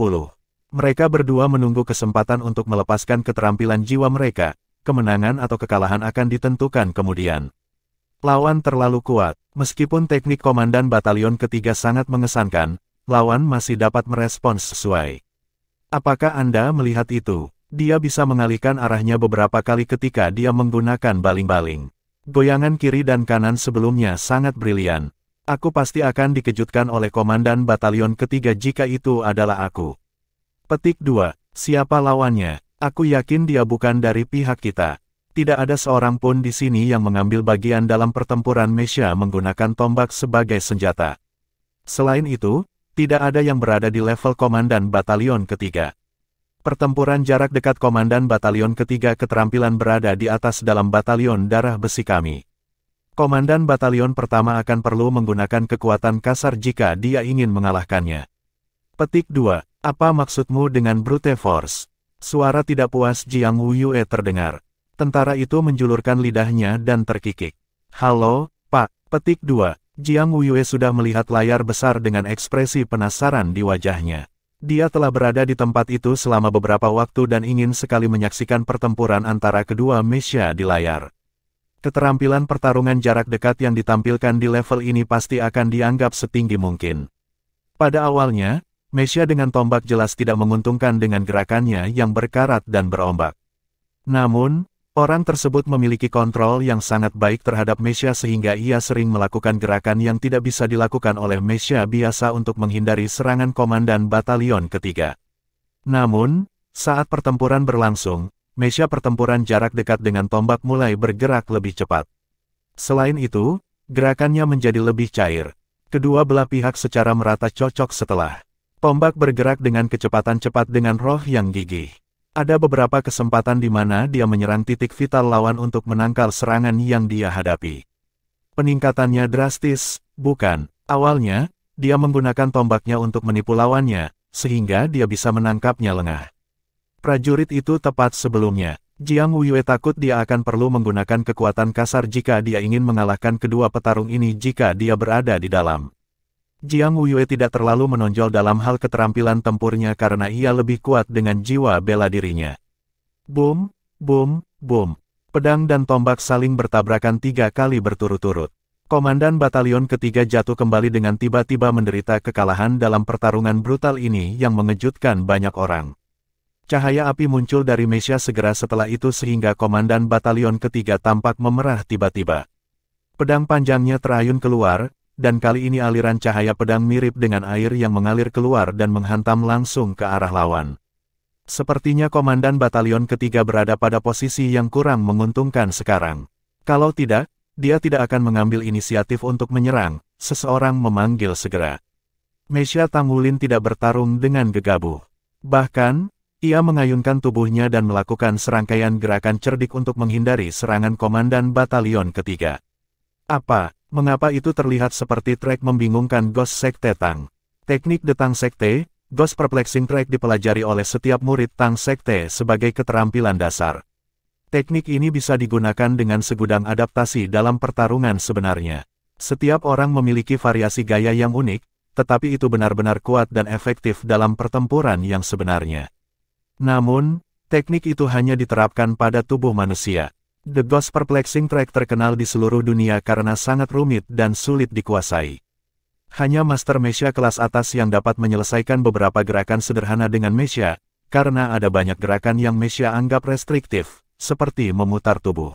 Mereka berdua menunggu kesempatan untuk melepaskan keterampilan jiwa mereka. Kemenangan atau kekalahan akan ditentukan kemudian. Lawan terlalu kuat. Meskipun teknik komandan batalion ketiga sangat mengesankan, lawan masih dapat merespons sesuai. Apakah Anda melihat itu? Dia bisa mengalihkan arahnya beberapa kali ketika dia menggunakan baling-baling. Goyangan kiri dan kanan sebelumnya sangat brilian. Aku pasti akan dikejutkan oleh komandan batalion ketiga jika itu adalah aku. Petik 2. Siapa lawannya? Aku yakin dia bukan dari pihak kita. Tidak ada seorang pun di sini yang mengambil bagian dalam pertempuran Mesya menggunakan tombak sebagai senjata. Selain itu, tidak ada yang berada di level komandan batalion ketiga. Pertempuran jarak dekat komandan batalion ketiga keterampilan berada di atas dalam batalion darah besi kami. Komandan batalion pertama akan perlu menggunakan kekuatan kasar jika dia ingin mengalahkannya. Petik 2. Apa maksudmu dengan brute force? Suara tidak puas Jiang Wuyue terdengar. Tentara itu menjulurkan lidahnya dan terkikik. Halo, Pak. Petik 2. Jiang Wuyue sudah melihat layar besar dengan ekspresi penasaran di wajahnya. Dia telah berada di tempat itu selama beberapa waktu dan ingin sekali menyaksikan pertempuran antara kedua Mesya di layar. Keterampilan pertarungan jarak dekat yang ditampilkan di level ini pasti akan dianggap setinggi mungkin. Pada awalnya, Mesya dengan tombak jelas tidak menguntungkan dengan gerakannya yang berkarat dan berombak. Namun, orang tersebut memiliki kontrol yang sangat baik terhadap Mesya sehingga ia sering melakukan gerakan yang tidak bisa dilakukan oleh Mesya biasa untuk menghindari serangan komandan batalion ketiga. Namun, saat pertempuran berlangsung, Mesya pertempuran jarak dekat dengan tombak mulai bergerak lebih cepat. Selain itu, gerakannya menjadi lebih cair. Kedua belah pihak secara merata cocok setelah tombak bergerak dengan kecepatan cepat dengan roh yang gigih. Ada beberapa kesempatan di mana dia menyerang titik vital lawan untuk menangkal serangan yang dia hadapi. Peningkatannya drastis, bukan? Awalnya, dia menggunakan tombaknya untuk menipu lawannya, sehingga dia bisa menangkapnya lengah. Prajurit itu tepat sebelumnya. Jiang Wuyue takut dia akan perlu menggunakan kekuatan kasar jika dia ingin mengalahkan kedua petarung ini jika dia berada di dalam. Jiang Wuyue tidak terlalu menonjol dalam hal keterampilan tempurnya karena ia lebih kuat dengan jiwa bela dirinya. Boom, boom, boom. Pedang dan tombak saling bertabrakan 3 kali berturut-turut. Komandan batalion ketiga jatuh kembali dengan tiba-tiba menderita kekalahan dalam pertarungan brutal ini yang mengejutkan banyak orang. Cahaya api muncul dari Mesya segera setelah itu sehingga komandan batalion ketiga tampak memerah tiba-tiba. Pedang panjangnya terayun keluar, dan kali ini aliran cahaya pedang mirip dengan air yang mengalir keluar dan menghantam langsung ke arah lawan. Sepertinya komandan batalion ketiga berada pada posisi yang kurang menguntungkan sekarang. Kalau tidak, dia tidak akan mengambil inisiatif untuk menyerang, seseorang memanggil segera. Mesya Tang Wulin tidak bertarung dengan gegabah. Bahkan, ia mengayunkan tubuhnya dan melakukan serangkaian gerakan cerdik untuk menghindari serangan komandan batalion ketiga. Mengapa itu terlihat seperti trik membingungkan Ghost Sekte Tang? Teknik The Tang Sekte, Ghost Perplexing Track dipelajari oleh setiap murid Tang Sekte sebagai keterampilan dasar. Teknik ini bisa digunakan dengan segudang adaptasi dalam pertarungan sebenarnya. Setiap orang memiliki variasi gaya yang unik, tetapi itu benar-benar kuat dan efektif dalam pertempuran yang sebenarnya. Namun, teknik itu hanya diterapkan pada tubuh manusia. The Ghost Perplexing Track terkenal di seluruh dunia karena sangat rumit dan sulit dikuasai. Hanya Master Mesya kelas atas yang dapat menyelesaikan beberapa gerakan sederhana dengan Mesya, karena ada banyak gerakan yang Mesya anggap restriktif, seperti memutar tubuh.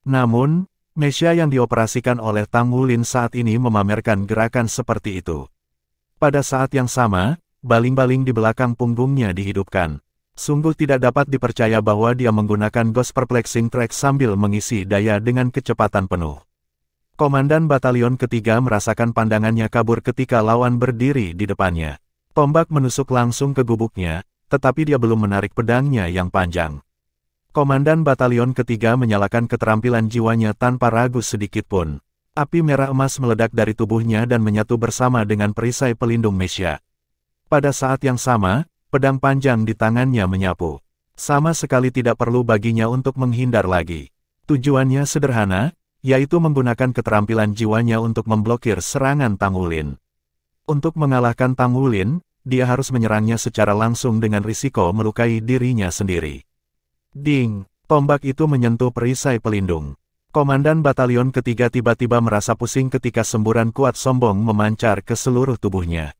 Namun, Mesya yang dioperasikan oleh Tang Wulin saat ini memamerkan gerakan seperti itu. Pada saat yang sama, baling-baling di belakang punggungnya dihidupkan. Sungguh tidak dapat dipercaya bahwa dia menggunakan Ghost Perplexing Track sambil mengisi daya dengan kecepatan penuh. Komandan Batalion Ketiga merasakan pandangannya kabur ketika lawan berdiri di depannya. Tombak menusuk langsung ke gubuknya, tetapi dia belum menarik pedangnya yang panjang. Komandan Batalion Ketiga menyalakan keterampilan jiwanya tanpa ragu sedikitpun. Api merah emas meledak dari tubuhnya dan menyatu bersama dengan perisai pelindung Mesya. Pada saat yang sama, pedang panjang di tangannya menyapu. Sama sekali tidak perlu baginya untuk menghindar lagi. Tujuannya sederhana, yaitu menggunakan keterampilan jiwanya untuk memblokir serangan Tang Wulin. Untuk mengalahkan Tang Wulin, dia harus menyerangnya secara langsung dengan risiko melukai dirinya sendiri. Ding! Tombak itu menyentuh perisai pelindung. Komandan Batalion Ketiga tiba-tiba merasa pusing ketika semburan kuat sombong memancar ke seluruh tubuhnya.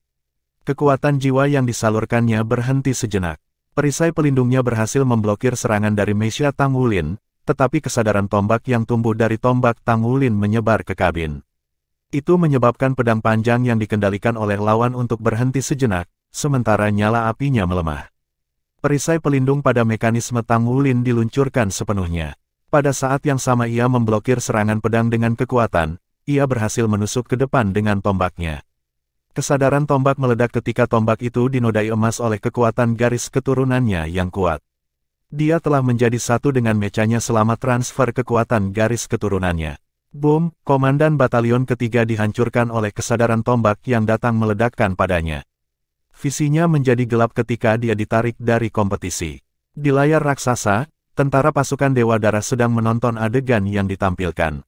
Kekuatan jiwa yang disalurkannya berhenti sejenak. Perisai pelindungnya berhasil memblokir serangan dari Mesya Tang Wulin, tetapi kesadaran tombak yang tumbuh dari tombak Tang Wulin menyebar ke kabin. Itu menyebabkan pedang panjang yang dikendalikan oleh lawan untuk berhenti sejenak, sementara nyala apinya melemah. Perisai pelindung pada mekanisme Tang Wulin diluncurkan sepenuhnya. Pada saat yang sama ia memblokir serangan pedang dengan kekuatan, ia berhasil menusuk ke depan dengan tombaknya. Kesadaran tombak meledak ketika tombak itu dinodai emas oleh kekuatan garis keturunannya yang kuat. Dia telah menjadi satu dengan mechanya selama transfer kekuatan garis keturunannya. Boom! Komandan Batalion Ketiga dihancurkan oleh kesadaran tombak yang datang meledakkan padanya. Visinya menjadi gelap ketika dia ditarik dari kompetisi. Di layar raksasa, tentara pasukan Dewa Darah sedang menonton adegan yang ditampilkan.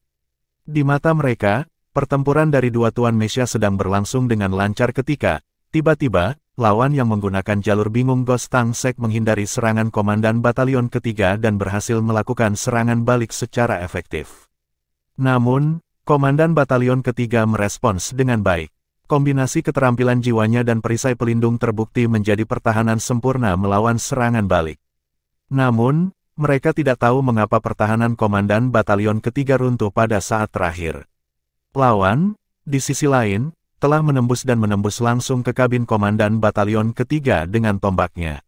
Di mata mereka, pertempuran dari dua Tuan Mesya sedang berlangsung dengan lancar ketika, tiba-tiba, lawan yang menggunakan jalur bingung Ghost Tang Sek menghindari serangan Komandan Batalion Ketiga dan berhasil melakukan serangan balik secara efektif. Namun, Komandan Batalion Ketiga merespons dengan baik. Kombinasi keterampilan jiwanya dan perisai pelindung terbukti menjadi pertahanan sempurna melawan serangan balik. Namun, mereka tidak tahu mengapa pertahanan Komandan Batalion Ketiga runtuh pada saat terakhir. Lawan, di sisi lain, telah menembus langsung ke kabin Komandan Batalion Ketiga dengan tombaknya.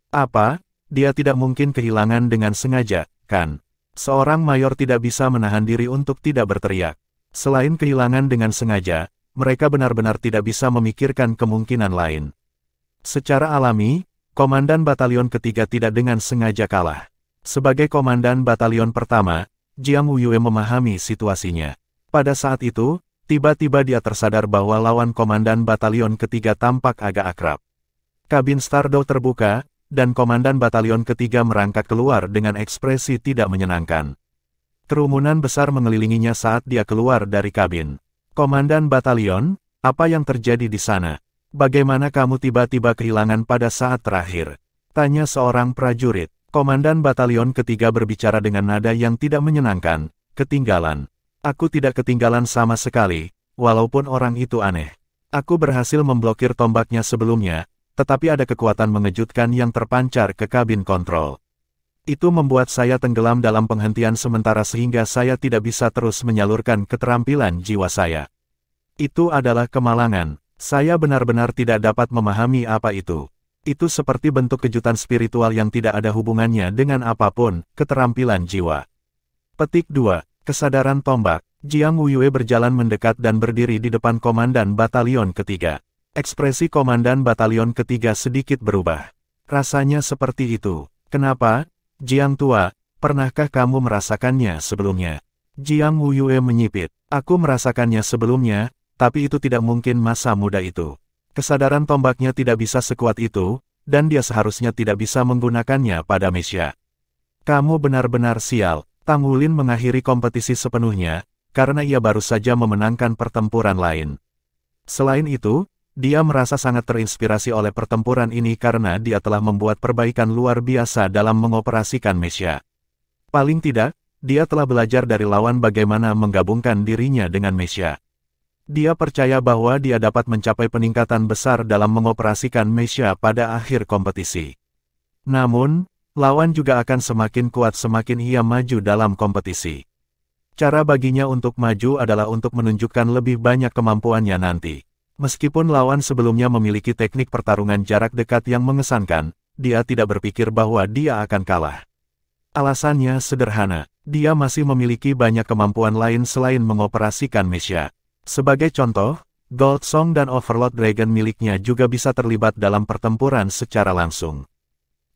Apa? Dia tidak mungkin kehilangan dengan sengaja, kan? Seorang mayor tidak bisa menahan diri untuk tidak berteriak. Selain kehilangan dengan sengaja, mereka benar-benar tidak bisa memikirkan kemungkinan lain. Secara alami, Komandan Batalion Ketiga tidak dengan sengaja kalah. Sebagai komandan batalion pertama, Jiang Wuyue memahami situasinya. Pada saat itu, tiba-tiba dia tersadar bahwa lawan komandan batalion ketiga tampak agak akrab. Kabin Stardow terbuka, dan komandan batalion ketiga merangkak keluar dengan ekspresi tidak menyenangkan. Kerumunan besar mengelilinginya saat dia keluar dari kabin. Komandan batalion, apa yang terjadi di sana? Bagaimana kamu tiba-tiba kehilangan pada saat terakhir? Tanya seorang prajurit. Komandan Batalion Ketiga berbicara dengan nada yang tidak menyenangkan, ketinggalan. Aku tidak ketinggalan sama sekali, walaupun orang itu aneh. Aku berhasil memblokir tombaknya sebelumnya, tetapi ada kekuatan mengejutkan yang terpancar ke kabin kontrol. Itu membuat saya tenggelam dalam penghentian sementara sehingga saya tidak bisa terus menyalurkan keterampilan jiwa saya. Itu adalah kemalangan. Saya benar-benar tidak dapat memahami apa itu. Itu seperti bentuk kejutan spiritual yang tidak ada hubungannya dengan apapun, keterampilan jiwa. Petik 2. Kesadaran tombak. Jiang Wuyue berjalan mendekat dan berdiri di depan Komandan Batalion Ketiga. Ekspresi Komandan Batalion Ketiga sedikit berubah. Rasanya seperti itu. Kenapa? Jiang Tua, pernahkah kamu merasakannya sebelumnya? Jiang Wuyue menyipit. Aku merasakannya sebelumnya, tapi itu tidak mungkin masa muda itu. Kesadaran tombaknya tidak bisa sekuat itu, dan dia seharusnya tidak bisa menggunakannya pada Mesya. Kamu benar-benar sial. Tang Wulin mengakhiri kompetisi sepenuhnya, karena ia baru saja memenangkan pertempuran lain. Selain itu, dia merasa sangat terinspirasi oleh pertempuran ini karena dia telah membuat perbaikan luar biasa dalam mengoperasikan Mesya. Paling tidak, dia telah belajar dari lawan bagaimana menggabungkan dirinya dengan Mesya. Dia percaya bahwa dia dapat mencapai peningkatan besar dalam mengoperasikan Mesya pada akhir kompetisi. Namun, lawan juga akan semakin kuat semakin ia maju dalam kompetisi. Cara baginya untuk maju adalah untuk menunjukkan lebih banyak kemampuannya nanti. Meskipun lawan sebelumnya memiliki teknik pertarungan jarak dekat yang mengesankan, dia tidak berpikir bahwa dia akan kalah. Alasannya sederhana, dia masih memiliki banyak kemampuan lain selain mengoperasikan Mesya. Sebagai contoh, Gold Song dan Overlord Dragon miliknya juga bisa terlibat dalam pertempuran secara langsung.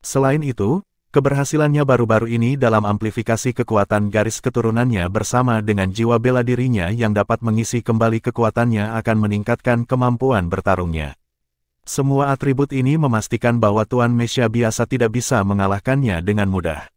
Selain itu, keberhasilannya baru-baru ini dalam amplifikasi kekuatan garis keturunannya bersama dengan jiwa bela dirinya yang dapat mengisi kembali kekuatannya akan meningkatkan kemampuan bertarungnya. Semua atribut ini memastikan bahwa Tuan Mesya biasa tidak bisa mengalahkannya dengan mudah.